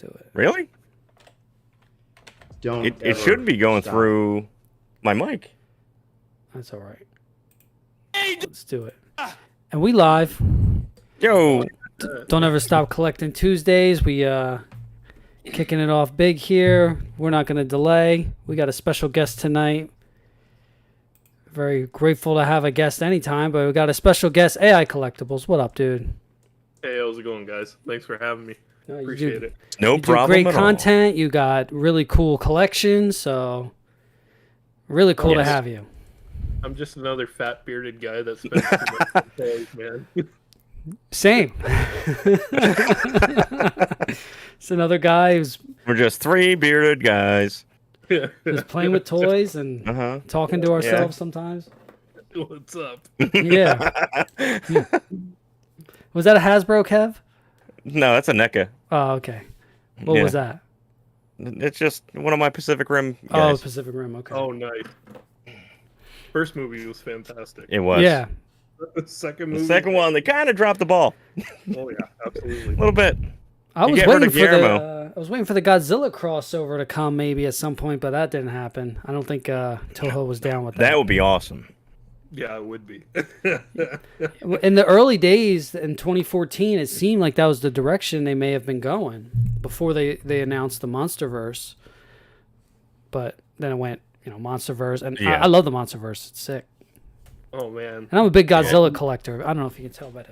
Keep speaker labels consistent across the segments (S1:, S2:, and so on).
S1: do it.
S2: Really?
S3: Don't.
S2: It should be going
S3: stop.
S2: through my mic.
S1: That's all right. Let's do it. And we live.
S2: Yo.
S1: Don't ever stop collecting Tuesdays. We kicking it off big here. We're not going to delay. We got a special guest tonight. Very grateful to have a guest anytime, but we got a special guest, AI Collectibles. What up, dude?
S4: Hey, how's it going, guys? Thanks for having me. Appreciate it.
S2: No
S1: You do
S2: problem
S1: great
S2: at
S1: content. You got really cool collections, so really cool to have you.
S4: I'm just another fat bearded guy that spends too much on toys, man.
S1: Same. It's another guy who's
S2: We're just three bearded guys.
S1: playing with toys and talking to ourselves sometimes.
S4: What's up?
S1: Yeah. Was that a Hasbro, Kev?
S2: No, that's a Neca.
S1: Oh, okay. What was that?
S2: It's just one of my Pacific Rim
S1: Oh,
S2: guys.
S1: Pacific Rim. Okay.
S4: Oh, nice. First movie was fantastic.
S2: It was.
S1: Yeah.
S4: The second
S2: The
S4: movie.
S2: second one, they kind of dropped the ball.
S4: Oh yeah,
S2: A
S4: absolutely.
S2: little bit.
S1: I was
S2: get rid
S1: waiting
S2: of
S1: for the
S2: Guillermo.
S1: I was waiting for the Godzilla crossover to come maybe at some point, but that didn't happen. I don't think Toho was down with that.
S2: That would be awesome.
S4: Yeah, it would be.
S1: In the early days in 2014, it seemed like that was the direction they may have been going before they announced the MonsterVerse. But then it went, MonsterVerse, and I love the MonsterVerse. It's sick.
S4: Oh man.
S1: And I'm a big Godzilla collector. I don't know if you can tell by the.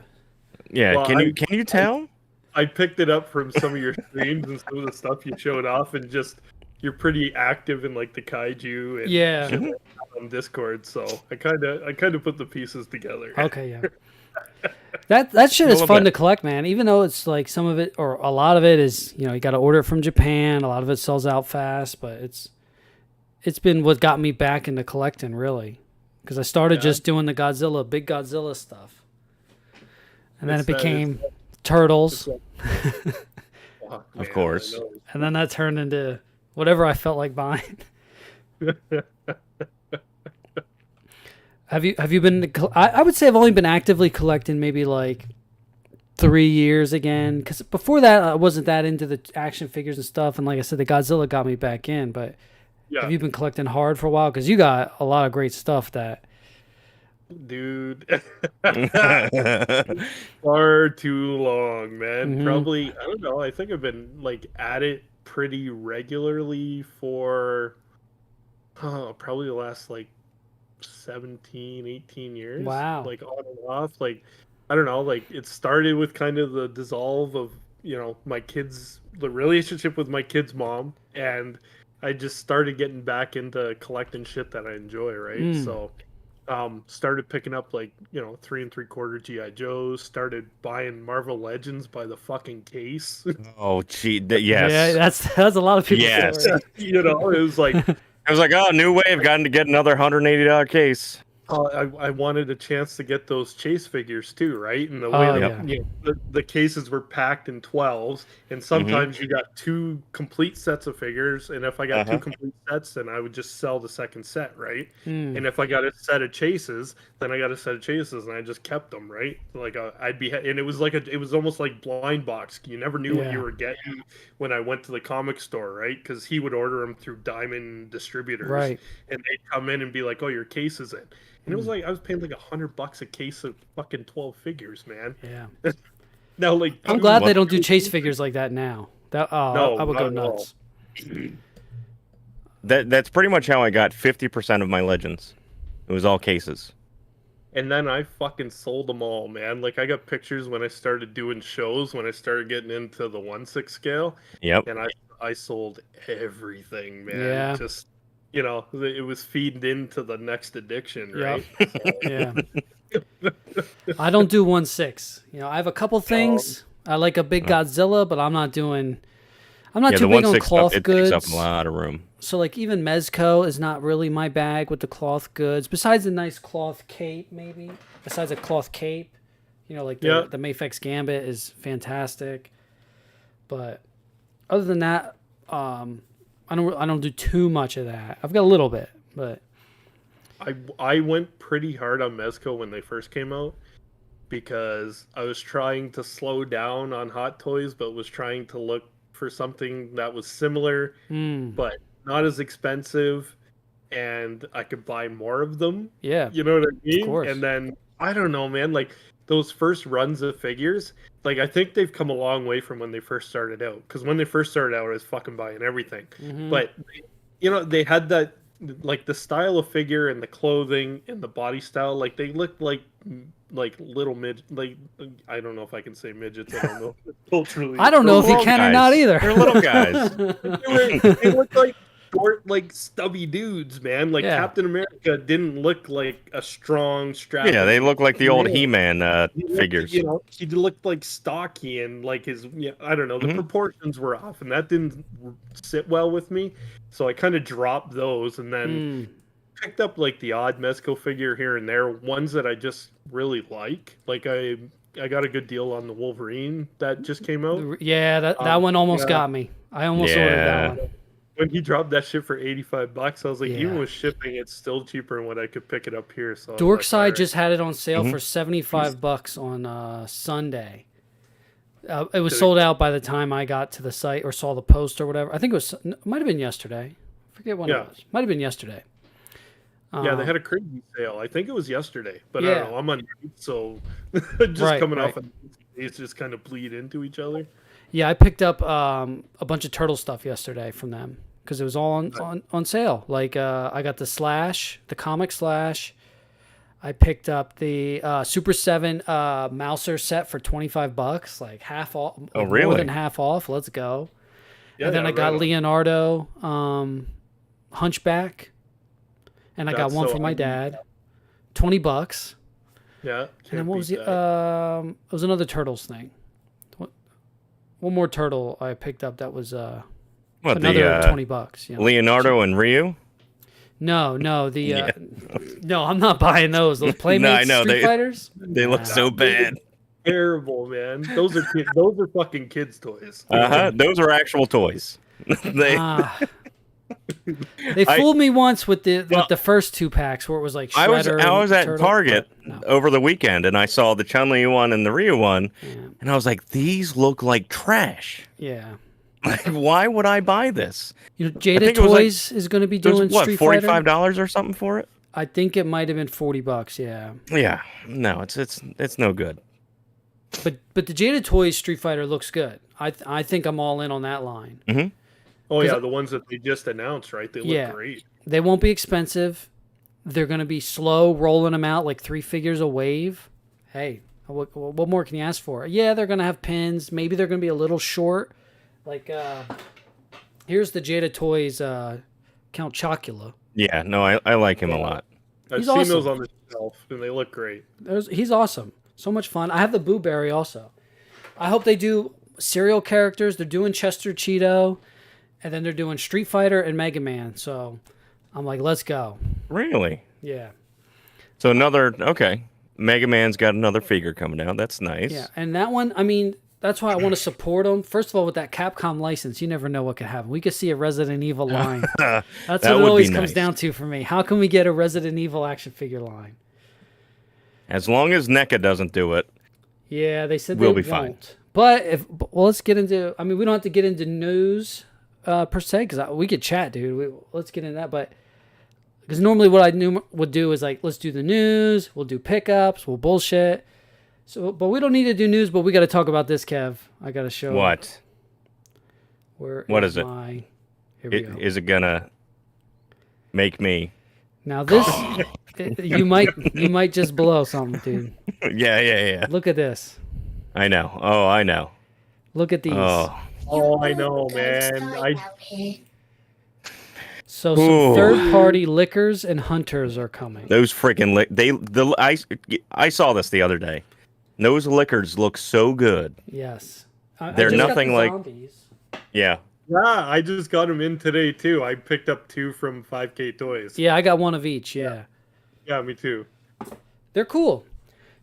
S2: Yeah,
S4: Well,
S2: can you tell?
S4: I picked it up from some of your streams and some of the stuff you showed off, and just you're pretty active in like the kaiju and
S1: Yeah.
S4: shit like that on Discord. So I kind of put the pieces together.
S1: Okay, yeah. That shit is
S2: little
S1: fun
S2: bit.
S1: to collect, man. Even though it's like some of it or a lot of it is, you got to order it from Japan. A lot of it sells out fast, but it's been what got me back into collecting, really. Because I started just doing the big Godzilla stuff. And then it became Turtles.
S4: Fuck,
S2: Of
S4: man,
S2: course.
S4: I know.
S1: And then that turned into whatever I felt like buying. Have you been? I would say I've only been actively collecting maybe like 3 years again. Because before that, I wasn't that into the action figures and stuff. And like I said, the Godzilla got me back in. But
S4: Yeah.
S1: have you been collecting hard for a while? Because you got a lot of great stuff that.
S4: Dude, far too long, man.
S1: Mhm.
S4: Probably, I don't know. I think I've been like at it pretty regularly for probably the last like 17, 18 years.
S1: Wow.
S4: Like on and off. Like, I don't know. Like, it started with kind of the dissolve of, the relationship with my kid's mom. And I just started getting back into collecting shit that I enjoy, right? So. Started picking up like 3 3/4 GI Joes. Started buying Marvel Legends by the fucking case.
S2: Oh, gee, yes.
S1: Yeah, that's a lot of people.
S2: Yes.
S4: It was like
S2: I was like, oh, new wave, gotten to get another $180 case.
S4: I wanted a chance to get those Chase figures too, right? And the way the cases were packed in 12s, and sometimes you got 2 complete sets of figures, and if I got 2 complete sets, then I would just sell the second set, right? And if I got a set of Chases, then I got a set of Chases, and I just kept them, right? Like and it was like it was almost like blind box. You never knew what you were getting when I went to the comic store, right? Because he would order them through Diamond distributors,
S1: Right.
S4: and they'd come in and be like, "Oh, your case is in." And it was like I was paying like $100 a case of fucking 12 figures, man.
S1: Yeah.
S4: Now, like,
S1: I'm glad they don't do chase figures like that now.
S4: No,
S1: I would go
S4: not at all.
S1: nuts.
S2: That's pretty much how I got 50% of my Legends. It was all cases.
S4: And then I fucking sold them all, man. Like, I got pictures when I started doing shows, when I started getting into the 1/6 scale.
S2: Yep.
S4: And I sold everything, man.
S1: Yeah.
S4: Just, it was feeding into the next addiction, right?
S1: Yeah. I don't do 1/6. I have a couple things. I like a big Godzilla, but I'm not too
S2: The
S1: big on
S2: 1/6
S1: cloth
S2: stuff, it
S1: goods.
S2: takes up a lot of room.
S1: So like even Mezco is not really my bag with the cloth goods. Besides a nice cloth cape, maybe. Besides a cloth cape, like the Mafex Gambit is fantastic. But other than that, I don't do too much of that. I've got a little bit, but
S4: I went pretty hard on Mezco when they first came out because I was trying to slow down on Hot Toys, but was trying to look for something that was similar, but not as expensive, and I could buy more of them.
S1: Yeah.
S4: You know what I mean?
S1: Of course.
S4: And then, I don't know, man, like those first runs of figures, like I think they've come a long way from when they first started out. Because when they first started out, I was fucking buying everything. But, they had that, like the style of figure and the clothing and the body style, like they looked like little like I don't know if I can say midgets. I don't know. Culturally,
S1: I don't know if you can or not either.
S2: They're little guys.
S4: they look like short, like stubby dudes, man. Like Captain America didn't look like a strong, strapping.
S2: Yeah, they look like the old He-Man figures.
S4: You know, he looked like stocky and like his. I don't know. The proportions were off, and that didn't sit well with me. So I kind of dropped those, and then picked up like the odd Mezco figure here and there. Ones that I just really like. Like I got a good deal on the Wolverine that just came out.
S1: Yeah, that one almost got me. I almost ordered that one.
S4: When he dropped that shit for $85, I was like, even with shipping, it's still cheaper than what I could pick it up here. So
S1: Dorkside just had it on sale for $75 on Sunday. It was sold out by the time I got to the site or saw the post or whatever. I think it might have been yesterday. I forget when it was. Might have been yesterday.
S4: Yeah, they had a crazy sale. I think it was yesterday, but I don't know. I'm on night, so just coming off of days just kind of bleed into each other.
S1: Yeah, I picked up a bunch of turtle stuff yesterday from them because it was all on sale. Like I got the Slash, the comic Slash. I picked up the Super 7 Mouser set for $25, like half off.
S2: Oh, really?
S1: More than half off. Let's go.
S4: Yeah,
S1: and then I got Leonardo Hunchback, and I got one for my dad. $20.
S4: Yeah.
S1: And then what was it? It was another Turtles thing. One more turtle I picked up that was another $20. You know?
S2: Leonardo and Ryu?
S1: No, no, I'm not buying those. Those Playmates Street Fighters?
S2: They look so bad.
S4: Terrible, man. Those are fucking kids' toys.
S2: Those are actual toys. They
S1: fooled me once with the first 2 packs where it was like Shredder.
S2: I was at
S1: Turtle,
S2: Target over the weekend and I saw the Chun-Li one and the Ryu one, and I was like, these look like trash.
S1: Yeah.
S2: Like, why would I buy this?
S1: You know, Jada Toys is going to be doing Street Fighter.
S2: $45 or something for it?
S1: I think it might have been $40. Yeah.
S2: Yeah. No, it's no good.
S1: But the Jada Toys Street Fighter looks good. I think I'm all in on that line.
S2: Mm-hmm.
S4: Oh yeah, the ones that they just announced, right? They look great.
S1: They won't be expensive. They're going to be slow, rolling them out like 3 figures a wave. Hey, what more can you ask for? Yeah, they're going to have pins. Maybe they're going to be a little short. Like, here's the Jada Toys Count Chocula.
S2: Yeah, no, I like him a lot.
S4: I've seen those on the shelf, and they look great.
S1: He's awesome. So much fun. I have the Boo Berry also. I hope they do serial characters. They're doing Chester Cheeto, and then they're doing Street Fighter and Mega Man. So I'm like, let's go.
S2: Really?
S1: Yeah.
S2: So Mega Man's got another figure coming out. That's nice.
S1: Yeah, and that one, I mean, that's why I want to support them. First of all, with that Capcom license, you never know what could happen. We could see a Resident Evil line. That's what it always comes down to for me. How can we get a Resident Evil action figure line?
S2: As long as NECA doesn't do it.
S1: Yeah, they said
S2: we'll
S1: they
S2: be
S1: won't.
S2: fine.
S1: But let's get into. I mean, we don't have to get into news per se because we could chat, dude. Let's get into that, but because normally what I would do is like, let's do the news. We'll do pickups. We'll bullshit. So, but we don't need to do news, but we got to talk about this, Kev. I got to show.
S2: What?
S1: What
S2: is it?
S1: Here we go.
S2: Is it gonna make me?
S1: Now this, you might just blow something, dude.
S2: Yeah.
S1: Look at this.
S2: I know. Oh, I know.
S1: Look at these.
S4: Oh, I know, man.
S1: So some third-party liquors and hunters are coming.
S2: Those freaking I saw this the other day. Those liquors look so good.
S1: Yes.
S2: They're nothing like
S1: zombies.
S2: Yeah.
S4: Yeah, I just got them in today too. I picked up 2 from 5K Toys.
S1: Yeah, I got one of each. Yeah,
S4: me too.
S1: They're cool.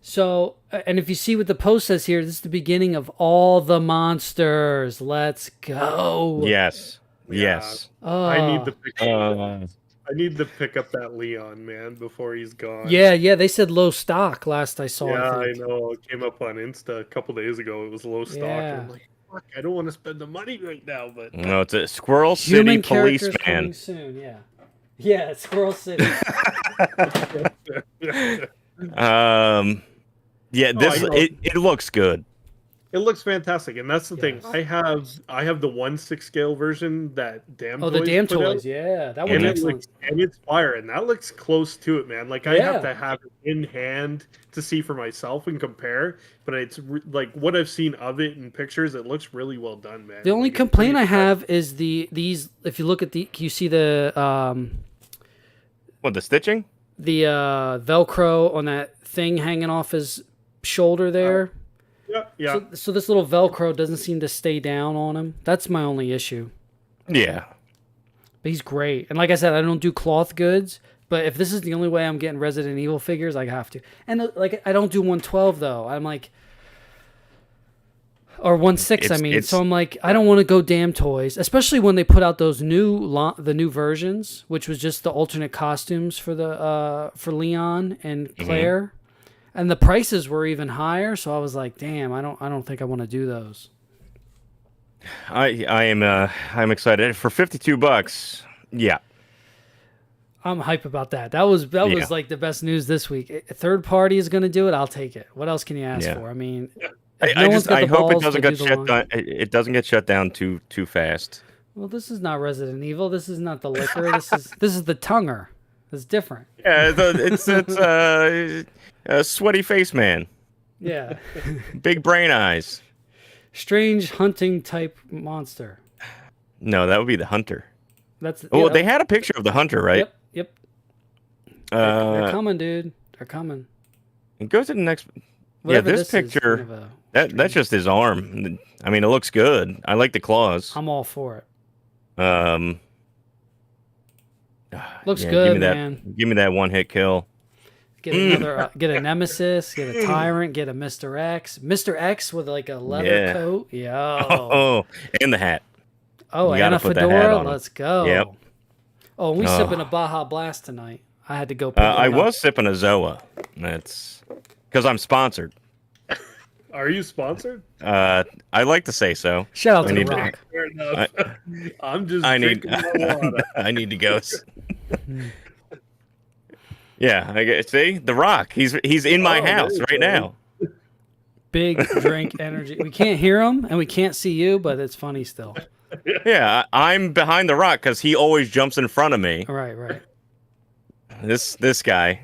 S1: So, and if you see what the post says here, this is the beginning of all the monsters. Let's go.
S2: Yes. Yes.
S4: I need to pick up that Leon, man, before he's gone.
S1: Yeah. They said low stock last I saw.
S4: Yeah, I know. It came up on Insta a couple days ago. It was low stock.
S1: Yeah.
S4: fuck, I don't want to spend the money right now, but
S2: No, it's a Squirrel
S1: Human
S2: City
S1: characters
S2: Policeman.
S1: coming soon. Yeah, Squirrel City.
S2: Yeah, it looks good.
S4: it looks fantastic, and that's the thing.
S1: Yes.
S4: I have the 1/6 scale version that Damn Toys
S1: The Damn
S4: put out,
S1: Toys. Yeah, that
S4: and
S1: one's excellent.
S4: and it's fire, and that looks close to it, man. Like I have to have it in hand to see for myself and compare, but it's like what I've seen of it in pictures, it looks really well done, man.
S1: The only
S4: like,
S1: complaint I have is these. If you look at you see the
S2: What, the stitching?
S1: the Velcro on that thing hanging off his shoulder there.
S4: Yeah.
S1: So this little Velcro doesn't seem to stay down on him. That's my only issue.
S2: Yeah.
S1: But he's great. And like I said, I don't do cloth goods. But if this is the only way I'm getting Resident Evil figures, I have to. And like I don't do 112 though. I'm like, or 1/6. I mean, so I'm like, I don't want to go Damn Toys, especially when they put out those the new versions, which was just the alternate costumes for the for Leon and Claire. And the prices were even higher, so I was like, "Damn, I don't think I want to do those."
S2: I'm excited for $52. Yeah,
S1: I'm hype about that. That was like the best news this week. A third party is going to do it. I'll take it. What else can you ask for? I mean,
S2: I hope it doesn't get shut down. It doesn't get shut down too fast.
S1: Well, this is not Resident Evil. This is not the liquor. This is the Tunger. It's different.
S2: Yeah, it's a sweaty face man.
S1: Yeah.
S2: Big brain eyes.
S1: Strange hunting type monster.
S2: No, that would be the hunter.
S1: They
S2: they had a picture of the hunter, right?
S1: Yep. They're coming, dude. They're coming.
S2: And go to the next.
S1: Whatever
S2: this picture. That's just his arm. I mean, it looks good. I like the claws.
S1: I'm all for it. Looks good,
S2: give me
S1: man.
S2: Give me that one-hit kill.
S1: Get another, get a Nemesis, get a Tyrant, get a Mr. X. Mr. X with like a leather coat. Yo.
S2: Oh, and the hat.
S1: Oh, and a fedora. Let's go.
S2: Yep.
S1: Oh, we sipping a Baja Blast tonight. I had to go.
S2: I was sipping a Zoa. That's because I'm sponsored.
S4: Are you sponsored?
S2: I like to say so.
S1: Shout out to The Rock.
S4: Fair enough. I'm just.
S2: I need to go. Yeah, see The Rock. He's in my house right now.
S1: Big drink energy. We can't hear him and we can't see you, but it's funny still.
S2: Yeah, I'm behind The Rock because he always jumps in front of me.
S1: Right.
S2: This guy.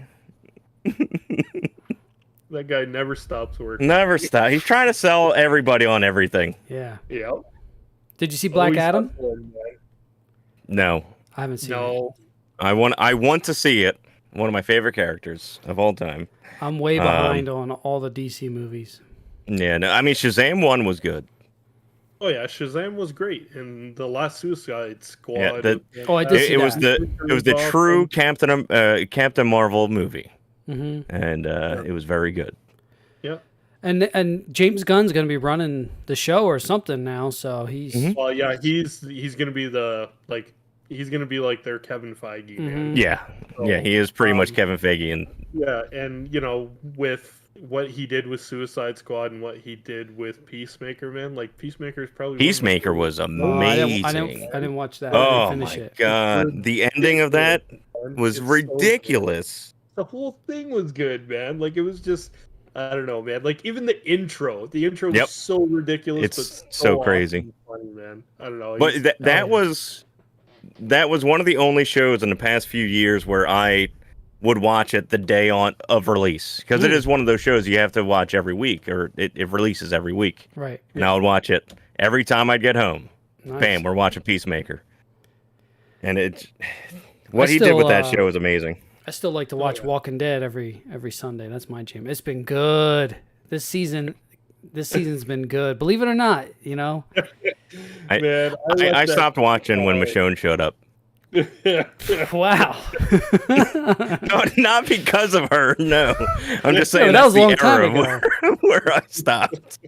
S4: That guy never stops working.
S2: Never stop. He's trying to sell everybody on everything.
S1: Yeah.
S4: Yep.
S1: Did you see Black Adam?
S2: No.
S1: I haven't seen it.
S4: No.
S2: I want to see it. One of my favorite characters of all time.
S1: I'm way behind on all the DC movies.
S2: Yeah, no, I mean Shazam 1 was good.
S4: Oh yeah, Shazam was great, and the last Suicide Squad.
S1: I did see
S2: it was
S1: that.
S2: it was the true Captain Marvel movie,
S1: and
S2: it was very good.
S4: Yeah,
S1: and James Gunn's going to be running the show or something now, so he's
S4: well, yeah, he's going to be he's going to be like their Kevin Feige, man.
S2: Yeah, he is pretty much Kevin Feige, and
S4: and with what he did with Suicide Squad and what he did with Peacemaker, man, like Peacemaker is probably
S2: Peacemaker was amazing.
S1: I didn't watch that.
S2: Oh my god, the ending of that was ridiculous.
S4: The whole thing was good, man. Like it was just, I don't know, man. Like even the intro was so ridiculous.
S2: It's
S4: but
S2: so crazy,
S4: awesome funny, man. I don't know.
S2: But that was one of the only shows in the past few years where I would watch it the day of release, because it is one of those shows you have to watch every week, or it releases every week.
S1: Right.
S2: And I would watch it every time I'd get home.
S1: Nice.
S2: Bam, we're watching Peacemaker. And what he did with that show is amazing.
S1: I still like to watch Walking Dead every Sunday. That's my jam. It's been good. This season's been good. Believe it or not, you know.
S2: I stopped watching when Michonne showed up.
S1: Wow.
S2: No, not because of her. No, I'm just saying
S1: that was a long
S2: time
S1: ago
S2: where I stopped.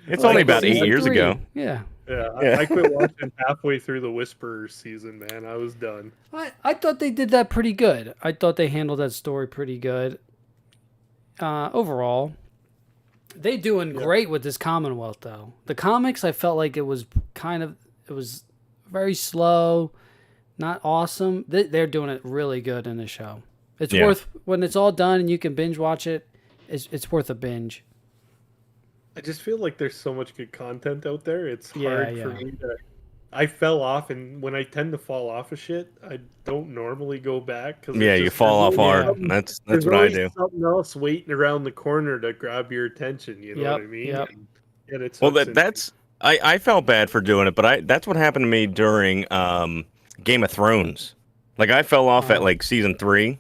S2: It's only about 8 years ago.
S1: Yeah.
S4: I quit watching halfway through the Whisperers season, man. I was done.
S1: I thought they did that pretty good. I thought they handled that story pretty good. Overall, They doing great with this Commonwealth though. The comics, I felt like it was very slow, not awesome. They're doing it really good in the show. It's worth, when it's all done and you can binge watch it. It's worth a binge.
S4: I just feel like there's so much good content out there. It's hard for me to. I fell off, and when I tend to fall off of shit, I don't normally go back. Cause
S2: you fall off hard. That's what I do.
S4: Something else waiting around the corner to grab your attention. You know what I mean?
S1: Yep.
S4: And it's
S2: that's. I felt bad for doing it, but that's what happened to me during Game of Thrones. Like I fell off at like season 3.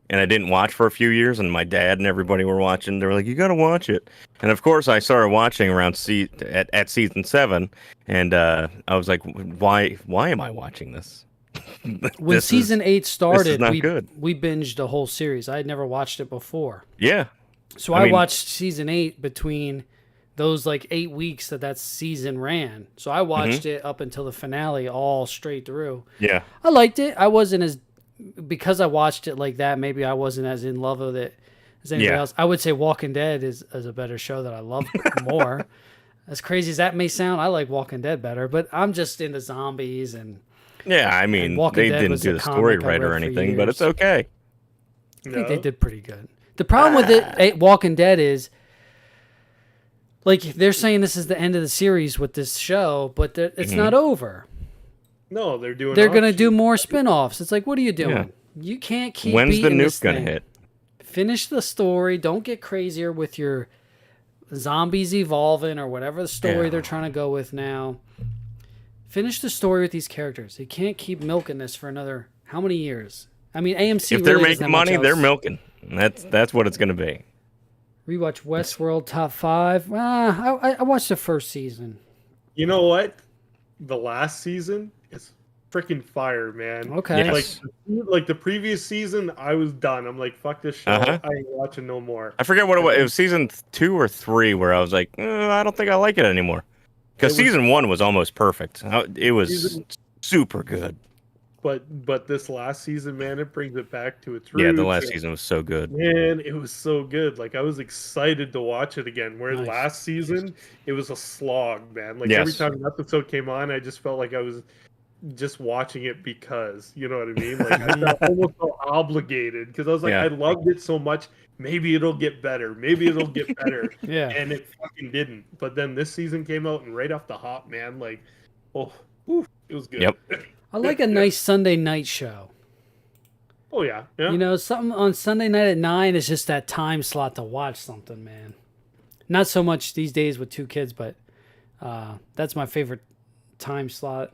S2: And I didn't watch for a few years, and my dad and everybody were watching. They were like, "You got to watch it." And of course, I started watching around at season 7, and I was like, "Why am I watching this?"
S1: When season 8 started,
S2: good.
S1: We binged the whole series. I had never watched it before.
S2: Yeah.
S1: So I watched season 8 between those like 8 weeks that season ran. So I watched it up until the finale, all straight through.
S2: Yeah.
S1: I liked it. I wasn't as. Because I watched it like that, maybe I wasn't as in love with it as anybody else. I would say Walking Dead is a better show that I love more. As crazy as that may sound, I like Walking Dead better, but I'm just into zombies and
S2: I mean, they didn't do the story right or anything, but it's okay.
S1: I think they did pretty good. The problem with Walking Dead is, like, they're saying this is the end of the series with this show, but it's not over.
S4: No, they're
S1: going to do more spin-offs. It's like, what are you doing? Yeah. You can't keep
S2: When's the nuke
S1: going
S2: to hit?
S1: Finish the story. Don't get crazier with your zombies evolving or whatever the story they're trying to go with now. Finish the story with these characters. You can't keep milking this for another how many years? I mean, AMC.
S2: If they're making money, they're milking. That's what it's going to be.
S1: Rewatch Westworld top 5. I watched the first season.
S4: You know what? The last season is freaking fire, man.
S1: Okay.
S2: Yes.
S4: Like the previous season, I was done. I'm like, fuck this show. I ain't watching no more.
S2: I forget what it was. It was season 2 or 3 where I was like, I don't think I like it anymore. Because season 1 was almost perfect. It was super good.
S4: But this last season, man, it brings it back to its roots.
S2: Yeah, the last season was so good.
S4: Man, it was so good. Like, I was excited to watch it again. Where last season, it was a slog, man. Like, every time an episode came on, I just felt like I was just watching it because, you know what I mean? Like, I felt almost so obligated because I was like, I loved it so much. Maybe it'll get better. Maybe it'll get better. And it fucking didn't. But then this season came out, and right off the hop, man, like, it was good.
S2: Yep.
S1: I like a nice Sunday night show.
S4: Oh, yeah.
S1: You know, something on Sunday night at 9 is just that time slot to watch something, man. Not so much these days with 2 kids, but that's my favorite time slot.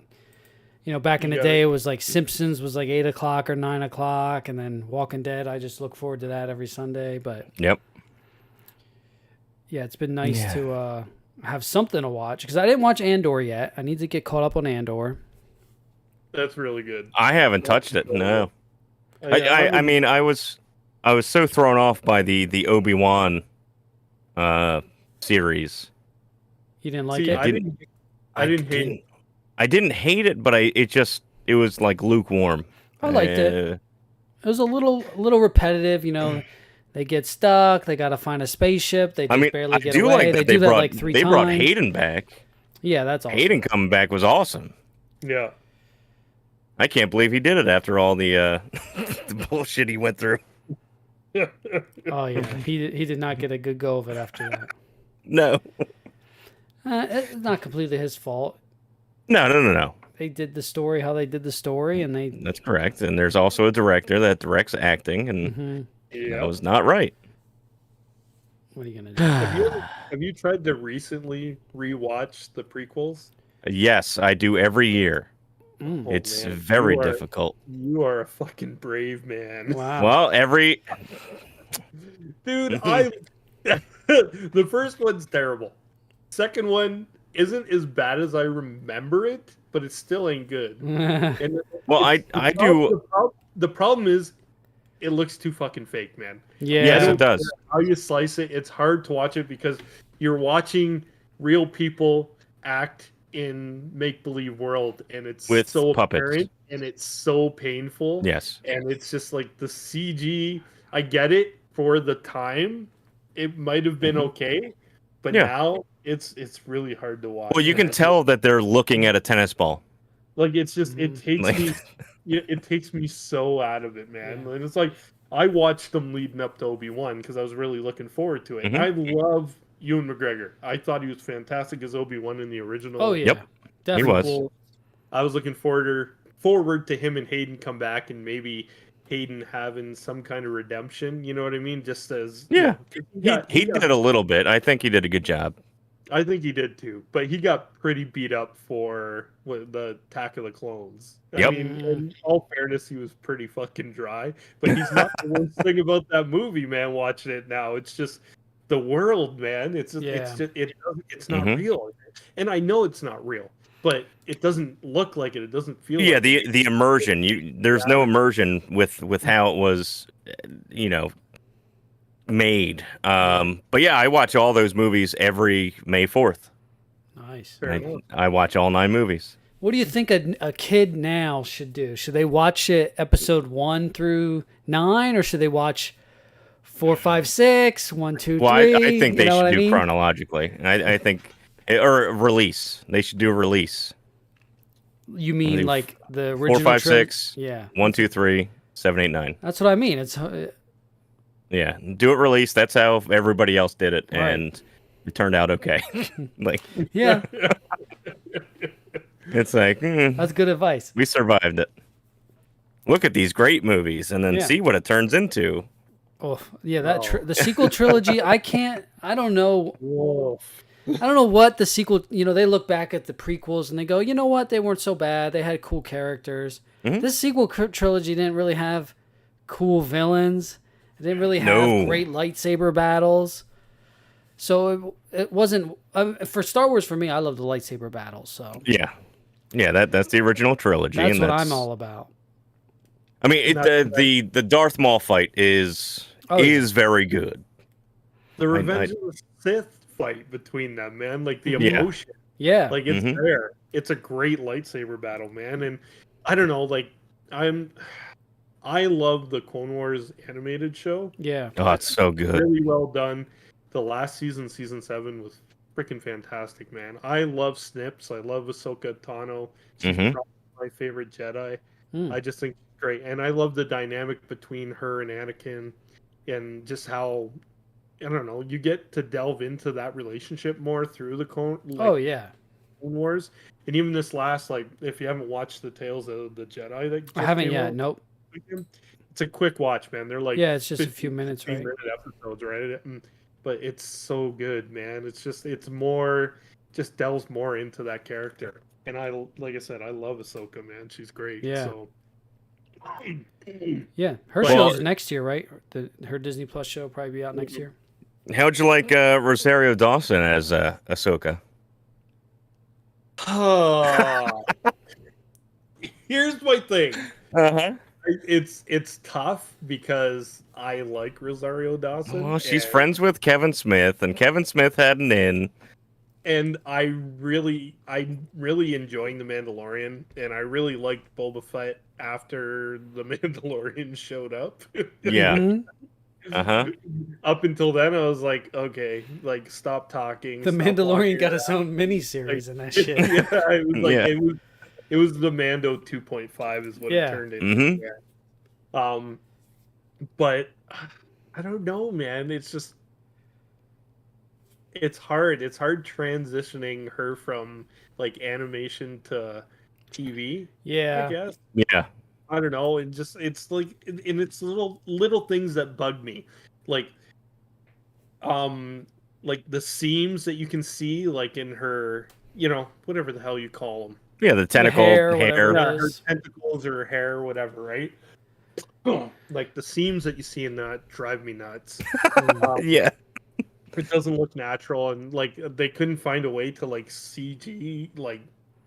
S1: You know, back in the day, it was like Simpsons was like 8 o'clock or 9 o'clock, and then Walking Dead, I just look forward to that every Sunday. But yeah, it's been nice to have something to watch, because I didn't watch Andor yet. I need to get caught up on Andor.
S4: That's really good.
S2: I haven't touched it. No, I mean, I was so thrown off by the Obi-Wan series.
S1: You didn't like it?
S4: I didn't hate it.
S2: I didn't hate it, but it was like lukewarm.
S1: I liked it. It was a little repetitive, you know. They get stuck. They got to find a spaceship. They just barely get away.
S2: Like
S1: they do that like 3 times.
S2: They brought Hayden back.
S1: Yeah, that's awesome.
S2: Hayden coming back was awesome.
S4: Yeah.
S2: I can't believe he did it after all the the bullshit he went through.
S1: Oh yeah, he did not get a good go of it after that.
S2: No.
S1: It's not completely his fault.
S2: No.
S1: They did the story how they did the story, and
S2: That's correct. And there's also a director that directs acting, and that was not right.
S1: What are you gonna do?
S4: Have you tried to recently rewatch the prequels?
S2: Yes, I do every year. It's very difficult.
S4: You are a fucking brave man.
S1: Wow.
S2: Well,
S4: dude, the first one's terrible. Second one isn't as bad as I remember it, but it still ain't good. And the problem is it looks too fucking fake, man.
S1: Yeah.
S2: Yes, it does.
S4: How you slice it, it's hard to watch it because you're watching real people act in make-believe world, and it's
S2: with
S4: so
S2: puppets,
S4: apparent, and it's so painful.
S2: Yes.
S4: And it's just like the CG, I get it for the time. It might have been okay, But now it's really hard to watch.
S2: Well, you can tell that they're looking at a tennis ball.
S4: Like it's just it takes me so out of it, man. And it's like I watched them leading up to Obi-Wan because I was really looking forward to it. And I love Ewan McGregor. I thought he was fantastic as Obi-Wan in the original.
S1: Oh yeah,
S2: definitely. He was.
S4: I was looking forward to him and Hayden come back and maybe Hayden having some kind of redemption. You know what I mean? Just as
S2: he did a little bit. I think he did a good job.
S4: I think he did too, but he got pretty beat up for the Attack of the Clones. I mean, in all fairness, he was pretty fucking dry, but he's not the worst thing about that movie, man. Watching it now, it's just the world, man. It's not real, and I know it's not real, but it doesn't look like it. It doesn't feel.
S2: Yeah,
S4: like
S2: the immersion. There's no immersion with how it was, made. But yeah, I watch all those movies every May 4th.
S1: Nice.
S2: I watch all 9 movies.
S1: What do you think a kid now should do? Should they watch it episode 1 through 9, or should they watch 4, 5, 6, 1, 2, 3? Well,
S2: I think they should do chronologically. I think, or a release. They should do a release.
S1: You mean like the original
S2: 4, 5, 6, 1, 2, 3, 7, 8, 9.
S1: That's what I mean. It's
S2: yeah, do it release. That's how everybody else did it, and it turned out okay.
S1: yeah,
S2: it's like
S1: that's good advice.
S2: We survived it. Look at these great movies, and then see what it turns into.
S1: Oh yeah, the sequel trilogy. I don't know. Whoa. I don't know what the sequel. They look back at the prequels and they go, you know what? They weren't so bad. They had cool characters. This sequel trilogy didn't really have cool villains. It didn't really have great lightsaber battles. So it wasn't for Star Wars. For me, I love the lightsaber battles. So
S2: yeah, that's the original trilogy.
S1: That's what I'm all about.
S2: I mean, the Darth Maul fight is very good.
S4: The Revenge of the Sith fight between them, man, like the emotion.
S1: Yeah,
S4: like it's there. It's a great lightsaber battle, man. And I don't know, like I love the Clone Wars animated show.
S1: Yeah.
S2: Oh, it's so good.
S4: Really well done. The last season, season 7, was freaking fantastic, man. I love Snips. I love Ahsoka Tano. She's probably my favorite Jedi. I just think she's great. And I love the dynamic between her and Anakin and just how, I don't know, you get to delve into that relationship more through the Clone Wars. And even this last, if you haven't watched the Tales of the Jedi,
S1: I haven't yet. Nope.
S4: It's a quick watch, man. They're
S1: it's just a few minutes, right?
S4: Episodes, right? But it's so good, man. It's more, just delves more into that character. And like I said, I love Ahsoka, man. She's great.
S1: Yeah.
S4: So.
S1: Yeah, her show's next year, right? Her Disney Plus show will probably be out next year.
S2: How'd you like Rosario Dawson as Ahsoka?
S4: Here's my thing. It's tough because I like Rosario Dawson.
S2: Well, she's friends with Kevin Smith, and Kevin Smith had an in.
S4: And I'm really enjoying The Mandalorian, and I really liked Boba Fett after The Mandalorian showed up.
S2: Yeah.
S4: Up until then, I was like, okay, stop talking.
S1: The Mandalorian got his own miniseries and that shit.
S4: It was the Mando 2.5 is what it turned into. But I don't know, man. It's just, it's hard. It's hard transitioning her from animation to TV.
S1: Yeah.
S4: I guess.
S2: Yeah.
S4: I don't know. And just, it's it's little things that bug me. Like the seams that you can see, in her, whatever the hell you call them.
S2: Yeah, the tentacle hair.
S4: Her tentacles or hair, whatever, right? The seams that you see in that drive me nuts.
S2: Yeah.
S4: It doesn't look natural, and they couldn't find a way to CG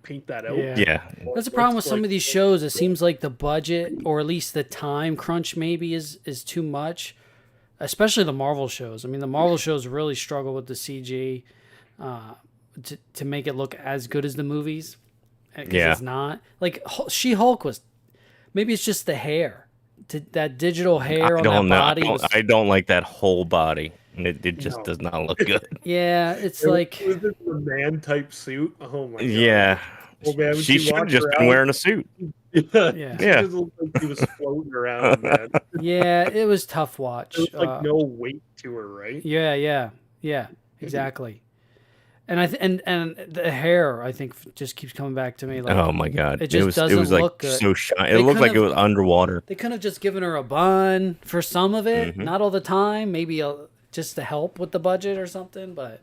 S4: paint that out.
S2: Yeah.
S1: That's the problem with some of these shows. It seems like the budget, or at least the time crunch, maybe is too much. Especially the Marvel shows. I mean, the Marvel shows really struggle with the CG to make it look as good as the movies. Because it's not. She-Hulk was, maybe it's just the hair. That digital hair on that body.
S2: I don't like that whole body. And it just does not look good.
S1: Yeah, it's like
S4: was it the man type suit. Oh my god.
S2: Yeah.
S4: Oh man,
S2: She should have just been wearing a suit.
S1: Yeah.
S4: She just looked like she was floating around, man.
S1: Yeah, it was tough watch.
S4: There was like no weight to her, right?
S1: Yeah, exactly. And and the hair, I think, just keeps coming back to me. Like,
S2: Oh my god.
S1: it just doesn't
S2: was like
S1: look good.
S2: so shiny. It looked like it was underwater.
S1: They could have just given her a bun for some of it, not all the time. Maybe just to help with the budget or something. But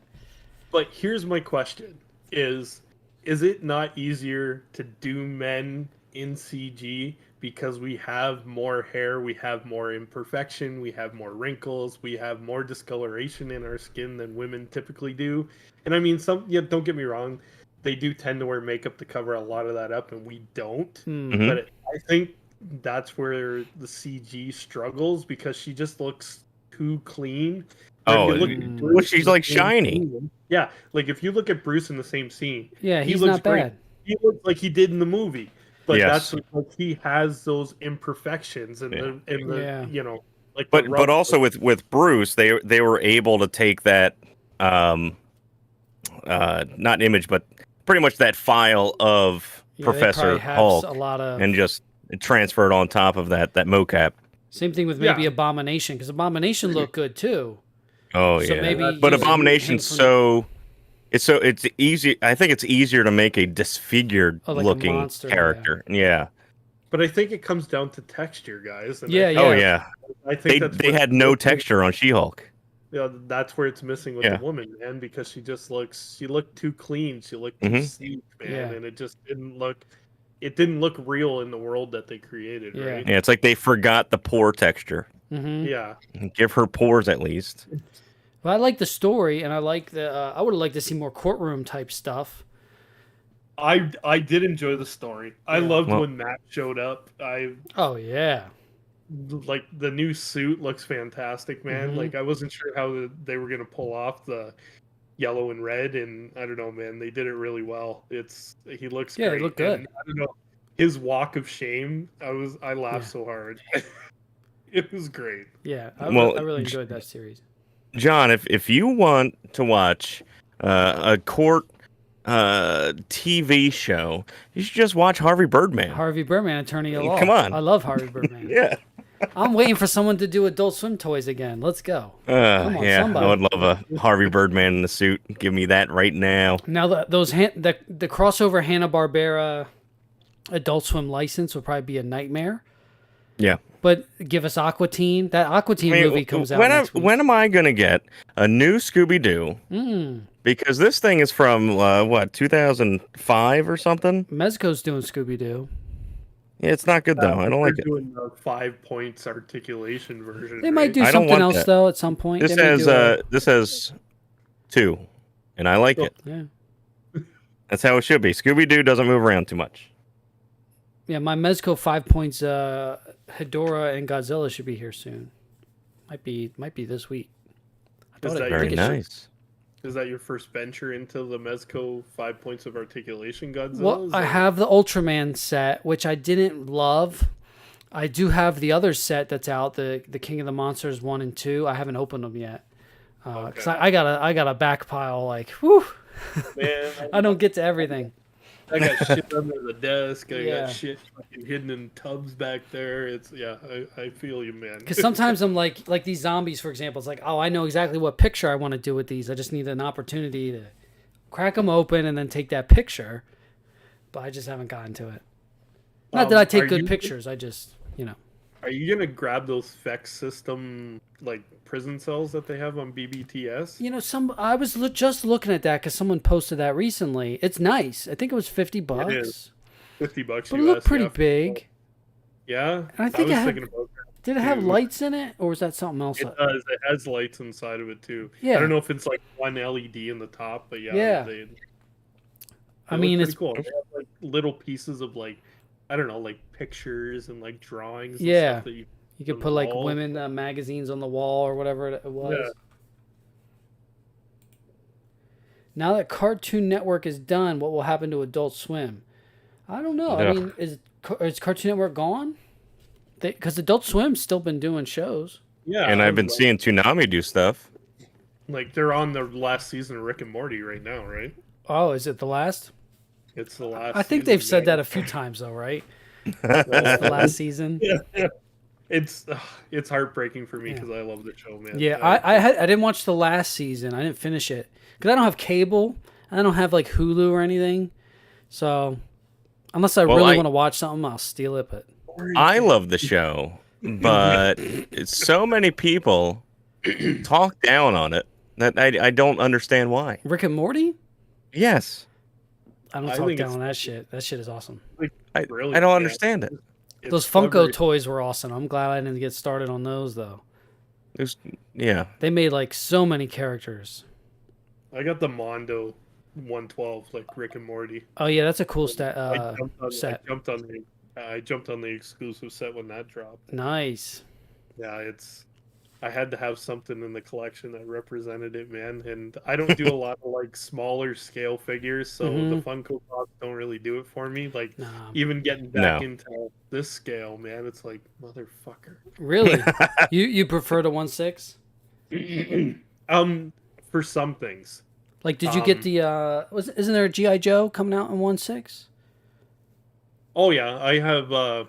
S4: here's my question: Is it not easier to do men in CG because we have more hair, we have more imperfection, we have more wrinkles, we have more discoloration in our skin than women typically do? And I mean, don't get me wrong, they do tend to wear makeup to cover a lot of that up, and we don't. But I think that's where the CG struggles, because she just looks too clean.
S2: She's like shiny.
S4: Yeah, like if you look at Bruce in the same scene,
S1: yeah,
S4: he
S1: he's
S4: looks
S1: not
S4: great.
S1: bad.
S4: He looks like he did in the movie, but
S2: Yes.
S4: that's like he has those imperfections and the you know, like.
S2: But also with Bruce, they were able to take that not image, but pretty much that file of Professor Hulk and just transfer it on top of that mocap.
S1: Same thing with maybe Abomination, because Abomination looked good too.
S2: Oh
S1: So
S2: yeah,
S1: maybe
S2: but
S1: using
S2: Abomination's it's easy. I think it's easier to make a disfigured
S1: like a
S2: looking
S1: monster,
S2: character. Yeah.
S4: But I think it comes down to texture, guys. And
S1: Yeah.
S2: Oh yeah.
S4: I think
S2: They had no texture on She-Hulk.
S4: Yeah, that's where it's missing with the woman, man, because she looked too clean. She looked too sleek, man, and it just didn't look real in the world that they created, right?
S2: Yeah, it's like they forgot the pore texture.
S4: Yeah.
S2: Give her pores at least.
S1: Well, I like the story, and I like I would have liked to see more courtroom type stuff.
S4: I did enjoy the story. I loved when Matt showed up.
S1: Oh yeah.
S4: Like the new suit looks fantastic, man. Like I wasn't sure how they were gonna pull off the yellow and red, and I don't know, man. They did it really well. He looks great.
S1: He looked good.
S4: And I don't know, his walk of shame. I laughed so hard. It was great.
S1: Yeah, I really enjoyed that series.
S2: John, if you want to watch a court TV show, you should just watch Harvey Birdman.
S1: Harvey Birdman, Attorney at Law.
S2: Come on.
S1: I love Harvey Birdman.
S2: Yeah.
S1: I'm waiting for someone to do Adult Swim toys again. Let's go. Come on, somebody.
S2: I would love a Harvey Birdman in the suit. Give me that right now.
S1: Now the crossover Hanna-Barbera Adult Swim license would probably be a nightmare.
S2: Yeah.
S1: But give us Aqua Teen. That Aqua Teen movie comes out next week.
S2: When am I going to get a new Scooby-Doo? Because this thing is from, 2005 or something?
S1: Mezco's doing Scooby-Doo.
S2: Yeah, it's not good, though. I don't like it.
S4: They're doing the 5 points articulation version.
S1: They might do something else, though, at some point.
S2: This has 2, and I like it.
S1: Yeah.
S2: That's how it should be. Scooby-Doo doesn't move around too much.
S1: Yeah, my Mezco 5 points, Hedorah and Godzilla should be here soon. Might be this week.
S2: Very nice.
S4: Is that your first venture into the Mezco 5 points of articulation Godzilla?
S1: Well, I have the Ultraman set, which I didn't love. I do have the other set that's out, the King of the Monsters 1 and 2. I haven't opened them yet. Because I got a back pile, like, whew. Man, I don't get to everything.
S4: I got shit under the desk. I got shit fucking hidden in tubs back there. I feel you, man.
S1: Because sometimes I'm like these zombies, for example. It's like, oh, I know exactly what picture I want to do with these. I just need an opportunity to crack them open and then take that picture. But I just haven't gotten to it. Not that I take good pictures. I just,
S4: Are you gonna grab those FX system like prison cells that they have on BBTS?
S1: I was just looking at that because someone posted that recently. It's nice. I think it was $50.
S4: It is $50.
S1: But it looked pretty big.
S4: Yeah,
S1: and I think thinking about that. Did it have lights in it, or was that something else?
S4: It does. It has lights inside of it too.
S1: Yeah.
S4: I don't know if it's like one LED in the top, but
S1: yeah.
S4: I mean, it's cool. They have like little pieces of like, I don't know, like pictures and like drawings. And stuff that
S1: you could put like women magazines on the wall or whatever it was. Yeah. Now that Cartoon Network is done, what will happen to Adult Swim? I don't know. I mean, is Cartoon Network gone? Because Adult Swim's still been doing shows.
S4: Yeah,
S2: and I've been seeing Toonami do stuff.
S4: Like they're on the last season of Rick and Morty right now, right?
S1: Oh, is it the last?
S4: It's the last.
S1: I think they've said that a few times though, right? It's the last season.
S4: Yeah. It's heartbreaking for me because I love the show, man.
S1: Yeah, I didn't watch the last season. I didn't finish it because I don't have cable. I don't have like Hulu or anything. So unless I really want to watch something, I'll steal it. But
S2: I love the show, but so many people talk down on it that I don't understand why.
S1: Rick and Morty?
S2: Yes.
S1: I don't talk down on that shit. That shit is awesome.
S2: I don't understand it.
S1: Those Funko toys were awesome. I'm glad I didn't get started on those though.
S2: Yeah.
S1: They made like so many characters.
S4: I got the Mondo 112, like Rick and Morty.
S1: Oh yeah, that's a cool set.
S4: I jumped on the exclusive set when that dropped.
S1: Nice.
S4: Yeah, I had to have something in the collection that represented it, man. And I don't do a lot of like smaller scale figures, so the Funko Pops don't really do it for me. Like even getting back into this scale, man, it's like motherfucker.
S1: Really? you prefer the 1/6?
S4: For some things.
S1: Like, did you get the isn't there a G.I. Joe coming out in 1/6?
S4: Oh yeah, I have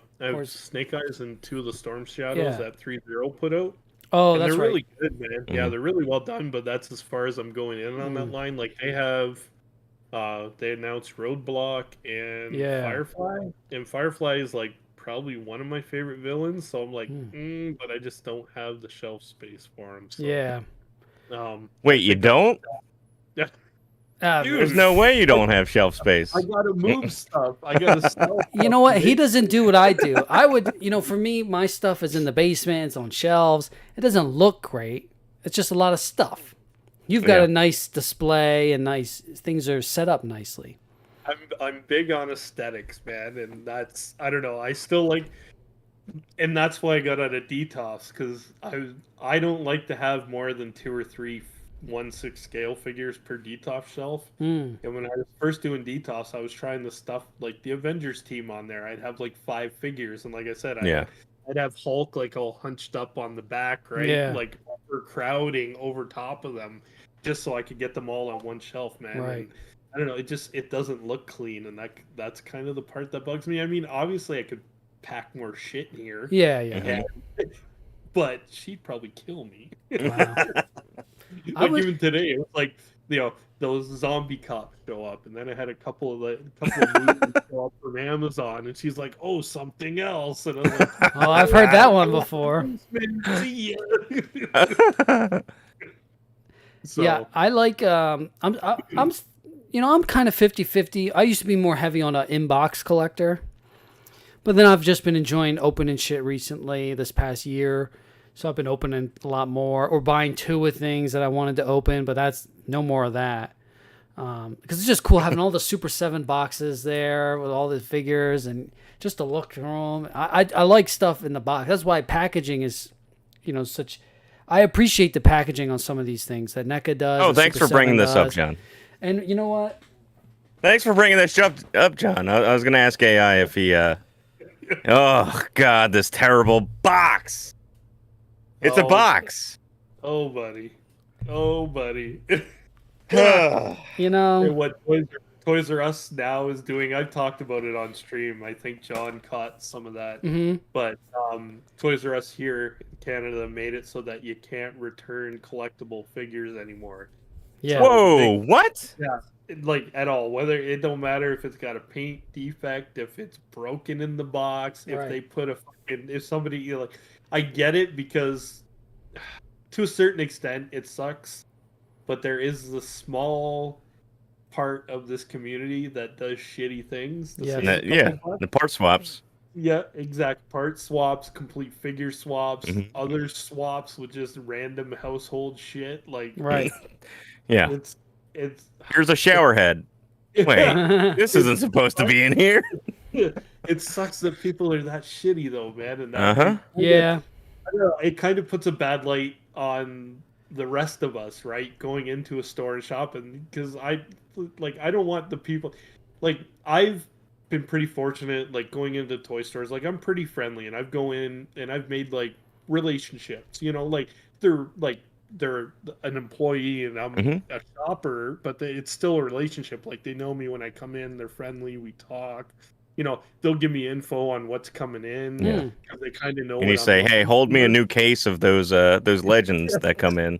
S4: Snake Eyes and 2 of the Storm Shadows that 3-0 put out.
S1: Oh,
S4: and
S1: that's
S4: they're
S1: right.
S4: really good, man. Yeah, they're really well done, but that's as far as I'm going in on that line. Like they have they announced Roadblock and Firefly. And Firefly is like probably one of my favorite villains, so I'm like, but I just don't have the shelf space for him. So,
S1: yeah.
S2: Wait, you don't?
S4: Yeah.
S2: Dude, there's no way you don't have shelf space.
S4: I gotta move stuff. I gotta sell.
S1: You know what? He doesn't do what I do. I would, for me, my stuff is in the basement. It's on shelves. It doesn't look great. It's just a lot of stuff. You've got a nice display and nice things are set up nicely.
S4: I'm big on aesthetics, man, and that's I don't know. I still like, and that's why I got out of DTOS because I don't like to have more than 2 or 3 1/6 scale figures per DTOS shelf. And when I was first doing DTOS, I was trying the stuff like the Avengers team on there. I'd have like 5 figures, and like I said, I'd have Hulk like all hunched up on the back, right?
S1: Yeah.
S4: Like crowding over top of them, just so I could get them all on one shelf, man.
S1: Right.
S4: And I don't know. It doesn't look clean, and that's kind of the part that bugs me. I mean, obviously, I could pack more shit in here.
S1: Yeah.
S4: But she'd probably kill me.
S1: Wow.
S4: Even today, it was like those zombie cops show up, and then I had a couple of movies show up from Amazon, and she's like, "Oh, something else," and I was like,
S1: "Oh, I've heard that one before."
S4: So,
S1: yeah, I like. I'm kind of 50-50. I used to be more heavy on an inbox collector, but then I've just been enjoying opening shit recently this past year. So I've been opening a lot more or buying 2 of things that I wanted to open, but that's no more of that. Because it's just cool having all the Super 7 boxes there with all the figures and just to look through them. I like stuff in the box. That's why packaging is, such... I appreciate the packaging on some of these things that Neca does.
S2: Oh, thanks for bringing this up, John.
S1: And you know what?
S2: Thanks for bringing this up, John. I was going to ask AI if he... Oh, God, this terrible box! It's a box.
S4: Oh, buddy. And what Toys R Us now is doing, I've talked about it on stream. I think John caught some of that. But Toys R Us here in Canada made it so that you can't return collectible figures anymore.
S1: Yeah.
S2: Whoa, what?
S4: Yeah. Like at all, whether it don't matter if it's got a paint defect, if it's broken in the box, if they put if somebody I get it because to a certain extent it sucks, but there is the small part of this community that does shitty things.
S2: The part swaps.
S4: Yeah, exact part swaps, complete figure swaps, other swaps with just random household shit. Like
S2: yeah,
S4: it's
S2: here's a shower head. Wait, this isn't supposed to be in here.
S4: It sucks that people are that shitty though, man. And
S1: yeah,
S4: I don't know, it kind of puts a bad light on the rest of us, right? Going into a store and shopping, because I don't want the people. Like I've been pretty fortunate, like going into toy stores. Like I'm pretty friendly, and I've go in and I've made like relationships. Like they're like they're an employee and I'm a shopper, but it's still a relationship. Like they know me when I come in, they're friendly, we talk. You know, they'll give me info on what's coming in.
S2: Yeah.
S4: They kind of know.
S2: And you say, "Hey, hold me a new case of those legends that come in."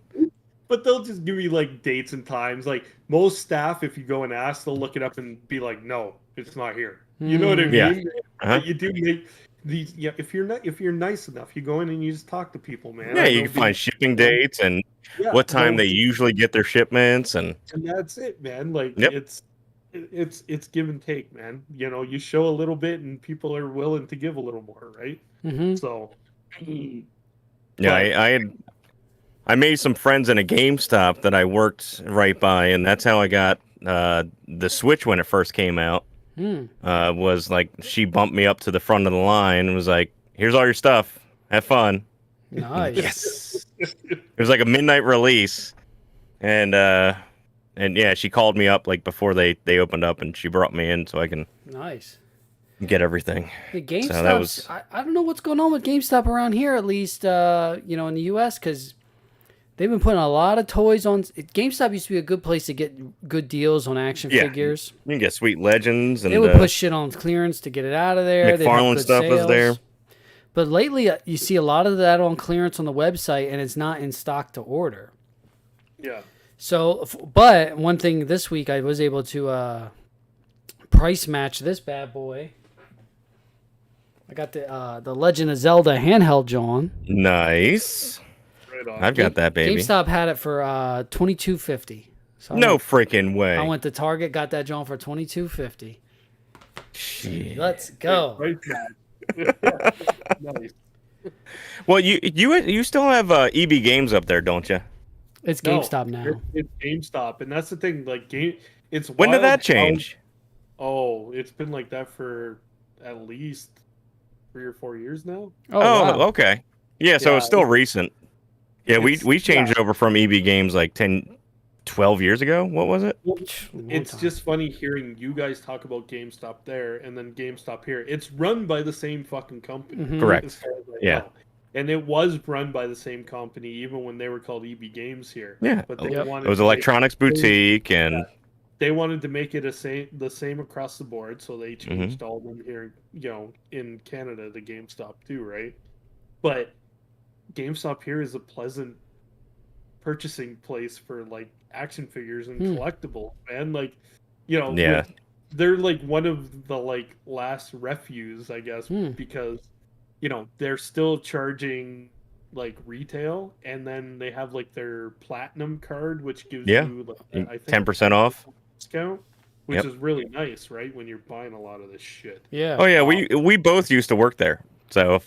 S4: But they'll just give me like dates and times. Like most staff, if you go and ask, they'll look it up and be like, "No, it's not here." You know what I mean?
S2: Yeah.
S4: You do make these. Yeah, if you're nice enough, you go in and you just talk to people, man.
S2: Yeah, you can find shipping dates and what time they usually get their shipments, and
S4: that's it, man. Like it's give and take, man. You know, you show a little bit and people are willing to give a little more, right? So
S2: yeah, I made some friends in a GameStop that I worked right by, and that's how I got the Switch when it first came out. Was like she bumped me up to the front of the line and was like, "Here's all your stuff. Have fun."
S1: Nice.
S2: Yes. It was like a midnight release, and yeah, she called me up like before they opened up, and she brought me in so I can get everything.
S1: The GameStop.
S2: So that was...
S1: I don't know what's going on with GameStop around here, at least you know, in the U.S. because they've been putting a lot of toys on. GameStop used to be a good place to get good deals on action figures.
S2: You can get sweet legends, and
S1: they would put shit on clearance to get it out of there.
S2: McFarlane stuff was there.
S1: But lately, you see a lot of that on clearance on the website, and it's not in stock to order.
S4: Yeah.
S1: So, but one thing this week, I was able to price match this bad boy. I got the Legend of Zelda handheld, John.
S2: Nice. I've got that, baby.
S1: GameStop had it for $22.50. So
S2: no freaking way.
S1: I went to Target, got that John for $22.50.
S2: Shit.
S1: Let's go.
S4: Nice.
S2: Well, you still have EB Games up there, don't you?
S1: It's GameStop now.
S4: It's GameStop, and that's the thing. Like it's
S2: when did that change?
S4: It's been like that for at least 3 or 4 years now.
S2: Oh, wow. Okay. Yeah, so it's still recent. Yeah, we changed over from EB Games like 10, 12 years ago. What was it?
S4: Well, it's just funny hearing you guys talk about GameStop there and then GameStop here. It's run by the same fucking company.
S2: Correct.
S4: Yeah. And it was run by the same company even when they were called EB Games here.
S2: Yeah.
S4: But they wanted
S2: it was Electronics Boutique, and
S4: they wanted to make it the same across the board, so they changed all of them here, you know, in Canada to GameStop too, right? But GameStop here is a pleasant purchasing place for like action figures and collectibles, man. Like, you know, they're like one of the like last refuse, I guess, because you know they're still charging like retail, and then they have like their platinum card, which gives you like, I think
S2: 10% off
S4: discount, which is really nice, right? When you're buying a lot of this shit.
S1: Yeah.
S2: Oh yeah, we both used to work there. So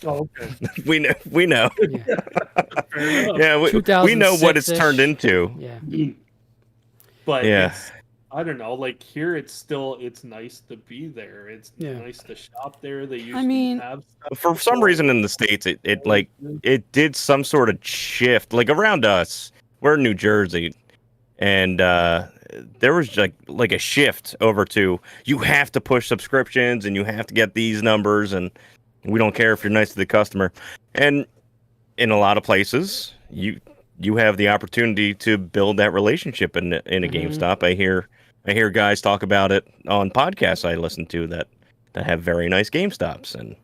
S2: we know. Yeah, we know what it's turned into.
S1: Yeah.
S4: But I don't know. Like here, it's nice to be there. It's nice to shop there. They usually have stuff.
S2: For some reason in the States, it did some sort of shift. Like around us, we're in New Jersey, and there was like a shift over to you have to push subscriptions and you have to get these numbers, and we don't care if you're nice to the customer. And in a lot of places, you have the opportunity to build that relationship in a GameStop. I hear guys talk about it on podcasts I listen to that have very nice GameStops, and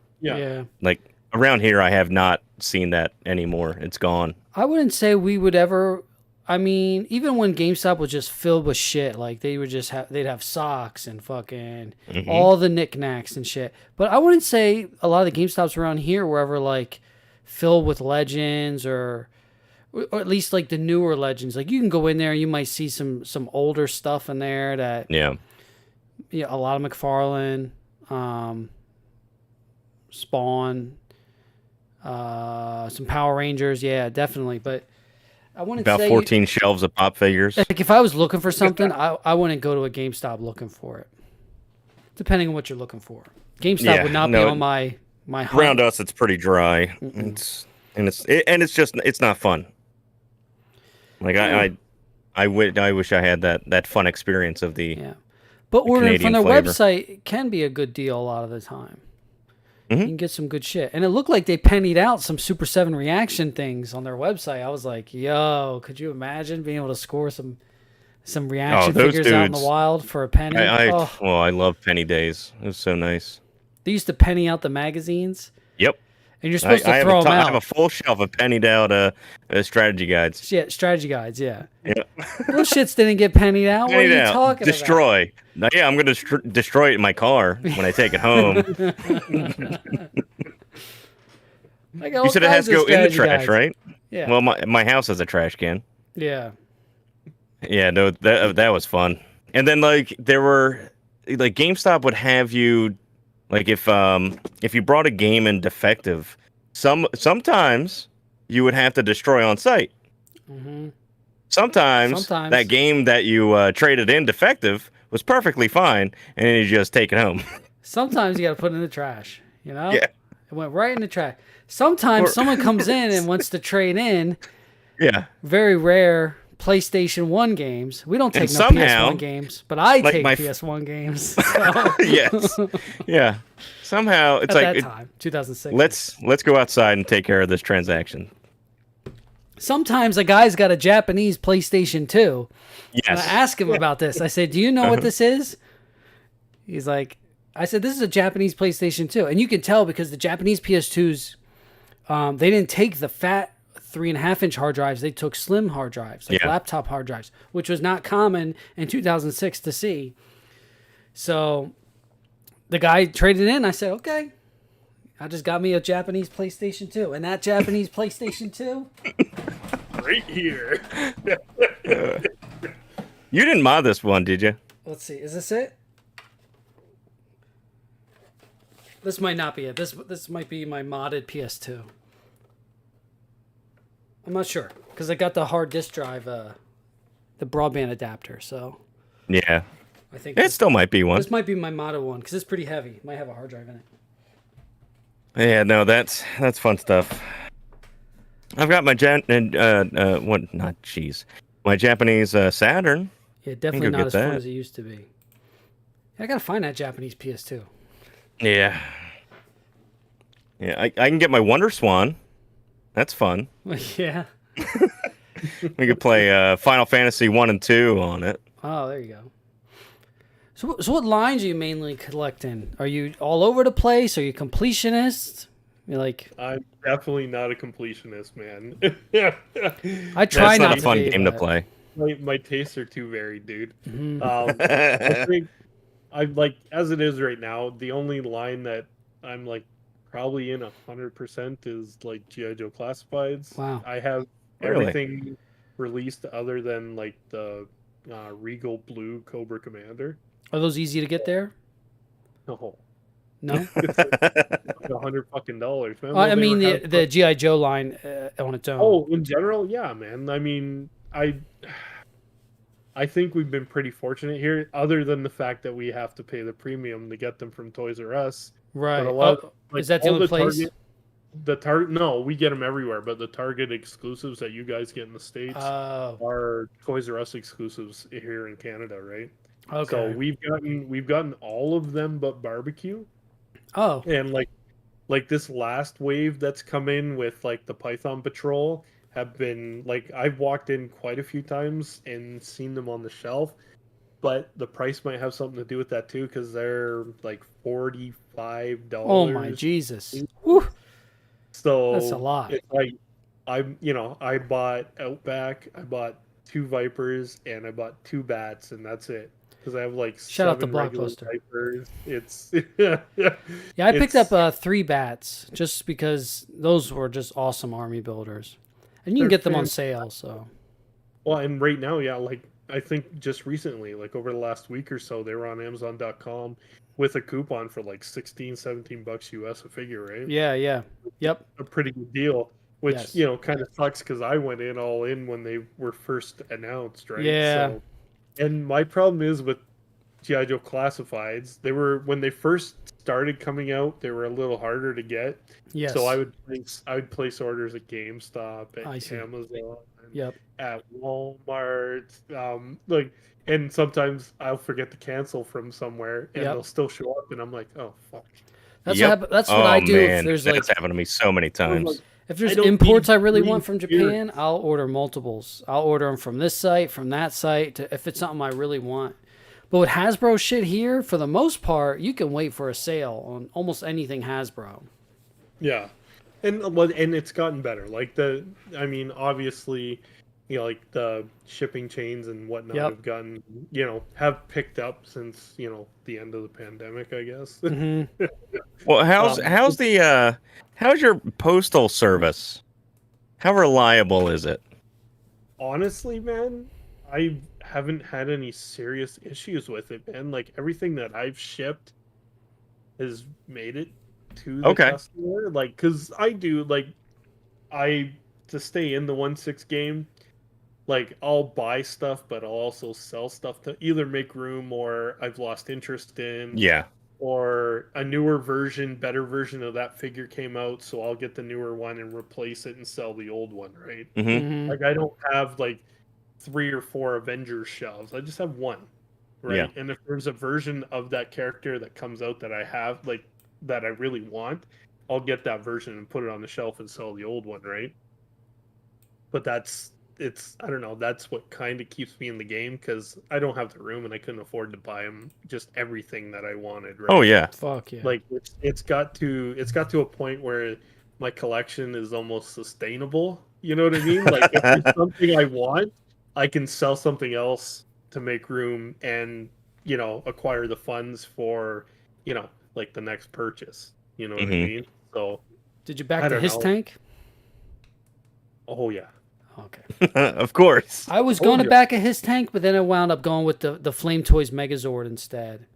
S2: like around here, I have not seen that anymore. It's gone.
S1: I wouldn't say we would ever. I mean, even when GameStop was just filled with shit, like they would just they'd have socks and fucking all the knickknacks and shit. But I wouldn't say a lot of the GameStops around here were ever like filled with legends or at least like the newer legends. Like you can go in there and you might see some older stuff in there that a lot of McFarlane, Spawn, some Power Rangers, definitely. But I wouldn't
S2: say 14 shelves of pop figures.
S1: Like if I was looking for something, I wouldn't go to a GameStop looking for it. Depending on what you're looking for, GameStop would not be on my hunt.
S2: Around us, it's pretty dry. It's not fun. Like I wish I had that fun experience of the
S1: But ordering
S2: Canadian
S1: from their
S2: flavor.
S1: website can be a good deal a lot of the time. You can get some good shit. And it looked like they pennied out some Super 7 reaction things on their website. I was like, yo, could you imagine being able to score some reaction figures out in the wild for a penny?
S2: I love penny days. It was so nice.
S1: They used to penny out the magazines.
S2: Yep.
S1: And you're supposed to throw them out.
S2: I have a full shelf of pennied out strategy guides.
S1: Yeah, strategy guides, yeah. Those shits didn't get pennied out. What are you talking
S2: Destroy.
S1: about?
S2: Yeah, I'm going to destroy it in my car when I take it home. You said it has to go in the trash, right?
S1: Yeah.
S2: Well, my house has a trash can.
S1: Yeah.
S2: Yeah, no, that was fun. And then there were GameStop would have you if you brought a game in defective, sometimes you would have to destroy on site.
S1: Mm-hmm.
S2: Sometimes that game that you traded in defective was perfectly fine, and then you just take it home.
S1: Sometimes you got to put it in the trash. Yeah. It went right in the trash. Sometimes someone comes in and wants to trade in.
S2: Yeah.
S1: Very rare PlayStation 1 games. We don't take PS1 games, but I take PS1 games. So.
S2: Yes. Yeah. Somehow it's
S1: at that time, 2006.
S2: Let's go outside and take care of this transaction.
S1: Sometimes a guy's got a Japanese PlayStation 2.
S2: Yes.
S1: And I ask him about this. I said, "Do you know what this is?" He's like, I said, "This is a Japanese PlayStation 2." And you can tell because the Japanese PS2s, they didn't take the fat 3.5-inch hard drives. They took slim hard drives, laptop hard drives, which was not common in 2006 to see. So the guy traded in. I said, "Okay." I just got me a Japanese PlayStation 2. And that Japanese PlayStation 2?
S4: Right here.
S2: You didn't mod this one, did you?
S1: Let's see. Is this it? This might not be it. This might be my modded PS2. I'm not sure. Because I got the hard disk drive, the broadband adapter. So
S2: yeah.
S1: I think
S2: it still might be one.
S1: This might be my modded one because it's pretty heavy. It might have a hard drive in it.
S2: Yeah, no, that's fun stuff. I've got my my Japanese Saturn.
S1: Yeah, definitely not as fun as it used to be. I gotta find that Japanese PS2.
S2: Yeah. Yeah, I can get my Wonder Swan. That's fun.
S1: Yeah.
S2: We could play Final Fantasy 1 and 2 on it.
S1: Oh, there you go. So what lines are you mainly collecting? Are you all over the place? Are you completionist? You're like,
S4: I'm definitely not a completionist, man.
S1: I try not to be.
S2: That's not a fun game to play.
S4: My tastes are too varied, dude.
S1: Mm-hmm.
S4: I think as it is right now, the only line that I'm probably in 100% is G.I. Joe Classifieds.
S1: Wow.
S4: I have everything released other than the Regal Blue Cobra Commander.
S1: Are those easy to get there?
S4: No.
S1: No?
S4: It's $100 fucking, man.
S1: I mean the G.I. Joe line on its own.
S4: Oh, in general, yeah, man. I mean, I think we've been pretty fortunate here, other than the fact that we have to pay the premium to get them from Toys R Us.
S1: Right. Is that the only place?
S4: No, we get them everywhere, but the Target exclusives that you guys get in the States are Toys R Us exclusives here in Canada, right?
S1: Okay.
S4: So we've gotten all of them but barbecue.
S1: Oh.
S4: And this last wave that's come in with the Python Patrol have been I've walked in quite a few times and seen them on the shelf, but the price might have something to do with that too, because they're $45.
S1: Oh my Jesus! Whew.
S4: So
S1: that's a lot.
S4: It's I bought Outback, I bought 2 Vipers, and I bought 2 Bats, and that's it. Because I have
S1: shout out to
S4: 7 regular
S1: Blockbuster.
S4: Vipers. It's
S1: yeah. I picked up 3 Bats just because those were just awesome army builders, and you can get them on sale. So,
S4: well, and right now, yeah, I think just recently, over the last week or so, they were on Amazon.com with a coupon for $16-17 US a figure, right?
S1: Yeah, yeah, yep.
S4: A pretty good deal, which kind of sucks because I went in all in when they were first announced, right?
S1: Yeah.
S4: So, and my problem is with G.I. Joe Classifieds, when they first started coming out, they were a little harder to get.
S1: Yes.
S4: So I would place orders at GameStop, at Amazon, at Walmart, and sometimes I'll forget to cancel from somewhere, and they'll still show up, and I'm like, oh fuck.
S1: That's
S2: Yep.
S1: that's what I do.
S2: Man,
S1: If there's
S2: that's
S1: like,
S2: happened to me so many times.
S1: if there's
S4: don't
S1: imports
S4: need
S1: I really
S4: 3
S1: want from
S4: figures.
S1: Japan, I'll order multiples. I'll order them from this site, from that site, if it's something I really want. But with Hasbro shit here, for the most part, you can wait for a sale on almost anything Hasbro.
S4: Yeah, and it's gotten better. Like obviously, like the shipping chains and whatnot
S1: Yep.
S4: have gotten, have picked up since the end of the pandemic, I guess.
S1: Mm-hmm.
S2: Well, how's your postal service? How reliable is it?
S4: Honestly, man, I haven't had any serious issues with it, man. Like everything that I've shipped has made it to the customer. Like, cause to stay in the 1/6 game, like I'll buy stuff, but I'll also sell stuff to either make room or I've lost interest in.
S2: Yeah.
S4: Or a newer version, better version of that figure came out, so I'll get the newer one and replace it and sell the old one, right?
S2: Mm-hmm.
S1: Mm-hmm.
S4: Like I don't have like 3 or 4 Avengers shelves. I just have one, right?
S2: Yeah.
S4: And if there's a version of that character that comes out that I have, like that I really want, I'll get that version and put it on the shelf and sell the old one, right? But I don't know, that's what kind of keeps me in the game because I don't have the room and I couldn't afford to buy them just everything that I wanted, right?
S2: Oh yeah.
S1: Fuck yeah.
S4: Like it's got to a point where my collection is almost sustainable. You know what I mean? Like if there's something I want, I can sell something else to make room and acquire the funds for like the next purchase. You know what I mean? So
S1: did you back to his tank?
S4: Oh yeah.
S1: Okay.
S2: Of course.
S1: I was going to back a his tank, but then I wound up going with the Flame Toys Megazord instead.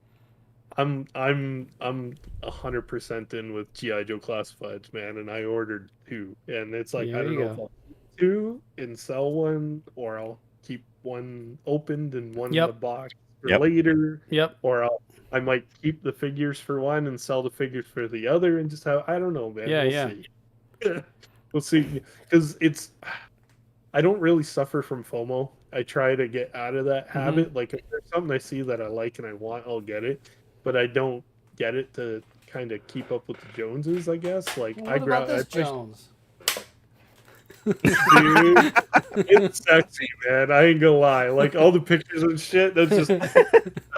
S4: I'm 100% in with G.I. Joe Classifieds, man, and I ordered 2, and it's like I don't know if I'll keep 2 and sell one, or I'll keep one opened and one in the box for later.
S1: Yep.
S4: Or I might keep the figures for one and sell the figures for the other, and just have I don't know, man. We'll see. We'll see, because I don't really suffer from FOMO. I try to get out of that habit. Like if there's something I see that I like and I want, I'll get it. But I don't get it to kind of keep up with the Joneses, I guess. Like
S1: what about this Jones?
S4: Dude, it's sexy, man. I ain't gonna lie. Like all the pictures and shit. That's just.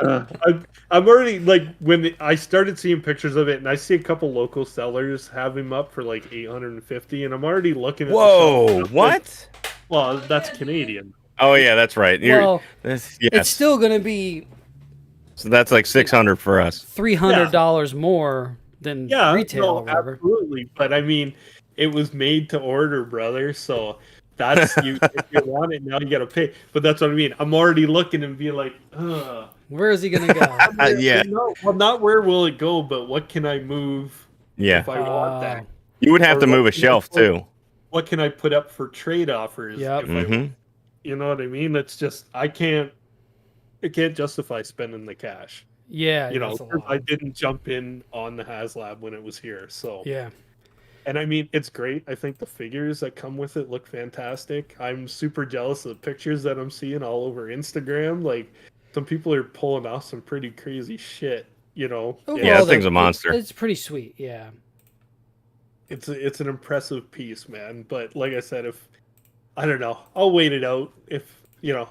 S4: I'm already like when I started seeing pictures of it, and I see a couple local sellers have him up for like 850, and I'm already looking at.
S2: Whoa! What?
S4: Well, that's Canadian.
S2: Oh yeah, that's right.
S1: It's still gonna be.
S2: So that's like 600 for us.
S1: $300 more than retail.
S4: No,
S1: or whatever.
S4: Absolutely. But I mean, it was made to order, brother. So that's you. If you want it now, you gotta pay. But that's what I mean. I'm already looking and being like,
S1: where is he gonna go?
S2: Yeah.
S4: No, well, not where will it go, but what can I move?
S2: Yeah.
S4: If I want that,
S2: you would have to move a shelf too.
S4: What can I put up for trade offers?
S1: Yep.
S4: You know what I mean? It's just I can't justify spending the cash.
S1: Yeah,
S4: I didn't jump in on the Haslab when it was here. So
S1: yeah.
S4: And I mean, it's great. I think the figures that come with it look fantastic. I'm super jealous of the pictures that I'm seeing all over Instagram. Like, some people are pulling off some pretty crazy shit,
S2: Overall, that thing's a monster.
S1: It's pretty sweet, yeah.
S4: It's an impressive piece, man. But like I said, I don't know, I'll wait it out. If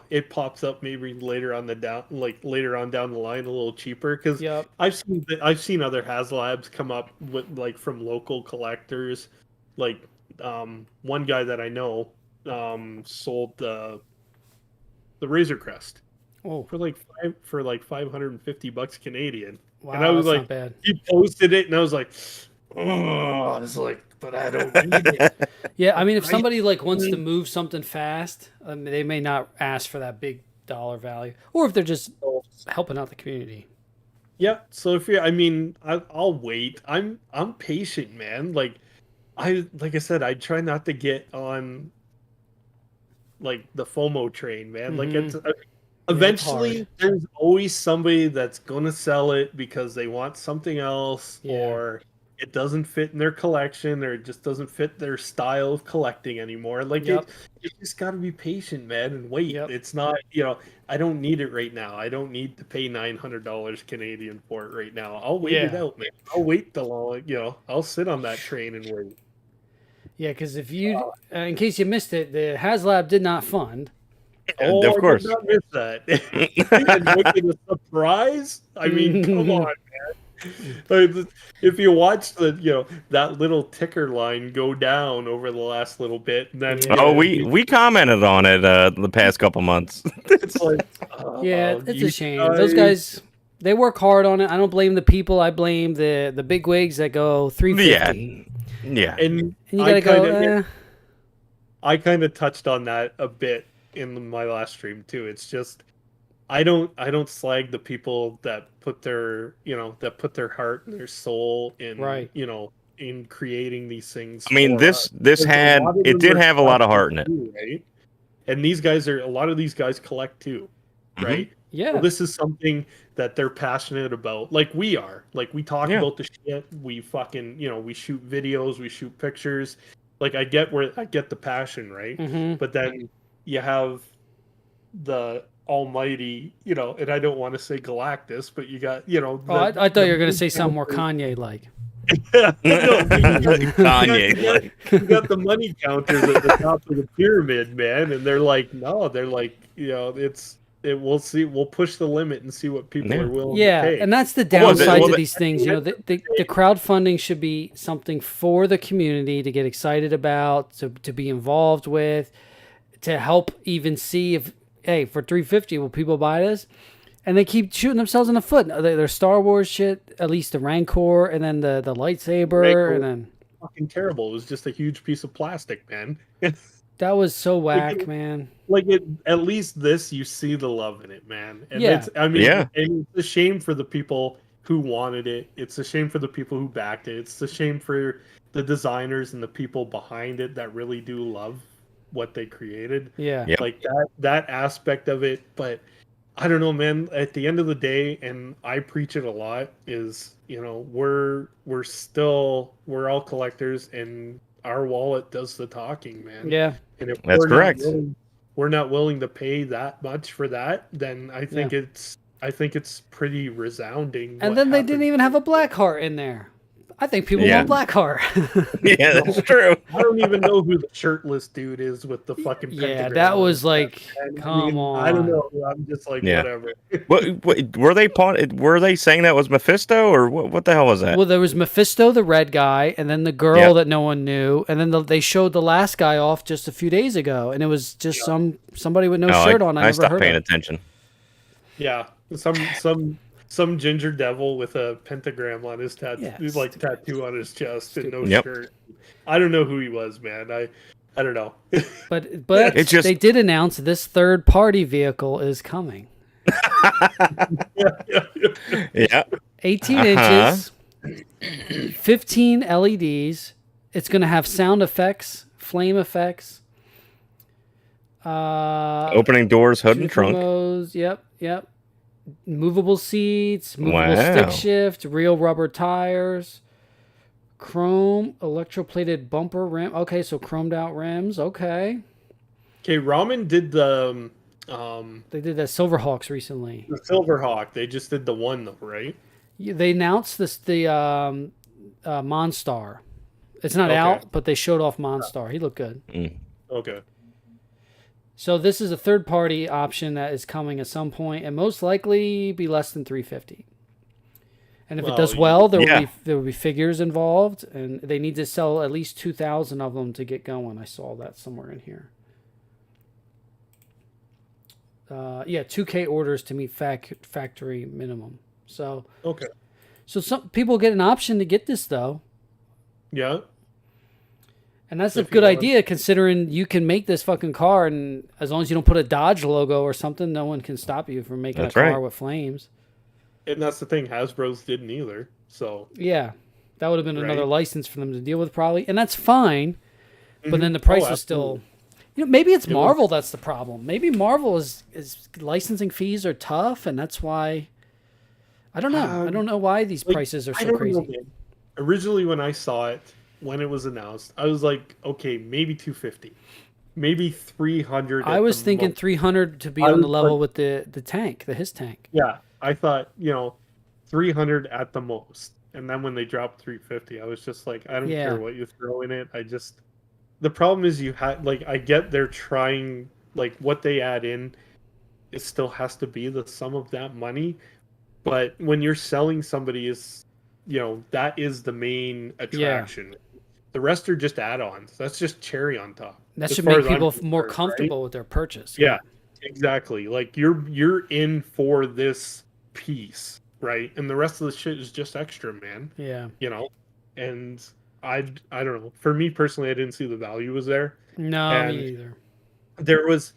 S4: it pops up maybe later on down the line a little cheaper, because I've seen other Haslabs come up with like from local collectors, like one guy that I know sold the Razor Crest for like $550 Canadian.
S1: Wow,
S4: and I was
S1: that's
S4: like,
S1: not bad.
S4: He posted it and I was like, oh, it's like, but I don't need it.
S1: Yeah, I mean, if somebody like wants to move something fast, they may not ask for that big dollar value, or if they're just helping out the community.
S4: Yeah, so I'll wait. I'm patient, man. Like I said, I try not to get on like the FOMO train, man. Like it's eventually there's always somebody that's gonna sell it because they want something else, or it doesn't fit in their collection, or it just doesn't fit their style of collecting anymore. Like you just got to be patient, man, and wait. It's not, I don't need it right now. I don't need to pay $900 Canadian for it right now. I'll wait it out, man. I'll wait till I'll sit on that train and wait.
S1: Yeah, because if you, in case you missed it, the Haslab did not fund.
S2: Of course.
S4: I did not miss that. And make it a surprise? I mean, come on, man. If you watch that little ticker line go down over the last little bit, and then
S2: we commented on it the past couple months.
S4: It's like,
S1: it's a shame. Those guys, they work hard on it. I don't blame the people. I blame the big wigs that go $350.
S2: Yeah,
S1: and you gotta go.
S4: I kind of touched on that a bit in my last stream too. It's just I don't slag the people that put their heart and their soul in in creating these things.
S2: I mean, this did have a lot of heart in it,
S4: right? And a lot of these guys collect too, right?
S1: Yeah.
S4: So this is something that they're passionate about, like we are. Like we talk about the shit. We fucking we shoot videos, we shoot pictures. Like I get the passion, right? But then you have the almighty, and I don't want to say Galactus, but you got,
S1: I thought you were going to say something more Kanye-like.
S2: Kanye.
S4: You got the money counters at the top of the pyramid, man, and they're like, we'll see, we'll push the limit and see what people are willing to pay.
S1: And that's the downside to these things. The crowdfunding should be something for the community to get excited about, to be involved with, to help even see if, hey, for $350, will people buy this? And they keep shooting themselves in the foot. Their Star Wars shit, at least the Rancor, and then the lightsaber,
S4: Rancor,
S1: and then
S4: fucking terrible. It was just a huge piece of plastic, man.
S1: That was so whack, man.
S4: At least this, you see the love in it, man. And
S1: and
S4: it's a shame for the people who wanted it. It's a shame for the people who backed it. It's a shame for the designers and the people behind it that really do love what they created. Like that aspect of it. But I don't know, man, at the end of the day, and I preach it a lot, is we're all collectors, and our wallet does the talking, man. And if
S2: that's correct,
S4: we're not willing to pay that much for that, then I think it's pretty resounding.
S1: And then they didn't even have a black heart in there. I think people want Blackheart.
S2: Yeah, that's true.
S4: I don't even know who the shirtless dude is with the fucking pentagram.
S1: Yeah, that was like, come on.
S4: I don't know. I'm just like, whatever.
S2: Were they saying that was Mephisto, or what the hell was that?
S1: Well, there was Mephisto, the red guy, and then the girl that no one knew, and then they showed the last guy off just a few days ago, and it was just somebody with no shirt on.
S2: I stopped paying attention.
S4: Yeah, some ginger devil with a pentagram on his tattoo, tattoo on his chest and no shirt. I don't know who he was, man. I don't know.
S1: But it's just, they did announce this third-party vehicle is coming. 18 inches, 15 LEDs. It's going to have sound effects, flame effects.
S2: Opening doors, hood and trunk.
S1: Yep. Movable seats, movable stick shift, real rubber tires, chrome electroplated bumper rim. Okay, so chromed out rims. Okay,
S4: Ramen did the
S1: they did that Silverhawks recently.
S4: The Silverhawk. They just did the one though, right?
S1: Yeah, they announced the Monstar. It's not out, but they showed off Monstar. He looked good.
S4: Okay.
S1: So this is a third-party option that is coming at some point, and most likely be less than $350. And if it does well, there will be figures involved, and they need to sell at least 2,000 of them to get going. I saw that somewhere in here. 2K orders to meet factory minimum. So So some people get an option to get this though.
S4: Yeah.
S1: And that's a good idea, considering you can make this fucking car, and as long as you don't put a Dodge logo or something, no one can stop you from making a car with flames.
S4: And that's the thing, Hasbro's didn't either. So
S1: yeah, that would have been another license for them to deal with probably, and that's fine. But then the price is still, maybe it's Marvel that's the problem. Maybe Marvel is licensing fees are tough, and that's why. I don't know. I don't know why these prices are so crazy.
S4: originally when I saw it, when it was announced, I was like, okay, maybe 250, maybe 300.
S1: I was thinking 300 to be on the level with the tank, his tank.
S4: Yeah, I thought 300 at the most, and then when they dropped 350, I was just like, I don't care what you throw in it. The problem is you had like I get they're trying like what they add in, it still has to be the sum of that money, but when you're selling somebody is that is the main attraction. The rest are just add-ons. That's just cherry on top.
S1: That should make people more comfortable with their purchase.
S4: Yeah, exactly. Like you're in for this piece, right? And the rest of the shit is just extra, man.
S1: Yeah.
S4: And I don't know. For me personally, I didn't see the value was there.
S1: No, me either.
S4: There was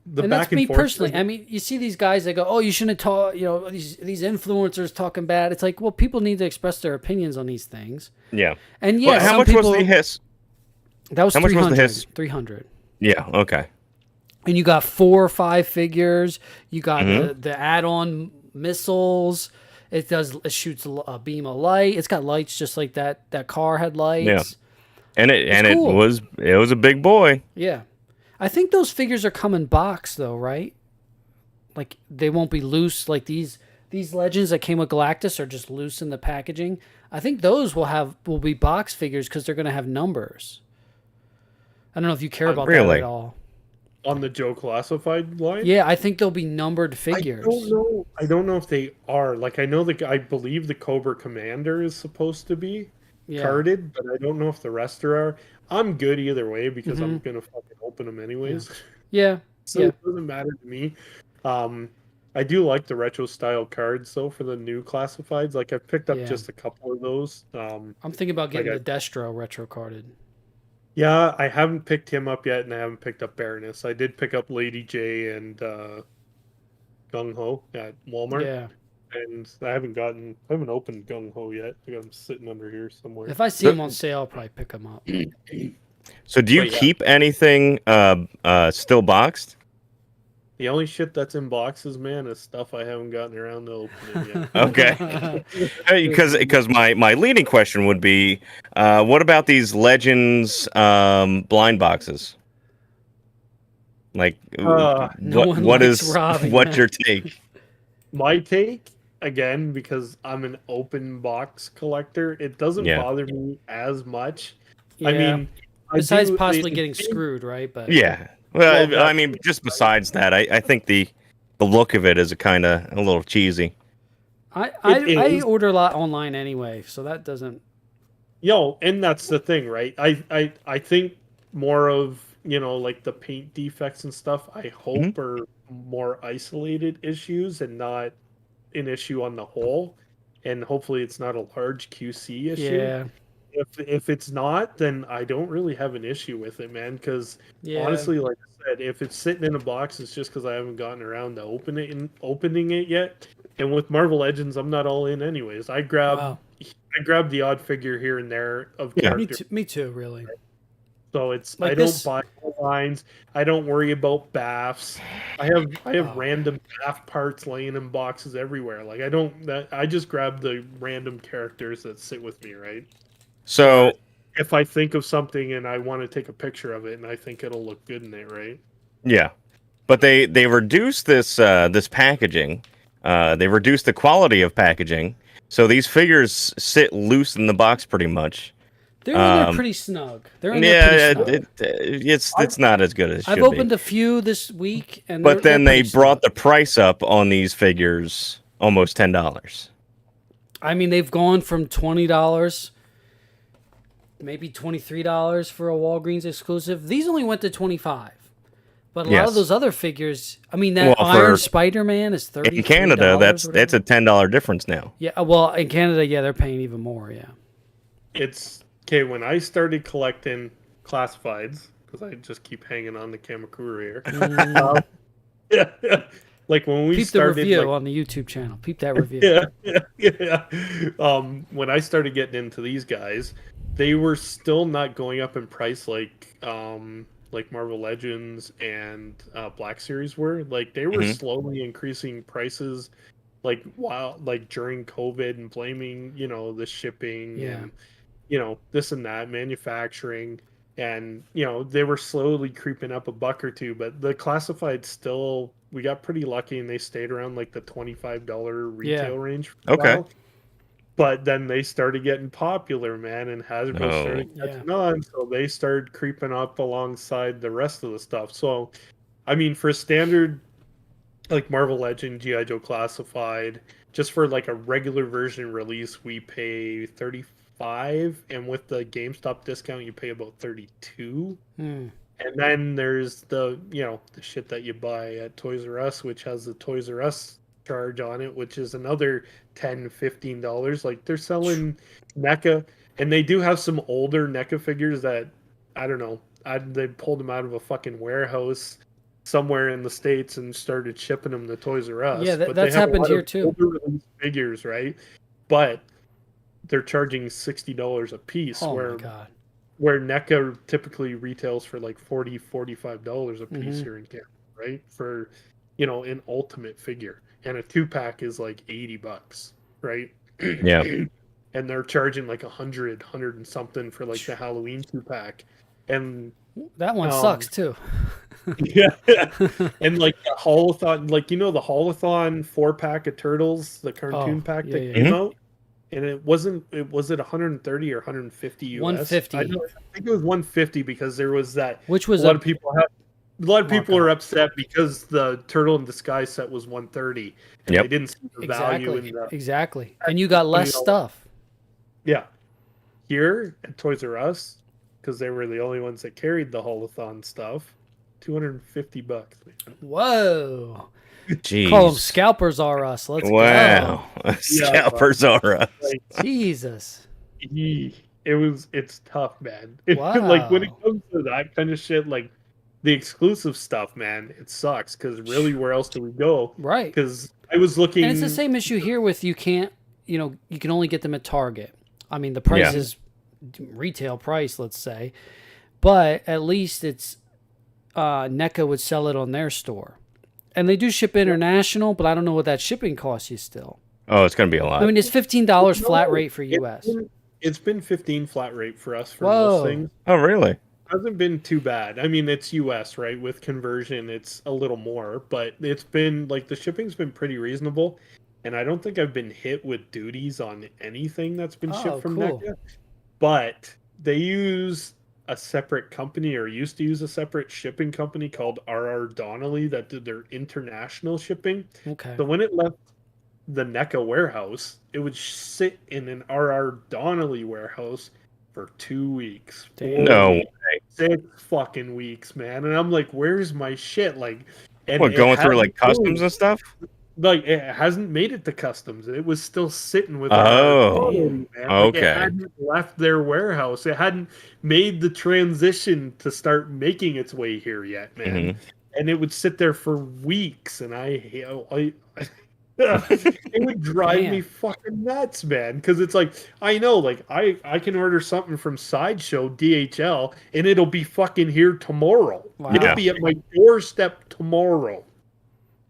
S4: the
S1: and
S4: back
S1: that's me personally. I mean, you see these guys that go, "Oh, you shouldn't talk." These influencers talking bad. It's like, well, people need to express their opinions on these things.
S2: Yeah.
S1: And yeah,
S2: how much was the hiss?
S1: That was 300. Was the hiss? 300.
S2: Yeah. Okay.
S1: And you got 4 or 5 figures. You got the add-on missiles. It shoots a beam of light. It's got lights just like that car had lights.
S2: Yeah. And it was a big boy.
S1: Yeah. I think those figures are coming boxed though, right? Like they won't be loose like these legends that came with Galactus are just loose in the packaging. I think those will be box figures because they're going to have numbers. I don't know if you care about that at all.
S4: On the Joe Classified line?
S1: Yeah, I think they'll be numbered figures.
S4: I don't know if they are. Like I believe the Cobra Commander is supposed to be carded, but I don't know if the rest are. I'm good either way because I'm gonna fucking open them anyways.
S1: Yeah.
S4: So it doesn't matter to me. I do like the retro style cards though for the new classifieds. Like I've picked up just a couple of those. I'm
S1: thinking about getting the Destro retro carded.
S4: Yeah, I haven't picked him up yet, and I haven't picked up Baroness. I did pick up Lady J and Gung Ho at Walmart.
S1: Yeah.
S4: And I haven't opened Gung Ho yet. I got him sitting under here somewhere.
S1: If I see him on sale, I'll probably pick him up.
S2: So do you keep anything still boxed?
S4: The only shit that's in boxes, man, is stuff I haven't gotten around to opening yet.
S2: Okay. Because my leading question would be, what about these Legends blind boxes? Like, what's your take?
S4: My take, again, because I'm an open box collector, it doesn't bother me as much.
S1: Yeah.
S4: I mean,
S1: besides possibly getting screwed, right? But
S2: yeah. Well, I mean, just besides that, I think the look of it is a little cheesy.
S1: I order a lot online anyway, so that doesn't.
S4: And that's the thing, right? I think more of like the paint defects and stuff. I hope are more isolated issues and not an issue on the whole. And hopefully, it's not a large QC issue.
S1: Yeah.
S4: If it's not, then I don't really have an issue with it, man. Because honestly, like I said, if it's sitting in a box, it's just because I haven't gotten around to opening it yet. And with Marvel Legends, I'm not all in anyways. I grab the odd figure here and there of characters.
S1: Me too, really.
S4: So it's like I don't buy lines. I don't worry about baffs. I have random baff parts laying in boxes everywhere. Like I just grab the random characters that sit with me, right?
S2: So
S4: if I think of something and I want to take a picture of it and I think it'll look good in it, right?
S2: Yeah. But they reduced this packaging. They reduced the quality of packaging. So these figures sit loose in the box pretty much.
S1: They're in there pretty snug.
S2: It's not as good as it should be.
S1: I've opened a few this week,
S2: but then they brought the price up on these figures almost $10.
S1: I mean, they've gone from $20, maybe $23 for a Walgreens exclusive. These only went to $25. But a lot of those other figures, I mean, that Iron Spider-Man is $30.
S2: In Canada, that's a $10 difference now.
S1: Yeah, well, in Canada, they're paying even more. Yeah,
S4: it's okay. When I started collecting classifieds, because I just keep hanging on to Kamakura here. Like when we started
S1: the review on the YouTube channel. Peep that review.
S4: When I started getting into these guys, they were still not going up in price like Marvel Legends and Black Series were. Like they were slowly increasing prices like during COVID and blaming, the shipping and this and that, manufacturing. And, they were slowly creeping up a buck or two, but the classified still, we got pretty lucky and they stayed around like the $25 retail range for a while. But then they started getting popular, man, and Hasbro started catching on, so they started creeping up alongside the rest of the stuff. So, I mean, for standard, like Marvel Legend, G.I. Joe Classified, just for like a regular version release, we pay $35, and with the GameStop discount, you pay about $32. And then there's the shit that you buy at Toys R Us, which has the Toys R Us charge on it, which is another $10-15. Like, they're selling NECA, and they do have some older NECA figures that I don't know, they pulled them out of a fucking warehouse somewhere in the States and started shipping them to Toys R Us.
S1: Yeah,
S4: but
S1: that's happened here too.
S4: Older figures, right? But they're charging $60 a piece.
S1: Oh my god!
S4: Where NECA typically retails for like $40-45 a piece here in Canada, right? For an ultimate figure. And a 2-pack is like $80, right?
S2: Yeah.
S4: And they're charging like 100 and something for like the Halloween 2-pack. And
S1: that one sucks too.
S4: Yeah. And like the Holothon, like the Holothon 4-pack of Turtles, the cartoon pack that came out. And was it 130 or 150 US?
S1: 150.
S4: I think it was 150 because there was that,
S1: which was
S4: a lot of people are upset because the Turtle in Disguise set was 130 and they didn't see the value in the
S1: exactly. And you got less stuff.
S4: Yeah. Here at Toys R Us, because they were the only ones that carried the Holothon stuff, $250. Man.
S1: Whoa.
S2: Jeez.
S1: Call them Scalpers R Us. Let's
S2: go. Scalpers R Us.
S4: Like,
S1: Jesus.
S4: It's tough, man.
S1: Wow.
S4: Like, when it comes to that kind of shit, like the exclusive stuff, man, it sucks because really, where else do we go?
S1: Right.
S4: Because I was looking,
S1: and it's the same issue here with you can only get them at Target. I mean, the price is retail price, let's say, but at least it's NECA would sell it on their store. And they do ship international, but I don't know what that shipping costs you still.
S2: Oh, it's going to be a lot.
S1: I mean, it's $15 flat rate for US.
S4: It's been $15 flat rate for us for
S1: Whoa.
S4: most things.
S2: Oh, really?
S4: Hasn't been too bad. I mean, it's US, right? With conversion, it's a little more, but it's been like the shipping's been pretty reasonable. And I don't think I've been hit with duties on anything that's been shipped from NECA. But they use a separate company, or used to use a separate shipping company called R.R. Donnelley that did their international shipping.
S1: Okay.
S4: So when it left the NECA warehouse, it would sit in an R.R. Donnelley warehouse for 2 weeks.
S2: No way.
S4: 6 fucking weeks, man. And I'm like, where's my shit? Like, and
S2: what, going through like customs and stuff?
S4: Like, it hasn't made it to customs. It was still sitting with
S2: okay.
S4: Like, it hadn't left their warehouse. It hadn't made the transition to start making its way here yet, man. And it would sit there for weeks, and it would drive me fucking nuts, man. Because it's like, I know, like, I can order something from Sideshow DHL, and it'll be fucking here tomorrow.
S1: Wow.
S4: It'll be at my doorstep tomorrow.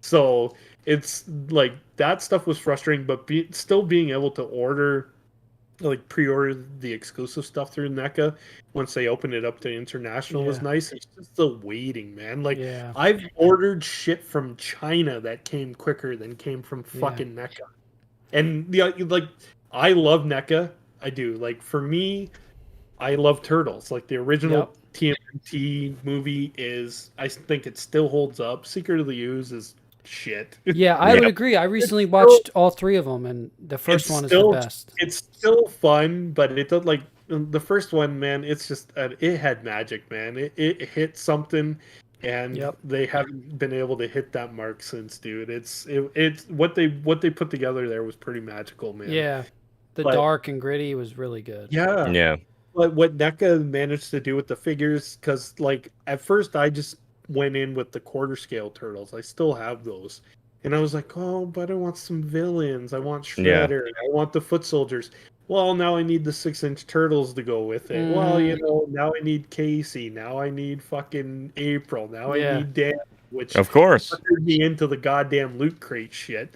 S4: So it's like that stuff was frustrating, but still being able to order, like pre-order the exclusive stuff through NECA once they opened it up to international was nice. It's just the waiting, man. Like I've ordered shit from China that came quicker than came from fucking NECA. And like I love NECA. I do. Like for me, I love Turtles. Like the original TMNT movie is, I think it still holds up. Secret of the Ooze is shit.
S1: Yeah, I would agree. I recently watched all 3 of them, and the first one is the best.
S4: It's still fun, but it does, like the first one, man. It's just it had magic, man. It hit something, and they haven't been able to hit that mark since, dude. It's what they put together there was pretty magical, man.
S1: Yeah, but dark and gritty was really good.
S2: Yeah.
S4: But what NECA managed to do with the figures, because like at first I just went in with the quarter scale turtles. I still have those. And I was like, oh, but I want some villains. I want Shredder. I want the foot soldiers. Well, now I need the 6-inch turtles to go with it. Well, now I need Casey. Now I need fucking April. Now I need Dan. which
S2: of course.
S4: turned me into the goddamn Loot Crate shit.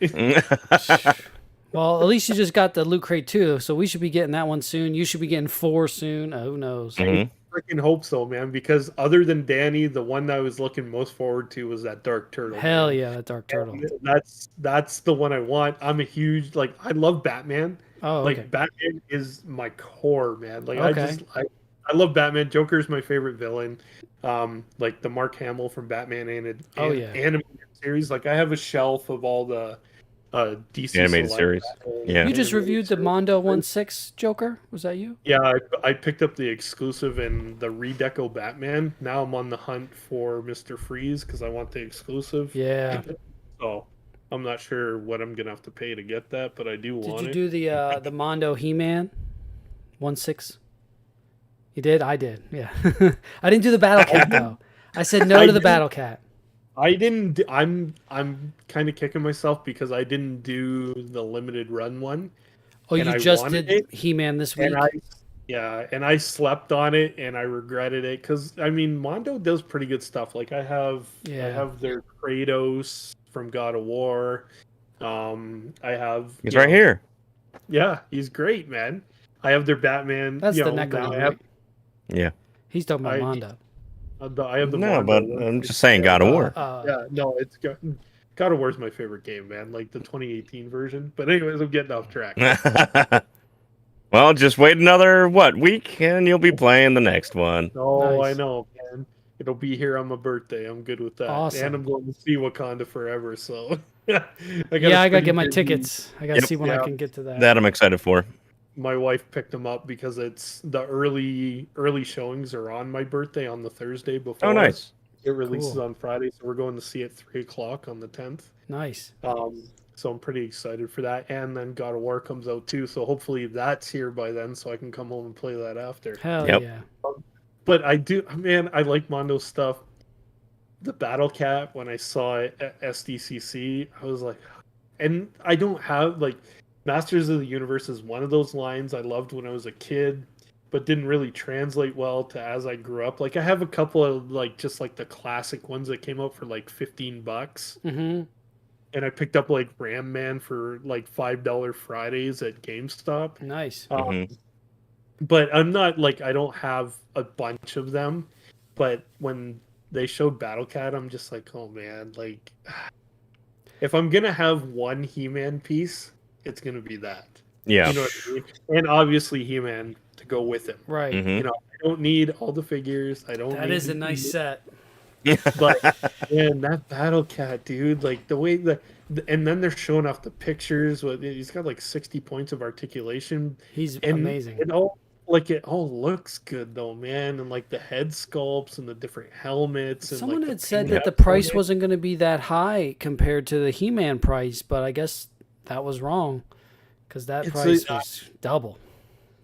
S1: Well, at least you just got the Loot Crate 2, so we should be getting that one soon. You should be getting 4 soon. Who knows?
S2: Mhm.
S4: I freaking hope so, man, because other than Danny, the one that I was looking most forward to was that Dark Turtle.
S1: Hell
S4: man.
S1: yeah, that Dark Turtle.
S4: And that's the one I want. I'm a huge, like, I love Batman.
S1: Oh, okay.
S4: Like, Batman is my core, man. Like,
S1: Okay.
S4: I love Batman. Joker's my favorite villain. Like the Mark Hamill from Batman animated series. Like, I have a shelf of all the DC
S2: animated series. Yeah.
S1: You just reviewed the Mondo 1/6 Joker. Was that you?
S4: Yeah, I picked up the exclusive and the redeco Batman. Now I'm on the hunt for Mr. Freeze because I want the exclusive.
S1: Yeah.
S4: So I'm not sure what I'm gonna have to pay to get that, but I do want it.
S1: Did you do the Mondo He-Man 1/6? You did? I did. Yeah. I didn't do the Battle Cat though. I said no to the Battle Cat.
S4: I didn't. I'm kind of kicking myself because I didn't do the limited run one.
S1: Oh, you just did He-Man this week?
S4: And I slept on it and I regretted it because I mean Mondo does pretty good stuff. Like I have their Kratos from God of War.
S2: He's right here.
S4: Yeah, he's great, man. I have their Batman.
S1: That's the Neca one, right?
S2: Yeah.
S1: He's talking about Mondo.
S4: I have the
S2: no,
S4: Mondo
S2: but I'm just saying God of War.
S4: Yeah, no, it's God of War is my favorite game, man. Like the 2018 version. But anyways, I'm getting off track.
S2: Well, just wait another week, and you'll be playing the next one.
S4: Oh,
S1: Nice.
S4: I know, man. It'll be here on my birthday. I'm good with that.
S1: Awesome.
S4: And I'm going to see Wakanda Forever. So I
S1: gotta get my tickets. I gotta see when I can get to that.
S2: That I'm excited for.
S4: My wife picked them up because it's the early showings are on my birthday on the Thursday before.
S2: Oh, nice.
S4: It releases on Friday, so we're going to see it 3:00 on the 10th.
S1: Nice.
S4: So I'm pretty excited for that. And then God of War comes out too, so hopefully that's here by then, so I can come home and play that after.
S1: Hell yeah.
S4: But I do, man. I like Mondo stuff. The Battle Cat, when I saw it at SDCC, I was like, and I don't have like. Masters of the Universe is one of those lines I loved when I was a kid, but didn't really translate well to as I grew up. Like I have a couple of like just like the classic ones that came out for like $15,
S1: Mm-hmm.
S4: and I picked up like Ram Man for like $5 Fridays at GameStop.
S1: Nice.
S4: But I'm not like I don't have a bunch of them, but when they showed Battle Cat, I'm just like, oh man, like if I'm gonna have one He-Man piece, it's going to be that.
S2: Yeah.
S4: You know what I mean? And obviously He-Man to go with him.
S1: Right.
S2: Mm-hmm.
S4: You know, I don't need all the figures. I don't
S1: That
S4: need
S1: is a nice set.
S4: But man, that Battle Cat, dude, like the way and then they're showing off the pictures with he's got like 60 points of articulation.
S1: He's amazing.
S4: It all looks good though, man, and like the head sculpts and the different helmets and
S1: someone
S4: like
S1: had said that the price wasn't going to be that high compared to the He-Man price, but I guess that was wrong because that price was double.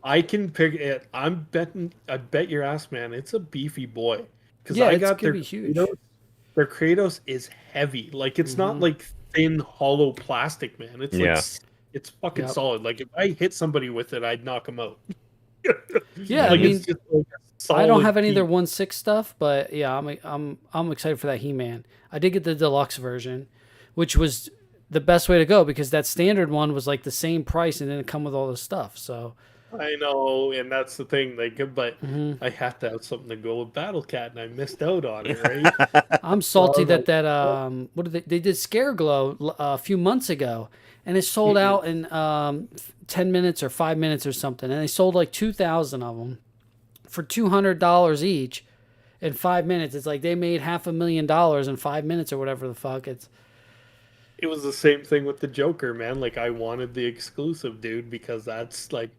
S4: I can pick it. I bet your ass, man. It's a beefy boy. Because
S1: I got their huge.
S4: Their Kratos is heavy. Like it's not like thin, hollow plastic, man. It's like it's fucking solid. Like if I hit somebody with it, I'd knock them out.
S1: Yeah,
S4: like,
S1: I mean,
S4: it's just like
S1: I don't have any of their 1/6 stuff, but yeah, I'm excited for that He-Man. I did get the deluxe version, which was the best way to go because that standard one was like the same price and didn't come with all the stuff. So
S4: I know, and that's the thing. But I have to have something to go with Battle Cat, and I missed out on it. Right?
S1: I'm salty that what did they did Scare Glow a few months ago, and it sold out in 10 minutes or 5 minutes or something, and they sold like 2,000 of them for $200 each in 5 minutes. It's like they made $500,000 in 5 minutes or whatever the fuck.
S4: It was the same thing with the Joker, man. Like I wanted the exclusive, dude, because that's like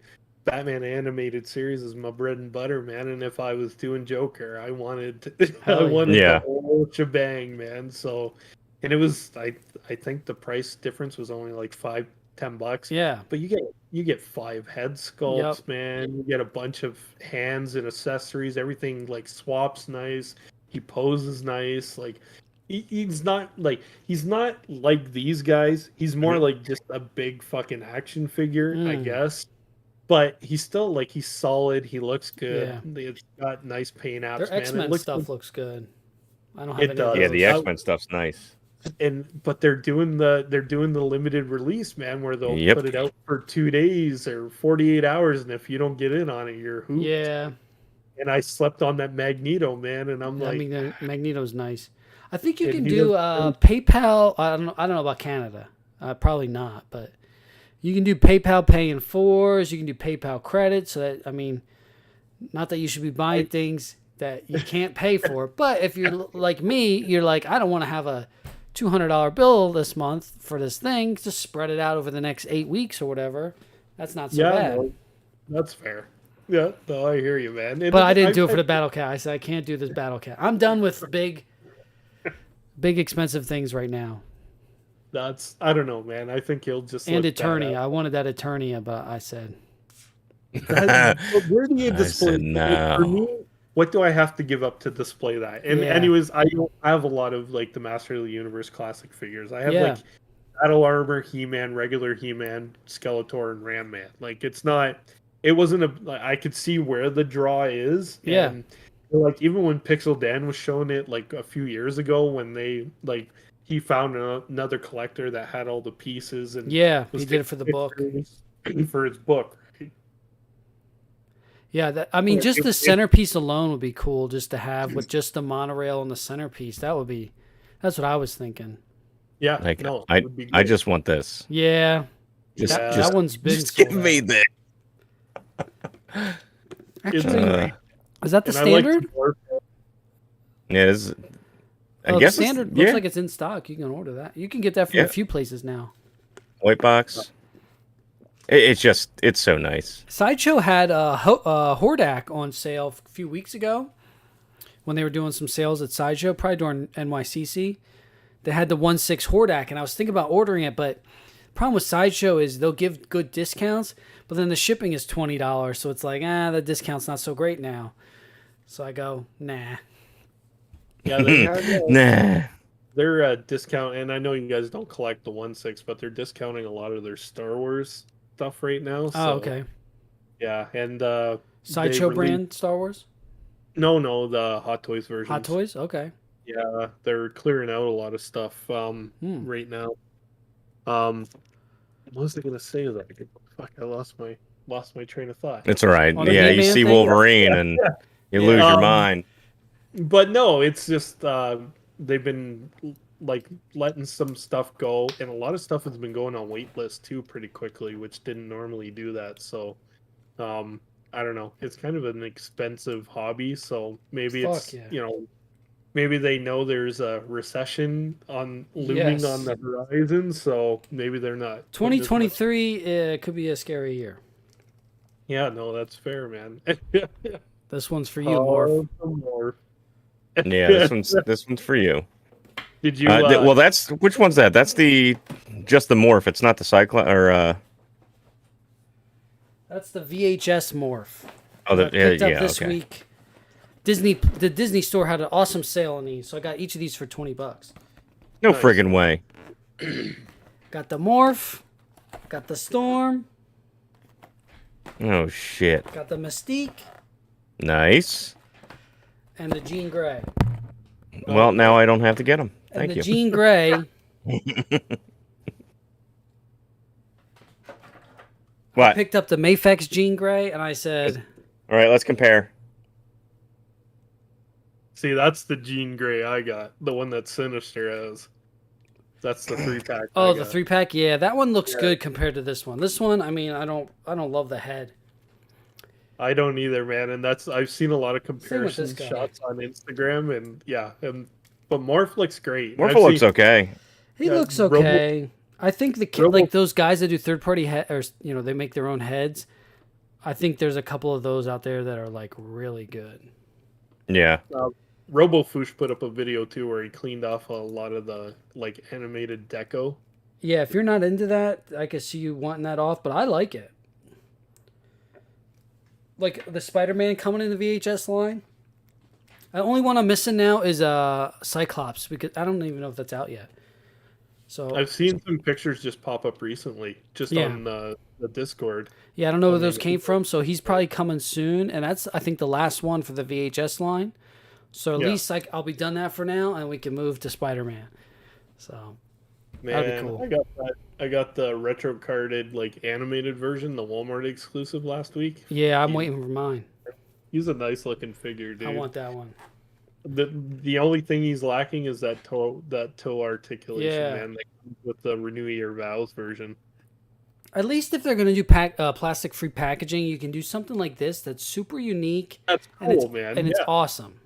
S4: Batman animated series is my bread and butter, man. And if I was doing Joker, I wanted the whole shebang, man. So, and it was I think the price difference was only like $5-10.
S1: Yeah,
S4: but you get 5 head sculpts, man. You get a bunch of hands and accessories. Everything like swaps nice. He poses nice, like. He's not like these guys. He's more like just a big fucking action figure, I guess. But he's still like he's solid. He looks good. Yeah. It's got nice paint apps.
S1: Their X-Men stuff looks good. I don't have any of
S2: Yeah,
S1: those.
S2: the X-Men stuff's nice.
S4: But they're doing the limited release, man, where they'll put it out for 2 days or 48 hours, and if you don't get in on it, you're hooped.
S1: Yeah.
S4: And I slept on that Magneto, man, and I'm like,
S1: I mean, Magneto's nice. I think you can do PayPal. I don't know about Canada. Probably not, but you can do PayPal Pay in 4s. You can do PayPal credit. So that, I mean, not that you should be buying things that you can't pay for, but if you're like me, you're like, I don't want to have a $200 bill this month for this thing. Just spread it out over the next 8 weeks or whatever. That's not so bad.
S4: No, that's fair. Yeah, no, I hear you, man.
S1: But I didn't do it for the Battle Cat. I said I can't do this Battle Cat. I'm done with big expensive things right now.
S4: I don't know, man. I think he'll just
S1: and Eternia. I wanted that Eternia, but I said
S4: where do you display?
S2: No.
S4: For me, what do I have to give up to display that? And anyways, I have a lot of like the Master of the Universe classic figures. I have like Battle Armor, He-Man, regular He-Man, Skeletor, and Ram Man. Like it wasn't I could see where the draw is.
S1: Yeah.
S4: And like even when Pixel Dan was showing it like a few years ago, when they like he found another collector that had all the pieces and
S1: he did it for the book.
S4: For his book.
S1: Yeah, I mean, just the centerpiece alone would be cool, just to have with just the monorail and the centerpiece. That's what I was thinking.
S4: Yeah,
S2: like, I just want this.
S1: Yeah, that one's been.
S2: Just give me this.
S1: Actually, is that the standard?
S2: Yeah, I guess
S1: the standard looks like it's in stock. You can order that. You can get that from a few places now.
S2: White box. It's so nice.
S1: Sideshow had Hordak on sale a few weeks ago when they were doing some sales at Sideshow, probably during NYCC. They had the 1/6 Hordak, and I was thinking about ordering it, but the problem with Sideshow is they'll give good discounts, but then the shipping is $20, so it's like, the discount's not so great now. So I go, nah.
S4: Yeah, they had,
S2: nah.
S4: Their discount, and I know you guys don't collect the 1/6, but they're discounting a lot of their Star Wars stuff right now. So,
S1: okay.
S4: Yeah, and
S1: Sideshow brand Star Wars?
S4: No, the Hot Toys version.
S1: Hot Toys? Okay.
S4: Yeah, they're clearing out a lot of stuff right now. What was I gonna say? Fuck, I lost my train of thought.
S2: It's all right. Yeah, you see Wolverine and you lose your mind.
S4: But no, it's just they've been like letting some stuff go, and a lot of stuff has been going on wait list too pretty quickly, which didn't normally do that. So I don't know, it's kind of an expensive hobby, so maybe maybe they know there's a recession looming on the horizon, so maybe they're not.
S1: 2023 could be a scary year.
S4: Yeah, no, that's fair, man.
S1: This one's for you, Morph.
S2: Yeah, this one's for you.
S4: Did you?
S2: Well, which one's that? That's just the Morph. It's not the Cyclone or.
S1: That's the VHS Morph.
S2: Oh,
S1: picked up this week. The Disney store had an awesome sale on these, so I got each of these for $20.
S2: No friggin' way.
S1: Got the Morph. Got the Storm.
S2: Oh shit.
S1: Got the Mystique.
S2: Nice.
S1: And the Jean Grey.
S2: Well, now I don't have to get them. Thank you.
S1: Jean Grey.
S2: What?
S1: I picked up the Mafex Jean Grey, and I said...
S2: All right, let's compare.
S4: See, that's the Jean Grey I got. The one that Sinister has. That's the 3-pack.
S1: Oh, the 3-pack? Yeah, that one looks good compared to this one. This one, I mean, I don't love the head.
S4: I don't either, man. And I've seen a lot of comparison shots on Instagram, and but Morph looks great.
S2: Morph looks okay.
S1: He looks okay. I think like those guys that do third-party or they make their own heads. I think there's a couple of those out there that are like really good.
S2: Yeah.
S4: RoboFoosh put up a video too where he cleaned off a lot of the like animated deco.
S1: Yeah, if you're not into that, I can see you wanting that off, but I like it. Like the Spider-Man coming in the VHS line. The only one I'm missing now is Cyclops, because I don't even know if that's out yet. So
S4: I've seen some pictures just pop up recently, on the Discord.
S1: Yeah, I don't know where those came from, so he's probably coming soon, and that's I think the last one for the VHS line. So at least I'll be done that for now, and we can move to Spider-Man. So that'd be cool.
S4: I got the retro carded like animated version, the Walmart exclusive last week.
S1: Yeah, I'm waiting for mine.
S4: He's a nice looking figure, dude.
S1: I want that one.
S4: The only thing he's lacking is that toe articulation, man. Like with the Renew Your Vows version.
S1: At least if they're going to do plastic-free packaging, you can do something like this that's super unique.
S4: That's cool, man.
S1: And it's awesome.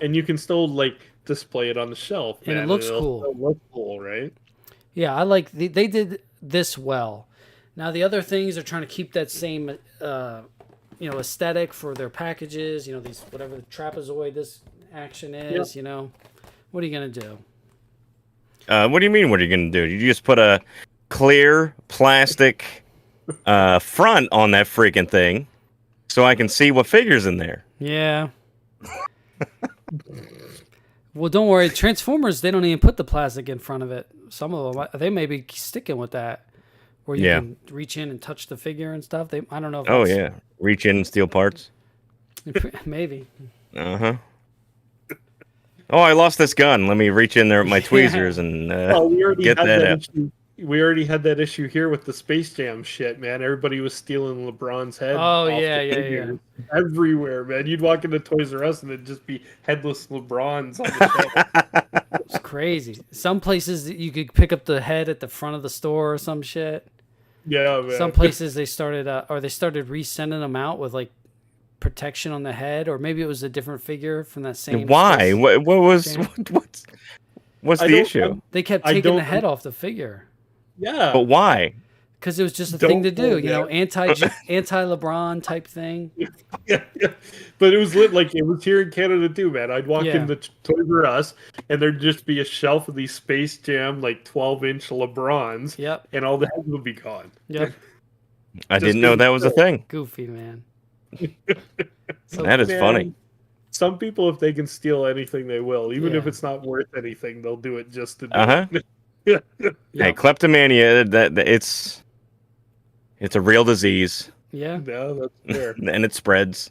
S4: And you can still like display it on the shelf, man.
S1: And it looks cool.
S4: Still look cool, right?
S1: Yeah, I like they did this well. Now the other things are trying to keep that same aesthetic for their packages. You know, these whatever the trapezoid this action is. You know, what are you going to do?
S2: What do you mean? What are you going to do? You just put a clear plastic front on that freaking thing so I can see what figures in there.
S1: Yeah. Well, don't worry. Transformers, they don't even put the plastic in front of it. Some of them, they may be sticking with that, where you can reach in and touch the figure and stuff. I don't know. If
S2: Reach in and steal parts.
S1: Maybe.
S2: Uh-huh. Oh, I lost this gun. Let me reach in there with my tweezers and get that out.
S4: We already had that issue here with the Space Jam shit, man. Everybody was stealing LeBron's head.
S1: Oh, yeah.
S4: Everywhere, man. You'd walk into Toys R Us and it'd just be headless LeBrons on the shelf.
S1: It's crazy. Some places you could pick up the head at the front of the store or some shit.
S4: Yeah, man.
S1: Some places they started resending them out with like protection on the head, or maybe it was a different figure from that same.
S2: Why? What's the issue?
S1: They kept taking the head off the figure.
S4: Yeah,
S2: but why?
S1: Because it was just a thing to do, anti LeBron type thing.
S4: Yeah. But it was lit like it was here in Canada too, man. I'd walk into Toys R Us and there'd just be a shelf of these Space Jam like 12-inch LeBrons.
S1: Yep.
S4: And all the heads would be gone.
S1: Yep.
S2: I didn't know that was a thing.
S1: Goofy, man.
S2: That is funny.
S4: Some people, if they can steal anything, they will. Even if it's not worth anything, they'll do it just to do it.
S2: Hey, kleptomania, it's a real disease.
S1: Yeah.
S4: No, that's fair.
S2: And it spreads.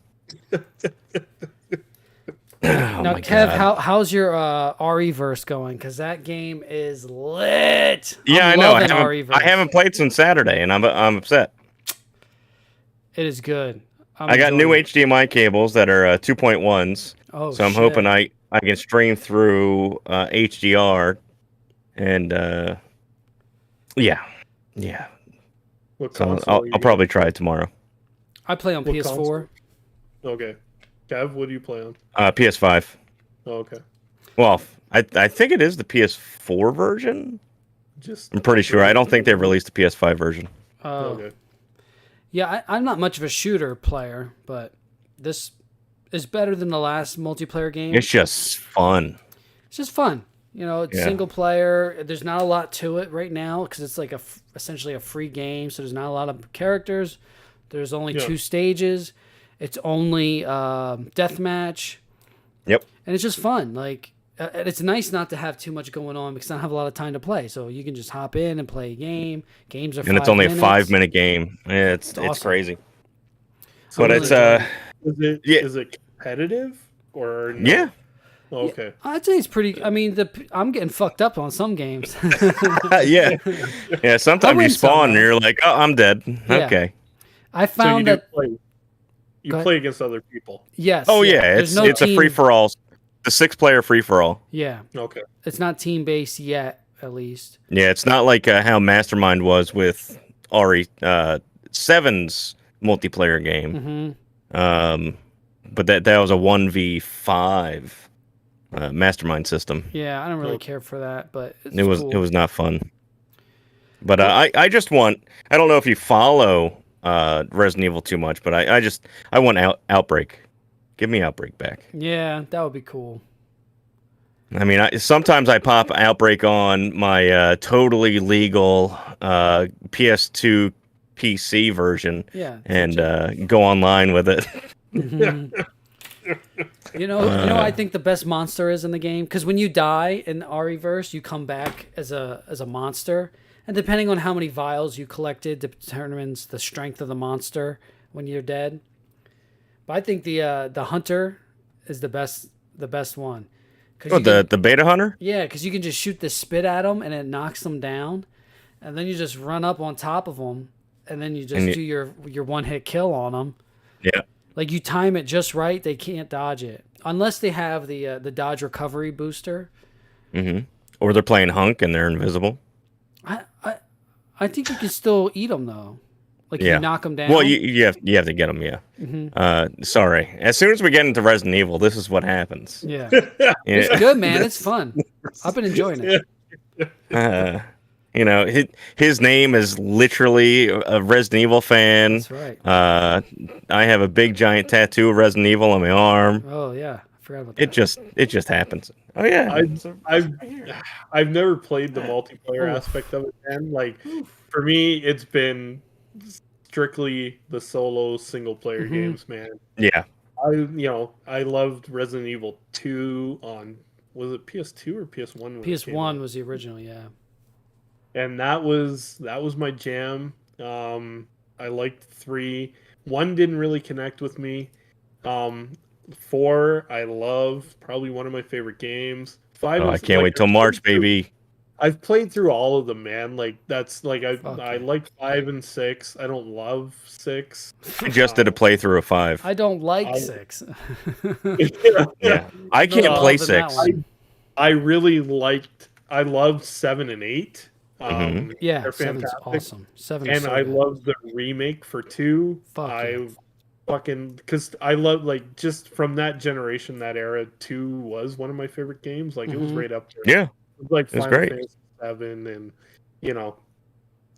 S1: Now, Kev, how's your RE-verse going? Because that game is lit.
S2: Yeah, I know. I haven't played since Saturday, and I'm upset.
S1: It is good.
S2: I got new HDMI cables that are 2.1s.
S1: Oh,
S2: so I'm hoping I can stream through HDR. And yeah. So I'll probably try it tomorrow.
S1: I play on PS4.
S4: Console? Okay. Kev, what do you play on?
S2: PS5.
S4: Oh, okay.
S2: Well, I think it is the PS4 version. I'm pretty sure. I don't think they've released the PS5 version.
S4: Okay.
S1: Yeah, I'm not much of a shooter player, but this is better than the last multiplayer game.
S2: It's just fun.
S1: It's just fun. It's single player. There's not a lot to it right now because it's like essentially a free game. So there's not a lot of characters. There's only 2 stages. It's only deathmatch.
S2: Yep.
S1: And it's just fun. Like, it's nice not to have too much going on because I don't have a lot of time to play. So you can just hop in and play a game. Games are 5 minutes.
S2: And it's only a 5-minute game. Yeah, it's awesome. It's crazy.
S1: So
S2: but it's
S4: is it competitive or no?
S2: Yeah.
S4: Oh, okay.
S1: I'd say it's pretty. I mean, I'm getting fucked up on some games.
S2: Yeah. Sometimes you spawn and you're like, oh, I'm dead.
S1: Yeah.
S2: Okay.
S1: I found that
S4: you play against other people.
S1: Yes.
S2: Oh yeah, it's a free for all. The 6-player free for all.
S1: Yeah.
S4: Okay.
S1: It's not team based yet, at least.
S2: Yeah, it's not like how Mastermind was with RE7's multiplayer game.
S1: Mm-hmm.
S2: But that was a 1v5 Mastermind system.
S1: Yeah, I don't really care for that, but
S2: it was not fun. But I just want. I don't know if you follow Resident Evil too much, but I want Outbreak. Give me Outbreak back.
S1: Yeah, that would be cool.
S2: I mean, sometimes I pop Outbreak on my totally legal PS2 PC version, and go online with it.
S1: Mm-hmm. I think the best monster is in the game because when you die in RE-verse, you come back as a monster, and depending on how many vials you collected determines the strength of the monster when you're dead. But I think the hunter is the best the best one.
S2: Oh, the beta hunter?
S1: Yeah, because you can just shoot the spit at them and it knocks them down, and then you just run up on top of them, and then you just do your one hit kill on them.
S2: Yeah.
S1: Like you time it just right, they can't dodge it unless they have the dodge recovery booster.
S2: Mm-hmm. Or they're playing Hunk and they're invisible.
S1: I think you can still eat them though. Like you knock them down.
S2: Well, you have to get them. Yeah. Mm-hmm. Sorry. As soon as we get into Resident Evil, this is what happens.
S1: Yeah. It's good, man. It's fun. I've been enjoying it.
S2: You know, his name is literally a Resident Evil fan.
S1: That's right.
S2: I have a big giant tattoo of Resident Evil on my arm.
S1: Oh yeah, I forgot about that.
S2: It just happens. Oh yeah.
S4: I've never played the multiplayer aspect of it, man. Like for me, it's been strictly the solo single player games, man.
S2: Yeah.
S4: I loved Resident Evil 2 on, was it PS2 or PS1?
S1: PS1 was the original, yeah.
S4: And that was my jam. I liked 3. 1 didn't really connect with me. 4 I love, probably one of my favorite games. 5
S2: I can't wait till March, baby.
S4: I've played through all of them, man. Like that's like I like 5 and 6. I don't love 6.
S2: I just did a playthrough of 5.
S1: I don't like 6.
S2: Yeah, I can't play 6.
S4: I really liked. I loved 7 and 8.
S1: Yeah,
S4: they're
S1: 7's
S4: fantastic.
S1: awesome. 7
S4: and
S1: so
S4: I
S1: good.
S4: love the remake for 2. Because I love, like, just from that generation, that era, 2 was one of my favorite games. Like it was right up there.
S2: Yeah.
S4: It was like
S2: It was
S4: Final
S2: great.
S4: Fantasy 7 and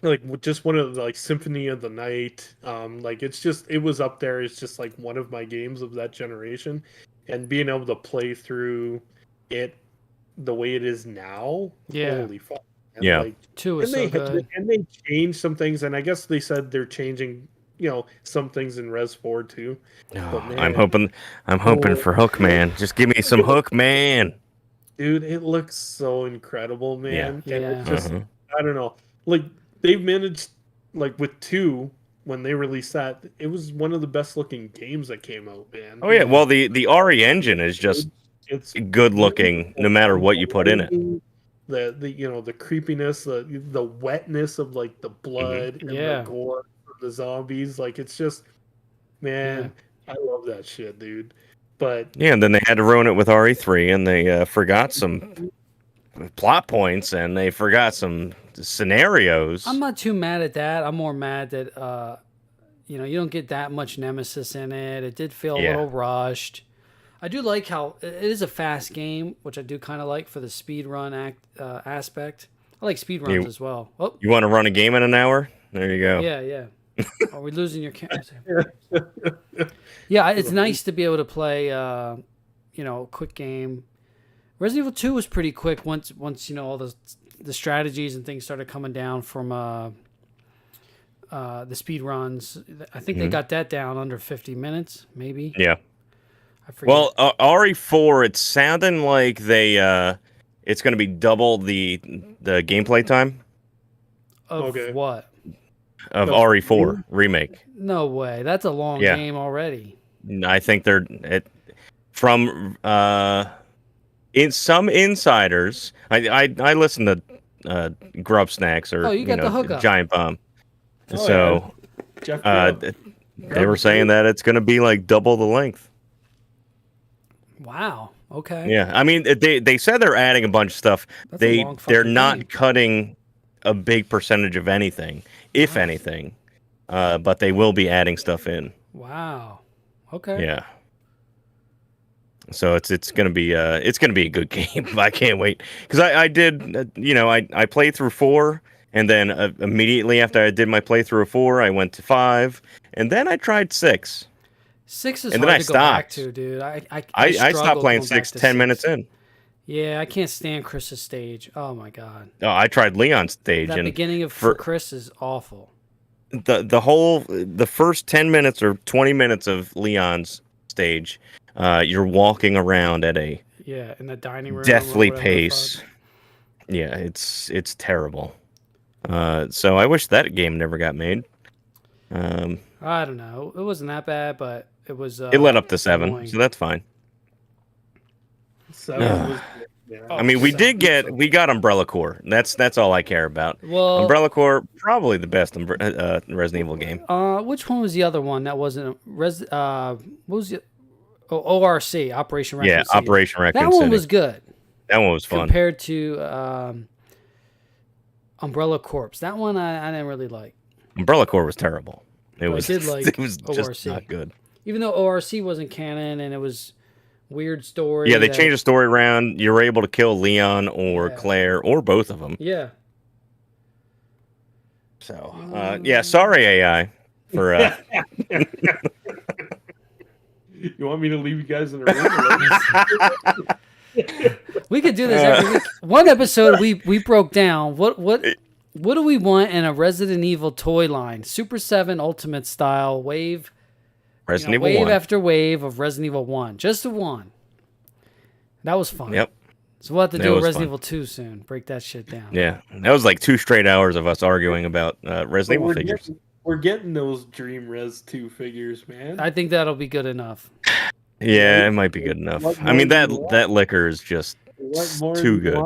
S4: like just one of the, like, Symphony of the Night. Like it was up there. It's just like one of my games of that generation, and being able to play through it the way it is now.
S1: Yeah.
S4: Holy fuck. And
S2: Yeah.
S4: like,
S1: 2 is so good.
S4: and they changed some things, and I guess they said they're changing, some things in Res 4 too.
S2: Oh,
S4: man,
S2: I'm hoping for Hook Man. Just give me some Hook Man.
S4: Dude, it looks so incredible, man.
S1: Yeah.
S4: And it just, I don't know. Like, they've managed, like, with 2, when they released that, it was one of the best looking games that came out, man.
S2: Oh yeah, well the RE engine is just
S4: it's
S2: good looking no matter what you put in it.
S4: The creepiness, the wetness of, like, the blood and the gore of the zombies. Like, it's just, man, I love that shit, dude. But
S2: yeah, and then they had to ruin it with RE3, and they forgot some plot points, and they forgot some scenarios.
S1: I'm not too mad at that. I'm more mad that you don't get that much Nemesis in it. It did feel a little rushed. I do like how it is a fast game, which I do kind of like for the speed run aspect. I like speed runs as well. Oh,
S2: you want to run a game in an hour? There you go.
S1: Yeah. Are we losing your camera? Yeah, it's nice to be able to play, a quick game. Resident Evil 2 was pretty quick once all the strategies and things started coming down from the speed runs. I think they got that down under 50 minutes, maybe.
S2: Yeah.
S1: I forget.
S2: Well, RE4, it's sounding like it's going to be double the gameplay time.
S1: Of what?
S2: Of RE4 remake.
S1: No way. That's a long game already.
S2: I think they're from in some insiders. I listen to Grub Snacks or
S1: you got the hookup.
S2: Giant Bomb.
S4: Jeff
S2: they were saying that it's going to be like double the length.
S1: Wow. Okay.
S2: Yeah, I mean they said they're adding a bunch of stuff. They're not cutting a big percentage of anything, if anything, but they will be adding stuff in.
S1: Wow. Okay.
S2: Yeah. So it's gonna be a good game. I can't wait because I did I played through 4, and then immediately after I did my playthrough of 4, I went to 5, and then I tried 6.
S1: 6 is
S2: and
S1: hard
S2: then I
S1: to
S2: stopped.
S1: go back to, dude.
S2: I stopped playing 6 10 minutes in.
S1: Yeah, I can't stand Chris's stage. Oh my god.
S2: Oh, I tried Leon's stage.
S1: That beginning of for Chris is awful.
S2: The first 10 minutes or 20 minutes of Leon's stage, you're walking around at a
S1: in the dining room
S2: deathly pace. Yeah, it's terrible. So I wish that game never got made.
S1: I don't know. It wasn't that bad, but it was.
S2: It led up to 7,
S1: annoying.
S2: so that's fine.
S4: 7 was good. Yeah.
S2: I mean, we got Umbrella Corps. That's all I care about.
S1: Well,
S2: Umbrella Corps, probably the best Resident Evil game.
S1: Which one was the other one that wasn't what was it? Oh, ORC, Operation Raccoon City.
S2: Operation Raccoon
S1: That
S2: City.
S1: one was good.
S2: That one was fun.
S1: Compared to Umbrella Corps. That one I didn't really like.
S2: Umbrella Corps was terrible. It was
S1: ORC.
S2: just not good.
S1: Even though ORC wasn't canon and it was weird story.
S2: Yeah, they changed the story around. You were able to kill Leon or Claire or both of them.
S1: Yeah.
S2: So, sorry AI for.
S4: You want me to leave you guys in the room?
S1: We could do this every week. One episode we broke down what do we want in a Resident Evil toy line? Super 7 Ultimate style wave.
S2: Resident Evil
S1: wave
S2: 1.
S1: after wave of Resident Evil 1. Just the one. That was fun.
S2: Yep.
S1: So we'll have to do a Resident Evil 2 soon. Break that shit down.
S2: Yeah. That was like 2 straight hours of us arguing about Resident Evil figures.
S4: We're getting those Dream Res 2 figures, man.
S1: I think that'll be good enough.
S2: Yeah, it might be good enough. I mean, that liquor is just too good.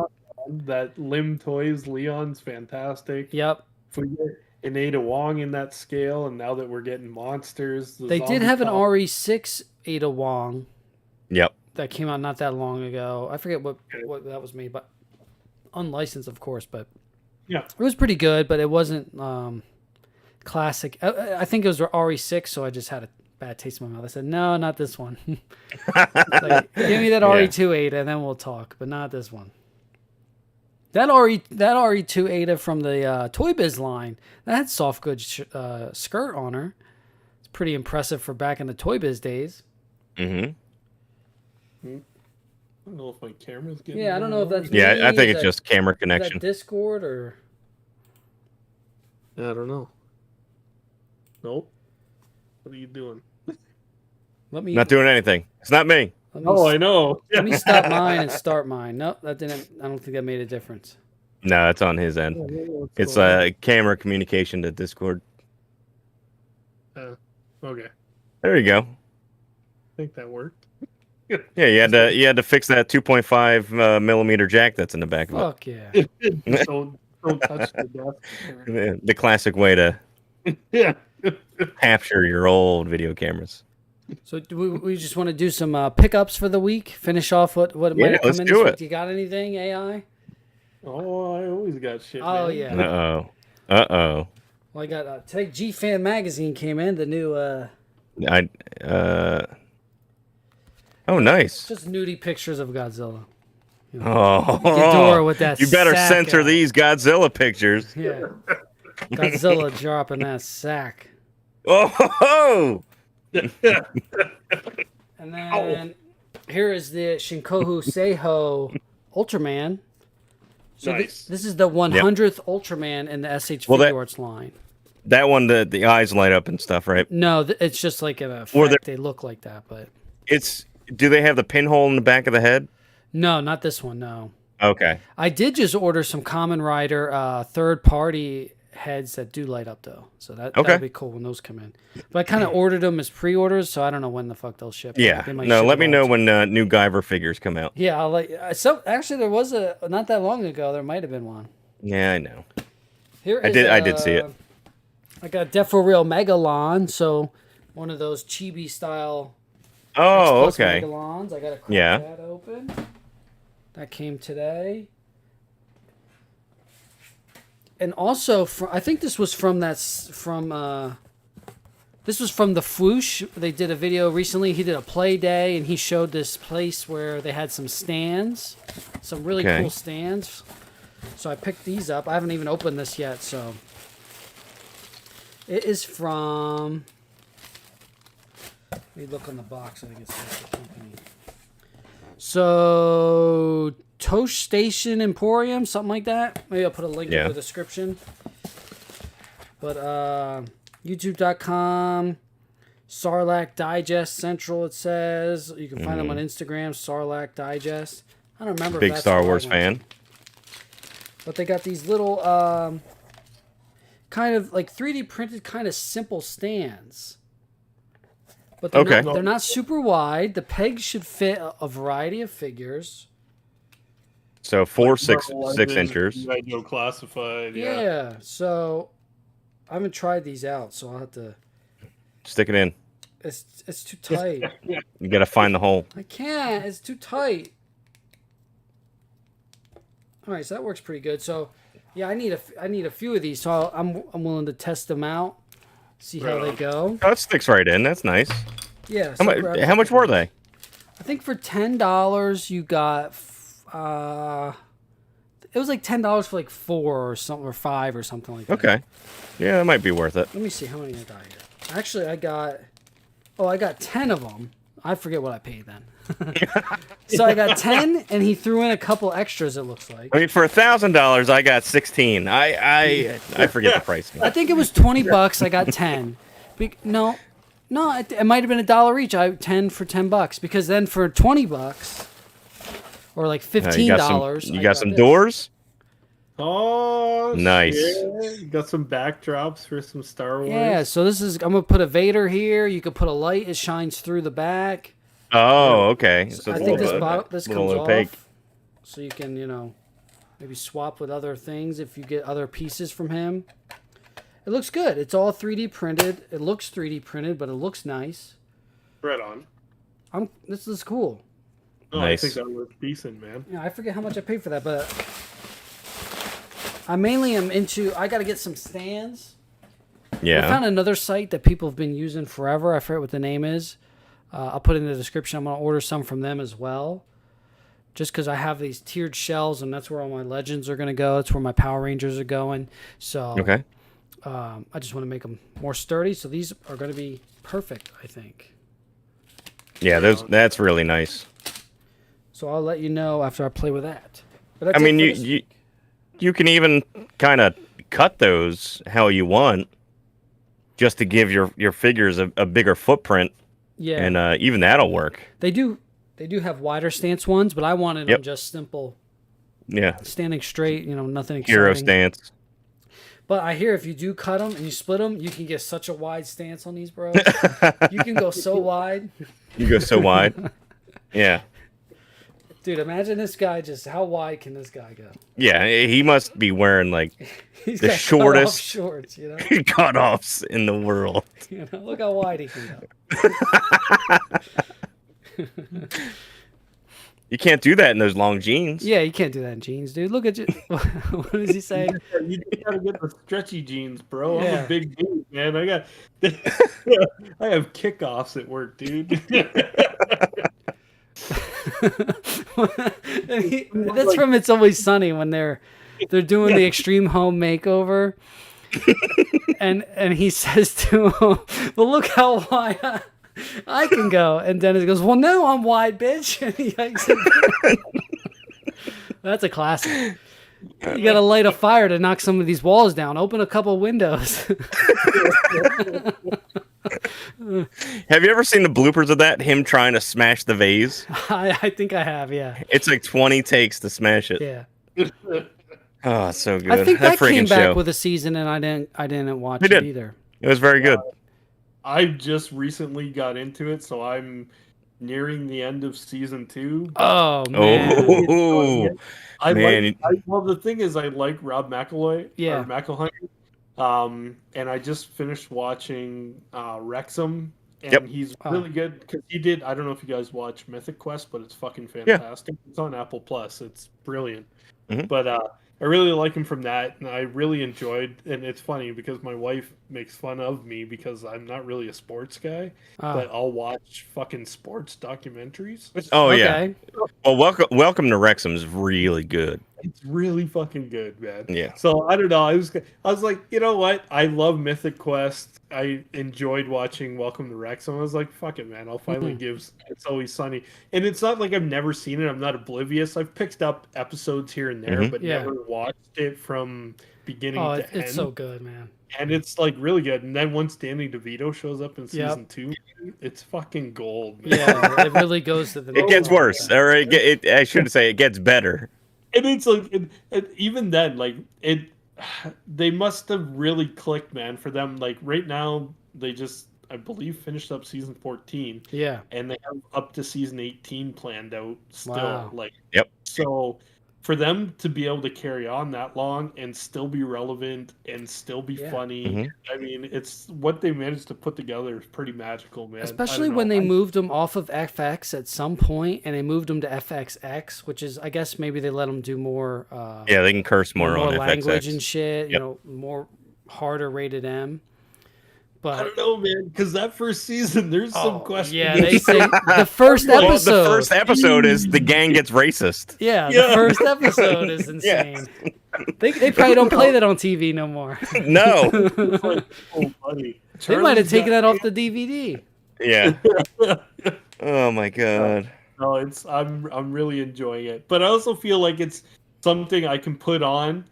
S4: That Lim Toys Leon's fantastic.
S1: Yep.
S4: If we get an Ada Wong in that scale, and now that we're getting monsters,
S1: they did have an RE6 Ada Wong.
S2: Yep.
S1: That came out not that long ago. I forget what that was made, but unlicensed, of course. But
S4: yeah,
S1: it was pretty good, but it wasn't classic. I think it was RE6, so I just had a bad taste in my mouth. I said, no, not this one. Like, give me that RE2 Ada, and then we'll talk, but not this one. That RE2 Ada from the Toy Biz line, that had soft goods skirt on her. It's pretty impressive for back in the Toy Biz days.
S2: Mm-hmm.
S4: I don't know if my camera's getting.
S1: Yeah, I don't know if that's.
S2: Yeah, I think it's just camera connection.
S1: Is that Discord or?
S4: I don't know. Nope. What are you doing?
S2: Not doing anything. It's not me.
S4: I know.
S1: Let me stop mine and start mine. Nope, that didn't. I don't think that made a difference.
S2: No, it's on his end. It's camera communication to Discord.
S4: Okay.
S2: There you go.
S4: I think that worked.
S2: Yeah, you had to fix that 2.5 millimeter jack that's in the back of it.
S1: Fuck yeah.
S4: Don't touch the desk.
S2: The classic way to capture your old video cameras.
S1: So do we just want to do some pickups for the week? Finish off what might have come in this week. Do you got anything, AI?
S4: Oh, I always got shit.
S1: Oh,
S4: man.
S1: yeah.
S2: Uh-oh.
S1: Well, I got today. G-Fan magazine came in. The new.
S2: Oh, nice.
S1: Just nudie pictures of Godzilla. You
S2: know,
S1: Ghidorah with that.
S2: You better
S1: sack
S2: censor
S1: out.
S2: these Godzilla pictures.
S1: Yeah. Godzilla dropping that sack.
S2: Oh.
S1: And then here is the Shinkohu Seiho Ultraman. So
S4: nice.
S1: This is the 100th Ultraman in the SH Figure Arts line.
S2: That one, the eyes light up and stuff, right?
S1: No, it's just like an effect. They look like that, but
S2: do they have the pinhole in the back of the head?
S1: No, not this one. No.
S2: Okay.
S1: I did just order some Kamen Rider third-party heads that do light up though, so that'd be cool when those come in. But I kind of ordered them as pre-orders, so I don't know when the fuck they'll ship.
S2: Yeah. No, let me know when new Guyver figures come out.
S1: Yeah, I'll let. So actually, there was not that long ago. There might have been one.
S2: Yeah, I know.
S1: I
S2: did see it.
S1: I got Defo Real Megalon, so one of those chibi style.
S2: Oh,
S1: Xplus
S2: okay.
S1: Megalons. I got to crack that open. That came today. And also, I think this was from the Fwoosh. They did a video recently. He did a play day, and he showed this place where they had some stands, some really cool stands. So I picked these up. I haven't even opened this yet, so it is from. Let me look on the box. I think it's the company. So. Toast Station Emporium, something like that. Maybe I'll put a link in the description. But YouTube.com, Sarlacc Digest Central, it says. You can find them on Instagram, Sarlacc Digest. I don't remember.
S2: Big Star Wars fan.
S1: But they got these little kind of like 3D printed kind of simple stands. But they're not super wide. The pegs should fit a variety of figures.
S2: So 4 6 inches.
S4: Classified.
S1: Yeah. So I haven't tried these out, so I'll have to
S2: stick it in.
S1: It's too tight.
S2: You got to find the hole.
S1: I can't. It's too tight. All right, so that works pretty good. So, yeah, I need a few of these. So I'm willing to test them out, see how they go.
S2: Oh, it sticks right in. That's nice.
S1: Yeah.
S2: So how much were they?
S1: I think for $10 you got. It was like $10 for like 4 or something, or 5 or something like that.
S2: Okay. Yeah, that might be worth it.
S1: Let me see how many I got here. Actually, I got 10 of them. I forget what I paid then. So I got 10, and he threw in a couple extras. It looks like.
S2: I mean, for $1,000, I got 16. I forget the price.
S1: I think it was $20. I got 10. No, it might have been $1 each. 10 for $10 because then for $20 or like $15,
S2: you got some doors.
S4: Oh,
S2: nice.
S4: Shit. You got some backdrops for some Star Wars.
S1: Yeah, so I'm gonna put a Vader here. You could put a light; it shines through the back.
S2: Oh, okay. So
S1: I think this comes off, so you can maybe swap with other things if you get other pieces from him. It looks good. It's all 3D printed. It looks 3D printed, but it looks nice.
S4: Right on.
S1: This is cool.
S4: Oh,
S2: nice.
S4: I think that looks decent, man.
S1: Yeah, I forget how much I paid for that, but I mainly am into. I got to get some stands.
S2: Yeah.
S1: I found another site that people have been using forever. I forget what the name is. I'll put it in the description. I'm going to order some from them as well. Just because I have these tiered shells, and that's where all my legends are going to go. That's where my Power Rangers are going. So
S2: okay.
S1: I just want to make them more sturdy. So these are going to be perfect, I think.
S2: Yeah, that's really nice.
S1: So I'll let you know after I play with that. But
S2: I mean, you can even kind of cut those how you want, just to give your figures a bigger footprint.
S1: Yeah,
S2: and even that'll work.
S1: They do have wider stance ones, but I wanted them just simple.
S2: Yeah,
S1: standing straight. Nothing exciting.
S2: Hero stance.
S1: But I hear if you do cut them and you split them, you can get such a wide stance on these, bro. You can go so wide.
S2: You go so wide. Yeah.
S1: Dude, imagine this guy. How wide can this guy go?
S2: Yeah, he must be wearing like
S1: He's
S2: the shortest
S1: shorts,
S2: cutoffs in the world.
S1: Look how wide he can go.
S2: You can't do that in those long jeans.
S1: Yeah, you can't do that in jeans, dude. Look at you. What is he saying?
S4: You gotta get the stretchy jeans, bro.
S1: Yeah.
S4: I'm a big dude, man. I have kickoffs at work, dude.
S1: That's from It's Always Sunny when they're doing the extreme home makeover, and he says to him, "Well, look how wide I can go," and Dennis goes, "Well, no, I'm wide, bitch." And he yikes it. That's a classic. You gotta light a fire to knock some of these walls down. Open a couple windows.
S2: Have you ever seen the bloopers of that? Him trying to smash the vase?
S1: I think I have, yeah.
S2: It's like 20 takes to smash it.
S1: Yeah.
S2: Oh, so good.
S1: I think that came back
S2: show.
S1: with a season, and I didn't watch it either.
S2: It was very good.
S4: I just recently got into it, so I'm nearing the end of season 2.
S1: Oh man!
S4: Well, the thing is, I like Rob McElroy.
S1: Yeah.
S4: Or McElhenney. And I just finished watching Wrexham, and he's really good because he did. I don't know if you guys watch Mythic Quest, but it's fucking fantastic. Yeah. It's on Apple Plus. It's brilliant. Mm-hmm. But I really like him from that, and I really enjoyed. And it's funny because my wife makes fun of me because I'm not really a sports guy, but I'll watch fucking sports documentaries.
S2: Oh okay. Yeah. Well, welcome to Wrexham is really good.
S4: It's really fucking good, man.
S2: Yeah.
S4: So I don't know. I was like, you know what? I love Mythic Quest. I enjoyed watching Welcome to Wrexham. I was like, fuck it, man. I'll finally give It's Always Sunny. And it's not like I've never seen it. I'm not oblivious. I've picked up episodes here and there, but never watched it from beginning to end.
S1: It's so good, man.
S4: And it's like really good. And then once Danny DeVito shows up in season 2, it's fucking gold, man.
S1: Yeah, it really goes to the
S2: It gets worse. Or I should say it gets better.
S4: And it's like, even then, like, they must have really clicked, man, for them. Like, right now, they just I believe, finished up season 14.
S1: Yeah.
S4: And they have up to season 18 planned out still.
S1: Wow.
S4: Like,
S2: Yep.
S4: So for them to be able to carry on that long and still be relevant and still be funny,
S2: Mm-hmm.
S4: I mean, it's what they managed to put together is pretty magical, man.
S1: Especially when they moved them off of FX at some point and they moved them to FXX, which is, I guess, maybe they let them do more.
S2: Yeah, they can curse more on
S1: language
S2: FXX
S1: and shit.
S2: Yep.
S1: You know, more harder rated M. But
S4: I don't know, man, because that first season, there's some questions.
S1: Yeah, they say the first episode.
S2: Well, the first episode is the gang gets racist.
S1: Yeah, the first episode is insane. They probably don't play that on TV no more.
S2: No.
S4: Oh, funny.
S1: They might have taken that off the DVD.
S2: Yeah. Oh my god.
S4: No, I'm really enjoying it, but I also feel like it's something I can put on,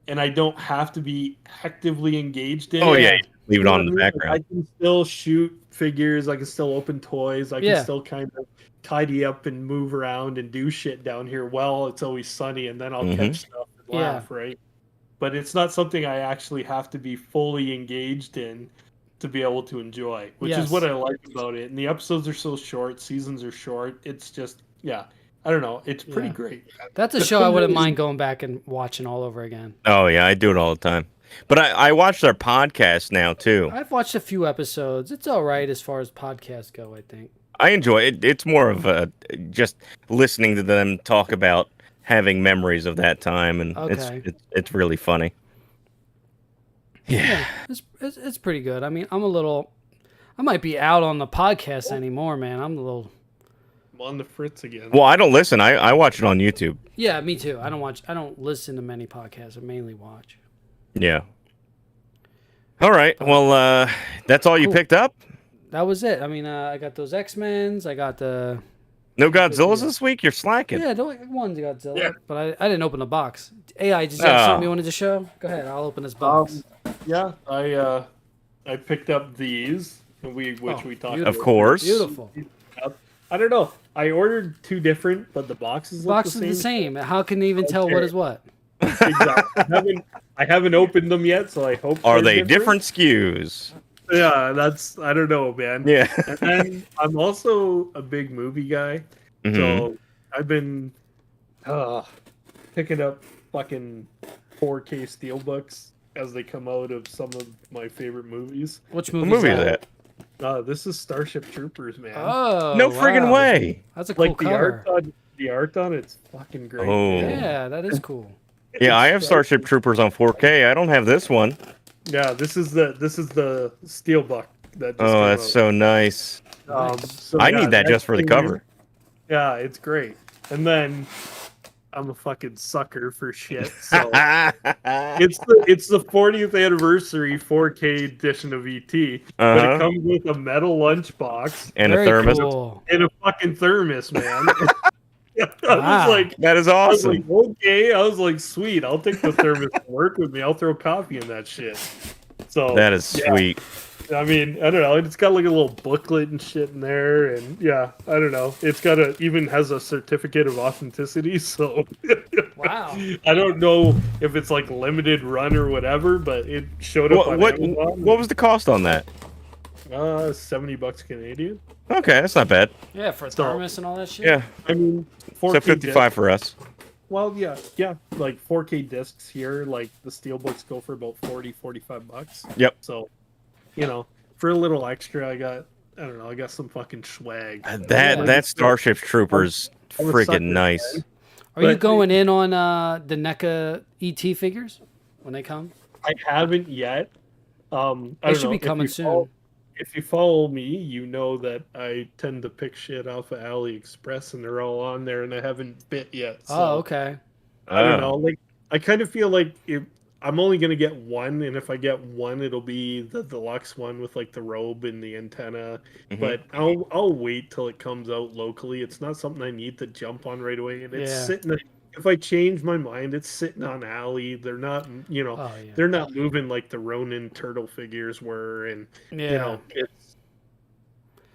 S4: and I don't have to be actively engaged in.
S2: Oh yeah, leave it on in the background.
S4: I can still shoot figures. I can still open toys. I can still kind of tidy up and move around and do shit down here. Well, it's always sunny, and then I'll catch stuff and laugh, right? But it's not something I actually have to be fully engaged in to be able to enjoy, which is what I like about it. And the episodes are so short, seasons are short. It's just, I don't know. It's pretty great.
S1: That's a show I wouldn't mind going back and watching all over again.
S2: Oh yeah, I do it all the time. But I watch their podcast now too.
S1: I've watched a few episodes. It's all right as far as podcasts go, I think.
S2: I enjoy it. It's more of a just listening to them talk about having memories of that time, and it's really funny. Yeah,
S1: it's pretty good. I mean, I might be out on the podcast anymore, man. I'm
S4: on the fritz again.
S2: Well, I don't listen. I watch it on YouTube.
S1: Yeah, me too. I don't listen to many podcasts. I mainly watch.
S2: Yeah. All right. Well, that's all you picked up?
S1: That was it. I mean, I got those X-Men's. I got the...
S2: No Godzillas this week? You're slacking.
S1: Yeah, one Godzilla. But I didn't open the box. AI, did you have something you wanted to show? Go ahead. I'll open this box.
S4: Yeah, I picked up these, which we talked about.
S2: Of course.
S1: Beautiful.
S4: I don't know. I ordered two different, but the boxes look
S1: the same. How can they even tell what is what?
S4: Exactly. I haven't opened them yet, so I hope.
S2: Are they different SKUs?
S4: Yeah, I don't know, man.
S2: Yeah.
S4: And then I'm also a big movie guy, so I've been picking up fucking 4K steelbooks as they come out of some of my favorite movies.
S1: Which movie is
S2: that?
S4: This is Starship Troopers, man.
S1: Oh,
S2: no friggin' way!
S1: That's a cool cover.
S4: The art on it's fucking great.
S2: Oh.
S1: Yeah, that is cool.
S2: Yeah, I have Starship Troopers on 4K. I don't have this one.
S4: Yeah, this is the steelbook that.
S2: That's so nice. I need that just for the cover.
S4: Yeah, it's great. And then I'm a fucking sucker for shit. So it's the 40th anniversary 4K edition of ET, but it comes with a metal lunchbox
S2: and a thermos
S4: and a fucking thermos, man. I was like,
S2: that is awesome.
S4: I was like, okay, I was like, sweet. I'll take the thermos to work with me. I'll throw coffee in that shit. So
S2: that is sweet.
S4: I mean, I don't know. It's got like a little booklet and shit in there, and I don't know. It's got even has a certificate of authenticity. So
S1: wow.
S4: I don't know if it's like limited run or whatever, but it showed up on Amazon.
S2: What was the cost on that?
S4: $70 Canadian.
S2: Okay, that's not bad.
S1: Yeah, for a thermos and all that shit.
S2: Yeah,
S4: I mean, 4K
S2: so 55 for us.
S4: Well, yeah, like 4K discs here, like the steelbooks go for about $40-$45.
S2: Yep.
S4: So, for a little extra, I got some fucking swag.
S2: That Starship Troopers friggin' nice.
S1: Man. Are you going in on the NECA ET figures when they come?
S4: I haven't yet.
S1: They should be coming soon.
S4: If you follow me, you know that I tend to pick shit off of AliExpress, and they're all on there, and I haven't bit yet. So
S1: okay.
S4: I don't know. Like, I kind of feel like I'm only gonna get one, and if I get one, it'll be the deluxe one with like the robe and the antenna. But I'll wait till it comes out locally. It's not something I need to jump on right away, and it's sitting. If I change my mind, it's sitting on Ali. They're not, they're not moving like the Ronin turtle figures were, and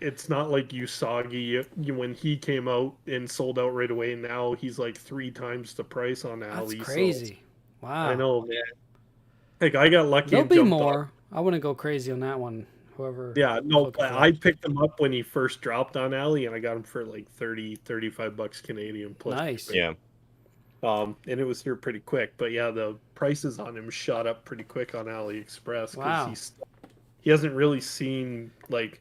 S4: it's not like Usagi when he came out and sold out right away. And now he's like 3 times the price on Ali.
S1: That's crazy. Wow.
S4: I know, man. Like I got lucky.
S1: There'll be more. I wouldn't go crazy on that one. whoever.
S4: Yeah, no, I picked him up when he first dropped on Ali, and I got him for like 35 bucks Canadian plus.
S1: Nice.
S2: Yeah.
S4: And it was here pretty quick. But yeah, the prices on him shot up pretty quick on AliExpress because
S1: Wow.
S4: he hasn't really seen like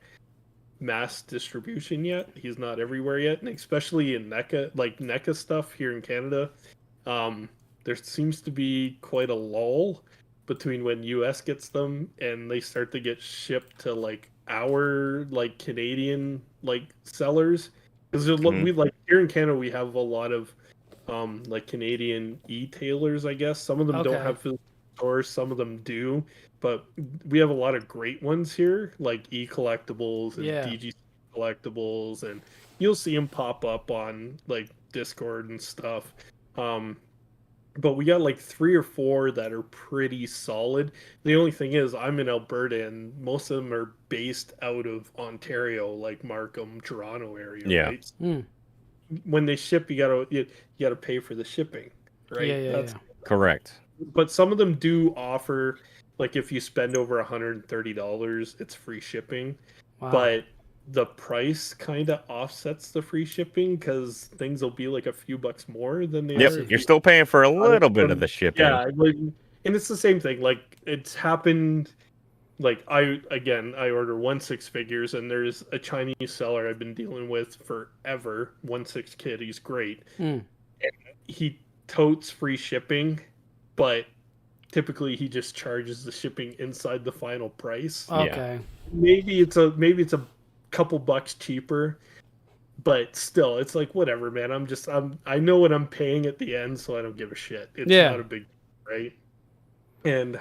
S4: mass distribution yet. He's not everywhere yet, and especially in NECA stuff here in Canada. There seems to be quite a lull between when US gets them and they start to get shipped to like our like Canadian like sellers. Because we like here in Canada we have a lot of like Canadian e-tailers, I guess. Some of them don't have physical stores, some of them do, but we have a lot of great ones here, like e-collectibles and DG collectibles, and you'll see them pop up on like Discord and stuff. But we got like 3 or 4 that are pretty solid. The only thing is, I'm in Alberta, and most of them are based out of Ontario, like Markham, Toronto area.
S2: Yeah.
S4: Right? When they ship, you gotta pay for the shipping, right?
S1: Yeah.
S2: Correct.
S4: But some of them do offer, like if you spend over $130, it's free shipping.
S1: Wow.
S4: But the price kind of offsets the free shipping because things will be like a few bucks more than they are.
S2: You're still paying for a little bit of the shipping.
S4: Yeah, and it's the same thing. Like it's happened. Like I order 1/6 figures, and there's a Chinese seller I've been dealing with forever. 1/6 kid, he's great. And he totes free shipping, but typically he just charges the shipping inside the final price.
S1: Okay.
S4: Maybe it's a couple bucks cheaper, but still it's like whatever, man. I know what I'm paying at the end, so I don't give a shit. It's not a big deal, right? And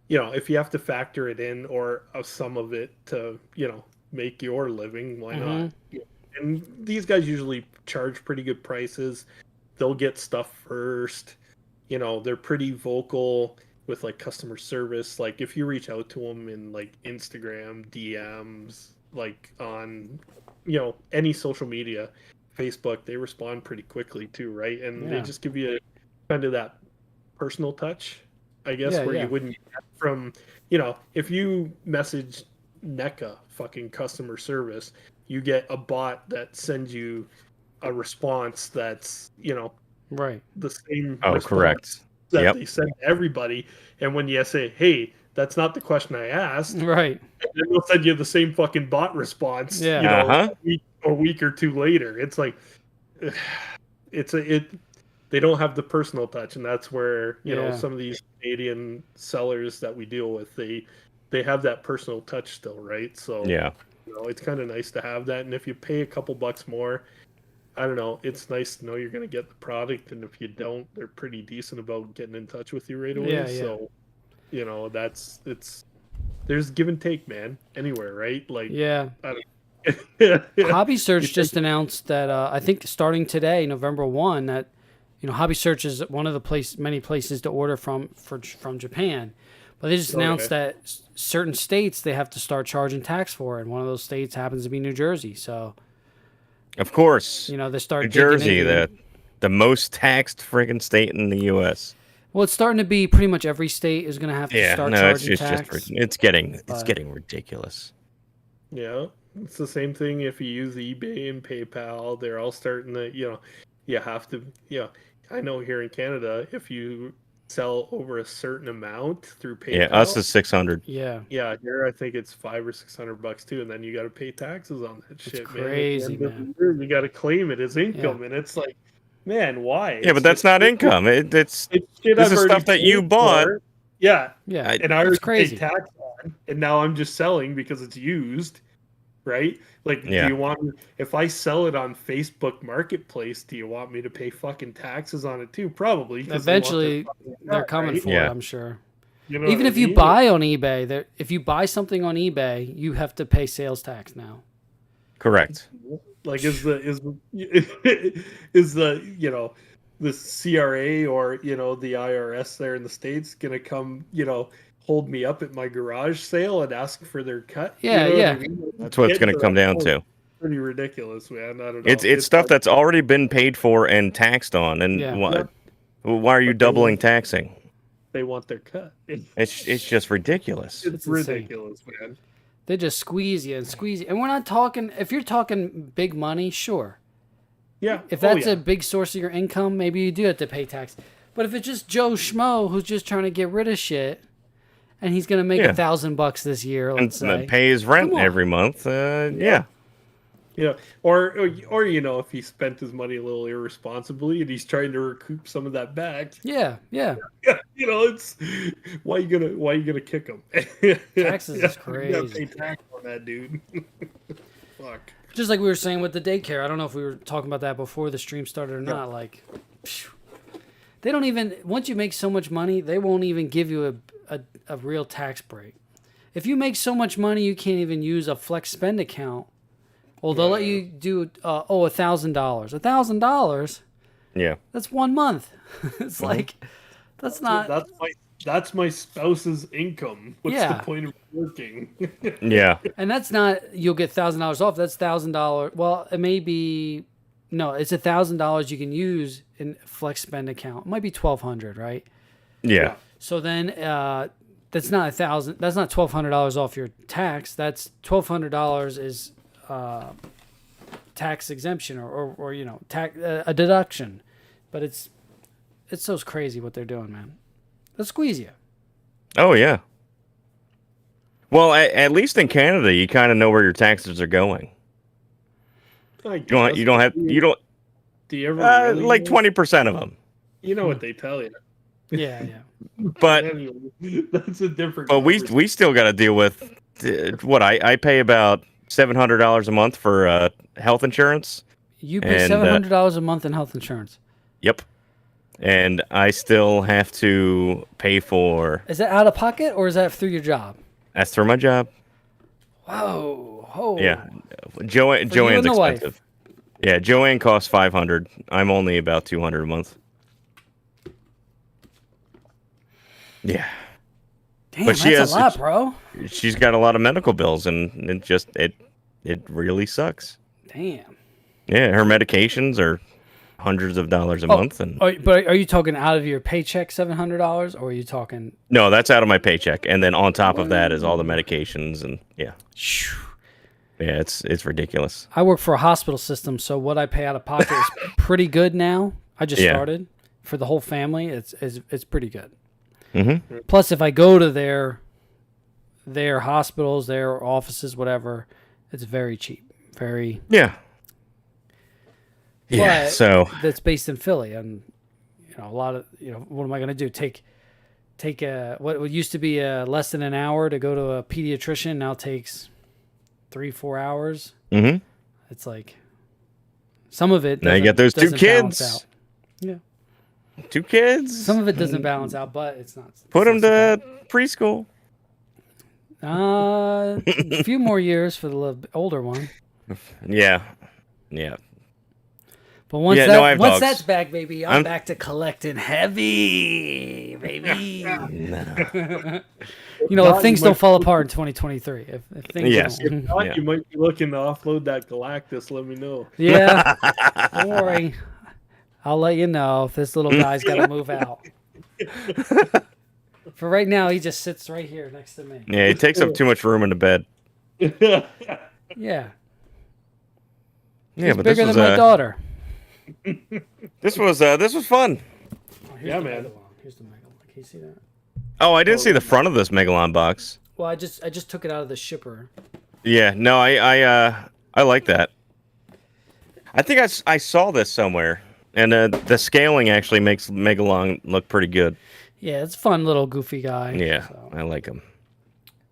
S4: if you have to factor it in or some of it to make your living, why not? And these guys usually charge pretty good prices. They'll get stuff first. They're pretty vocal with like customer service. Like if you reach out to them in like Instagram DMs, like on any social media, Facebook, they respond pretty quickly too, right? And they just give you kind of that personal touch, I guess, where you wouldn't get from if you message NECA fucking customer service, you get a bot that sends you a response that's
S1: right
S4: the same
S2: correct
S4: that they send to everybody. And when you say, hey, that's not the question I asked,
S1: right,
S4: and then they'll send you the same fucking bot response a week or two later. It's like they don't have the personal touch, and that's where some of these Canadian sellers that we deal with, they have that personal touch still, right? So it's kind of nice to have that. And if you pay a couple bucks more, I don't know, it's nice to know you're going to get the product, and if you don't, they're pretty decent about getting in touch with you right away. So there's give and take, man, anywhere, right? Like
S1: Hobby Search just announced that I think starting today, November 1, that Hobby Search is one of the many places to order from Japan, but they just announced that certain states they have to start charging tax for, and one of those states happens to be New Jersey. So,
S2: of course,
S1: they start
S2: New Jersey, the most taxed friggin' state in the U.S.
S1: Well, it's starting to be pretty much every state is going to have to start charging tax.
S2: It's getting ridiculous.
S4: Yeah, it's the same thing if you use eBay and PayPal. They're all starting to, you have to, I know here in Canada, if you sell over a certain amount through PayPal.
S2: Yeah, us is 600.
S1: Yeah.
S4: Yeah, here I think it's $500 or $600 too, and then you got to pay taxes on that shit,
S1: crazy,
S4: man. At the end of the year, you got to claim it as income, and it's like, man, why?
S2: Yeah, but that's not income. It's this is stuff that you bought.
S4: Yeah.
S1: Yeah.
S4: And I already paid tax on, and now I'm just selling because it's used, right? Like, do you want me, if I sell it on Facebook Marketplace, do you want me to pay fucking taxes on it too? Probably.
S1: Eventually, they're coming for it, I'm sure.
S4: Even
S1: if you buy on eBay, if you buy something on eBay, you have to pay sales tax now.
S2: Correct.
S4: Like, is the the CRA or the IRS there in the States gonna come hold me up at my garage sale and ask for their cut?
S1: Yeah.
S4: I mean?
S2: That's what it's gonna come down to.
S4: Pretty ridiculous, man. I don't know.
S2: It's stuff that's already been paid for and taxed on, and why are you doubling taxing?
S4: They want their cut.
S2: It's just ridiculous.
S4: It's ridiculous, man.
S1: They just squeeze you and squeeze you. And we're not talking, if you're talking big money, sure.
S4: Yeah.
S1: If that's a big source of your income, maybe you do have to pay tax. But if it's just Joe Schmo who's just trying to get rid of shit, and he's going to make $1,000 this year, let's say.
S2: Pay his rent every month, yeah.
S4: Yeah, or if he spent his money a little irresponsibly and he's trying to recoup some of that back.
S1: Yeah.
S4: It's why you gonna kick him?
S1: Taxes is crazy.
S4: You gotta pay tax on that, dude. Fuck.
S1: Just like we were saying with the daycare. I don't know if we were talking about that before the stream started or not. Like, they don't even, once you make so much money, they won't even give you a real tax break. If you make so much money, you can't even use a flex spend account. Well, they'll let you do $1,000. $1,000.
S2: Yeah,
S1: that's 1 month. It's like that's
S4: my spouse's income. What's the point of working?
S2: Yeah,
S1: and that's not, you'll get $1,000 off. That's $1,000. Well, it may be it's $1,000 you can use in flex spend account. It might be $1,200, right?
S2: Yeah.
S1: So then that's not $1,000. That's not $1,200 off your tax. That's $1,200 is tax exemption or tax a deduction. But it's so crazy what they're doing, man. They'll squeeze you.
S2: Oh yeah. Well, at least in Canada, you kind of know where your taxes are going. You don't. Do you ever really like 20% of them?
S4: You know what they tell you.
S1: Yeah.
S2: But
S4: that's a different.
S2: But we still got to deal with what I pay about $700 a month for health insurance.
S1: You pay $700 a month in health insurance.
S2: Yep. And I still have to pay for.
S1: Is that out of pocket or is that through your job?
S2: That's through my job.
S1: Whoa.
S2: Yeah. Joanne's expensive. Wife. Yeah, Joanne costs $500. I'm only about $200 a month. Yeah.
S1: Damn, but that's a lot, bro.
S2: She's got a lot of medical bills, and it really sucks.
S1: Damn.
S2: Yeah, her medications are hundreds of dollars a month.
S1: But are you talking out of your paycheck $700, or are you talking?
S2: No, that's out of my paycheck, and then on top of that is all the medications, and yeah. Yeah, it's ridiculous.
S1: I work for a hospital system, so what I pay out of pocket is pretty good now. I just started for the whole family. It's pretty good.
S2: Mm-hmm.
S1: Plus, if I go to their hospitals, their offices, whatever, it's very cheap. Very
S2: yeah. So
S1: that's based in Philly, and a lot of what am I going to do? Take what used to be less than an hour to go to a pediatrician now takes 3-4 hours.
S2: Mm-hmm.
S1: It's like some of it.
S2: Now you got those 2 kids.
S1: Yeah.
S2: 2 kids.
S1: Some of it doesn't balance out, but it's not.
S2: Put them to preschool.
S1: A few more years for the older one.
S2: Yeah.
S1: But once that's back, baby, I'm back to collecting heavy, baby. If things don't fall apart in 2023. If things don't.
S4: You might be looking to offload that Galactus. Let me know.
S1: Yeah. Don't worry. I'll let you know if this little guy's got to move out. For right now, he just sits right here next to me.
S2: Yeah, he takes up too much room in the bed.
S1: Yeah.
S2: He's
S1: but bigger than my daughter.
S2: This was fun.
S1: Man. Here's the Megalon. Can you see that?
S2: Oh, I didn't see the front of this Megalon box.
S1: Well, I just took it out of the shipper.
S2: Yeah, no, I like that. I think I saw this somewhere, and the scaling actually makes Megalon look pretty good.
S1: Yeah, it's a fun little goofy guy.
S2: Yeah, so. I like him.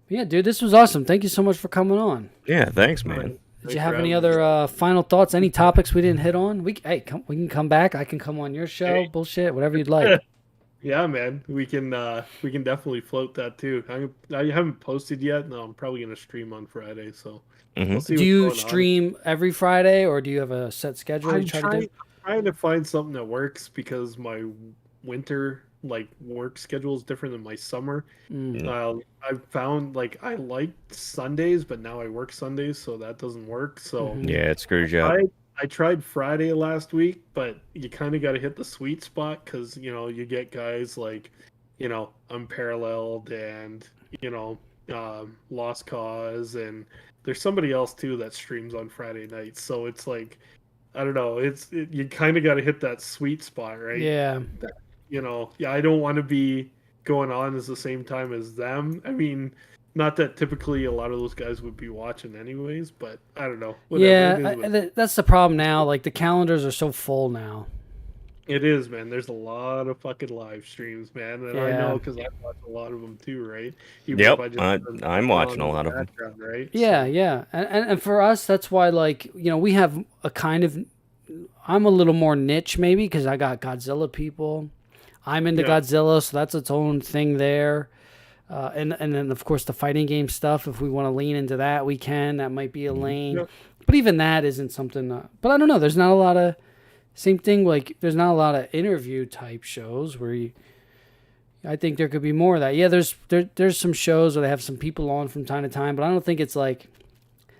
S1: Yeah, dude, this was awesome. Thank you so much for coming on.
S2: Yeah, thanks, man.
S1: Did you have any other final thoughts? Any topics we didn't hit on? We can come back. I can come on your show. Hey. Bullshit, whatever you'd like.
S4: Yeah, man. We can definitely float that too. I haven't posted yet. No, I'm probably gonna stream on Friday. So
S2: we'll
S1: do you stream every Friday, or do you have a set schedule?
S4: I'm trying to find something that works because my winter work schedule is different than my summer. I've found I like Sundays, but now I work Sundays, so that doesn't work. So
S2: yeah, it screws you up.
S4: I tried Friday last week, but you kind of got to hit the sweet spot because you get guys like Unparalleled and Lost Cause, and there's somebody else too that streams on Friday nights. So it's like, I don't know, you kind of got to hit that sweet spot, right?
S1: Yeah.
S4: I don't want to be going on at the same time as them. I mean, not that typically a lot of those guys would be watching anyways, but I don't know.
S1: Whatever. That's the problem now. Like, the calendars are so full now.
S4: It is, man. There's a lot of fucking live streams, man, and I know because I watch a lot of them too, right?
S2: I'm watching a lot of them,
S4: right?
S1: Yeah. And for us, that's why, like, we have a kind of, I'm a little more niche maybe because I got Godzilla people. I'm into Godzilla, so that's its own thing there. And then, of course, the fighting game stuff, if we want to lean into that, we can. That might be a lane. Yep. But even that isn't something... but I don't know. There's not a lot of... Same thing, like, there's not a lot of interview-type shows where I think there could be more of that. Yeah, there's some shows where they have some people on from time to time, but I don't think it's like...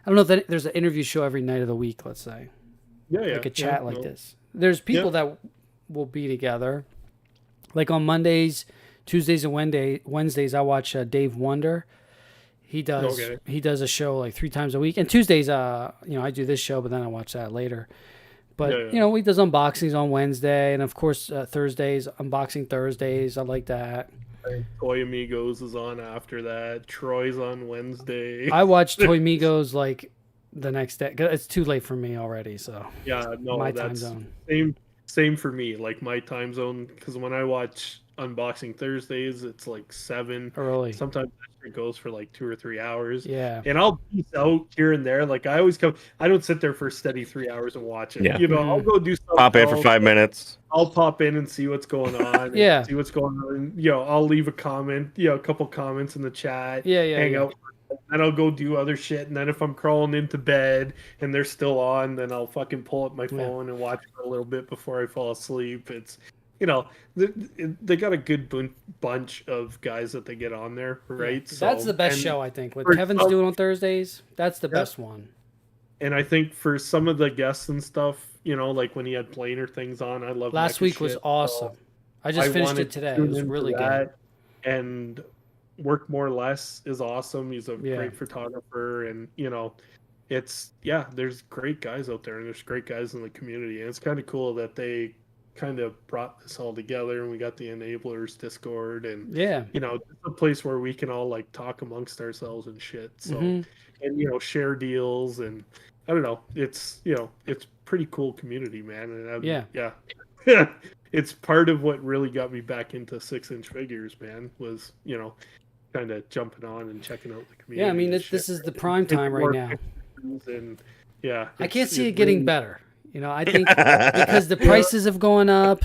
S1: I don't know if there's an interview show every night of the week, let's say.
S4: Yeah.
S1: Like a chat like this. There's people that will be together. Like on Mondays, Tuesdays, and Wednesdays, I watch Dave Wonder. He does a show like 3 times a week. And Tuesdays, I do this show, but then I watch that later. But he does unboxings on Wednesday, and of course Thursdays, unboxing Thursdays. I like that.
S4: Toy Amigos is on after that. Troy's on Wednesday.
S1: I watch Toy Amigos like the next day. It's too late for me already. So
S4: my time zone. Same for me, like my time zone, because when I watch unboxing Thursdays, it's like 7
S1: early.
S4: Sometimes it goes for like 2 or 3 hours.
S1: Yeah.
S4: And I'll piece out here and there. Like I always I don't sit there for a steady 3 hours and watch it.
S2: Yeah.
S4: I'll go do something.
S2: Pop in for 5 minutes.
S4: I'll pop in and see what's going on.
S1: Yeah.
S4: See what's going on. And, I'll leave a comment, a couple comments in the chat. Hang out. And I'll go do other shit. And then if I'm crawling into bed and they're still on, then I'll fucking pull up my phone and watch for a little bit before I fall asleep. It's, they got a good bunch of guys that they get on there, right?
S1: Yeah. So, that's the best show, I think. What Kevin's doing on Thursdays, that's the best one.
S4: And I think for some of the guests and stuff, like when he had planer things on, I love
S1: last week was awesome. So I just finished it today. It was really good.
S4: And Work More Less is awesome. He's a great photographer, and there's great guys out there, and there's great guys in the community, and it's kind of cool that they kind of brought this all together, and we got the Enablers Discord, and it's a place where we can all like talk amongst ourselves and shit. So and share deals, and I don't know, it's it's pretty cool community, man. And it's part of what really got me back into 6-inch figures, man, was kind of jumping on and checking out the community.
S1: Yeah, I mean, this is the prime time right now.
S4: And
S1: I can't see it getting better. I think because the prices have gone up.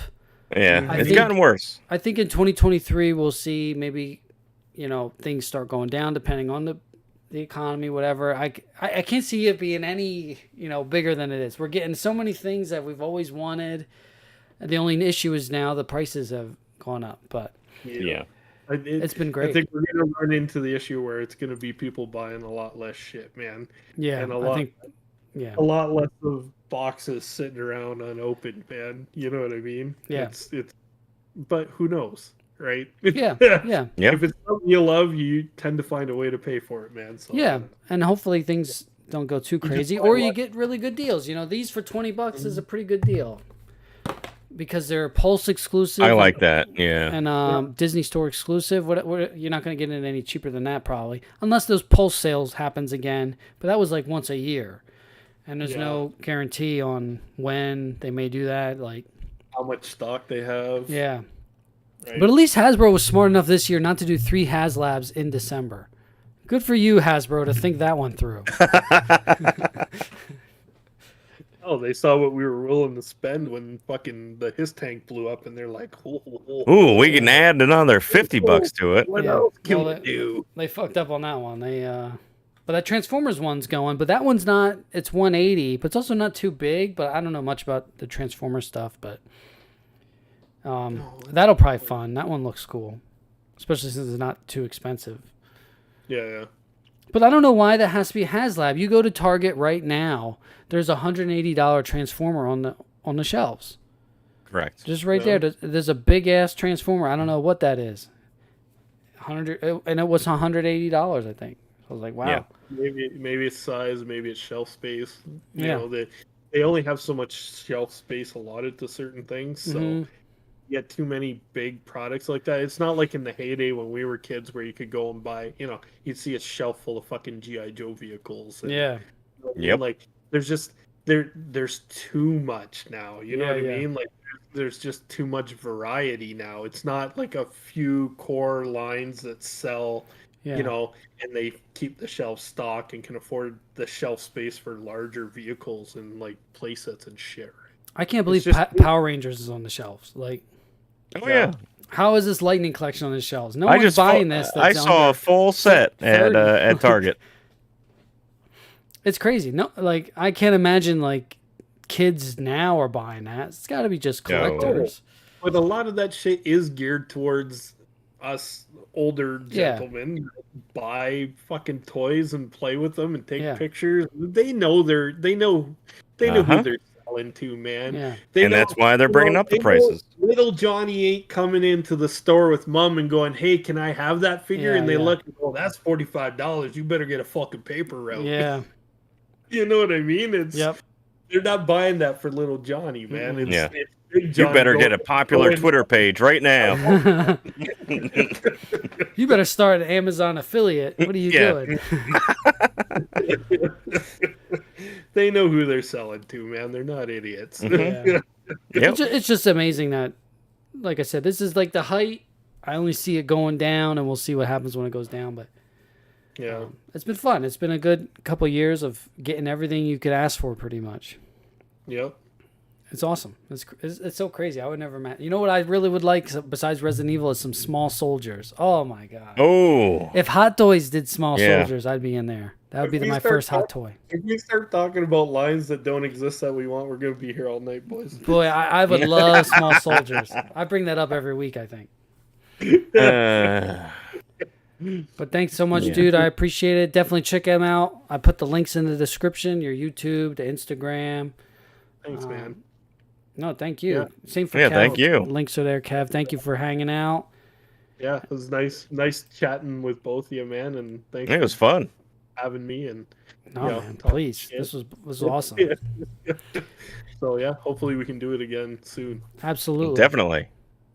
S2: Yeah, it's gotten worse.
S1: I think in 2023 we'll see maybe, things start going down depending on the economy, whatever. I can't see it being any, bigger than it is. We're getting so many things that we've always wanted. The only issue is now the prices have gone up, but it's been great.
S4: I think we're going to run into the issue where it's going to be people buying a lot less shit, man.
S1: Yeah,
S4: and a lot less of boxes sitting around unopened, man. You know what I mean?
S1: Yeah.
S4: But who knows, right?
S1: Yeah.
S4: If it's something you love, you tend to find a way to pay for it, man. So,
S1: and hopefully things don't go too crazy, or you get really good deals. These for $20 is a pretty good deal. Because they're Pulse exclusive.
S2: I like that,
S1: and Disney Store exclusive. What you're not going to get it any cheaper than that, probably, unless those Pulse sales happens again. But that was like once a year, and there's no guarantee on when they may do that. Like
S4: how much stock they have.
S1: Yeah, right. But at least Hasbro was smart enough this year not to do 3 Haslabs in December. Good for you, Hasbro, to think that one through.
S4: Oh, they saw what we were willing to spend when fucking the His tank blew up, and they're like,
S2: "Ooh, we can add another $50 to it."
S4: What else can we do?
S1: They fucked up on that one. But that Transformers one's going, but that one's not. It's 180, but it's also not too big. But I don't know much about the Transformers stuff, but that'll probably fun. That one looks cool, especially since it's not too expensive.
S4: Yeah.
S1: But I don't know why that has to be Haslab. You go to Target right now, there's a $180 Transformer on the shelves.
S2: Correct.
S1: Just right there. There's a big ass Transformer. I don't know what that is. and it was $180, I think. I was like, wow.
S2: Yeah.
S4: Maybe it's size, maybe it's shelf space. You
S1: Yeah.
S4: know, they only have so much shelf space allotted to certain things, so you get too many big products like that. It's not like in the heyday when we were kids where you could go and buy, you know, you'd see a shelf full of fucking G.I. Joe vehicles. And,
S1: Yeah.
S2: Yep.
S4: Like there's just there's too much now. You know what I mean? Like there's just too much variety now. It's not like a few core lines that sell, you know, and they keep the shelf stock and can afford the shelf space for larger vehicles and like play sets and shit.
S1: I can't believe Power Rangers is on the shelves. Like,
S2: oh yeah.
S1: How is this Lightning collection on the shelves? No one's buying this.
S2: I saw a full set at Target.
S1: It's crazy. No, like I can't imagine like kids now are buying that. It's got to be just collectors.
S4: But a lot of that shit is geared towards us older gentlemen. Buy fucking toys and play with them and take pictures. They know who they're selling to, man.
S1: Yeah.
S2: And that's why they're bringing up the prices.
S4: Little Johnny ain't coming into the store with mom and going, "Hey, can I have that figure?" And they look and go, "That's $45. You better get a fucking paper route."
S1: Yeah.
S4: You know what I mean? It's they're not buying that for little Johnny, man. It's big Johnny.
S2: You better get a popular Twitter page right now.
S1: You better start an Amazon affiliate. What are you doing?
S4: They know who they're selling to, man. They're not idiots.
S1: It's just amazing that, like I said, this is like the height. I only see it going down, and we'll see what happens when it goes down. But it's been fun. It's been a good couple of years of getting everything you could ask for, pretty much.
S4: Yep.
S1: It's awesome. It's so crazy. I would never imagine. You know what I really would like besides Resident Evil is some small soldiers. Oh my god.
S2: Oh.
S1: If Hot Toys did small soldiers, I'd be in there. That would be my first hot toy.
S4: If we start talking about lines that don't exist that we want, we're gonna be here all night, boys.
S1: Boy, I would love small soldiers. I bring that up every week, I think. But thanks so much, dude. I appreciate it. Definitely check them out. I put the links in the description. Your YouTube, the Instagram.
S4: Thanks, man.
S1: No, thank you.
S4: Yeah.
S1: Same for Kev.
S2: Thank you.
S1: Links are there, Kev. Thank you for hanging out.
S4: Yeah, it was nice chatting with both of you, man. And thanks.
S2: It was fun
S4: for having me. And
S1: man, please. This was awesome.
S4: So yeah, hopefully we can do it again soon.
S1: Absolutely.
S2: Definitely.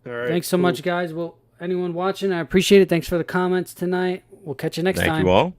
S4: All right.
S1: Thanks so much, guys. Well, anyone watching, I appreciate it. Thanks for the comments tonight. We'll catch you next time.
S2: Thank you all.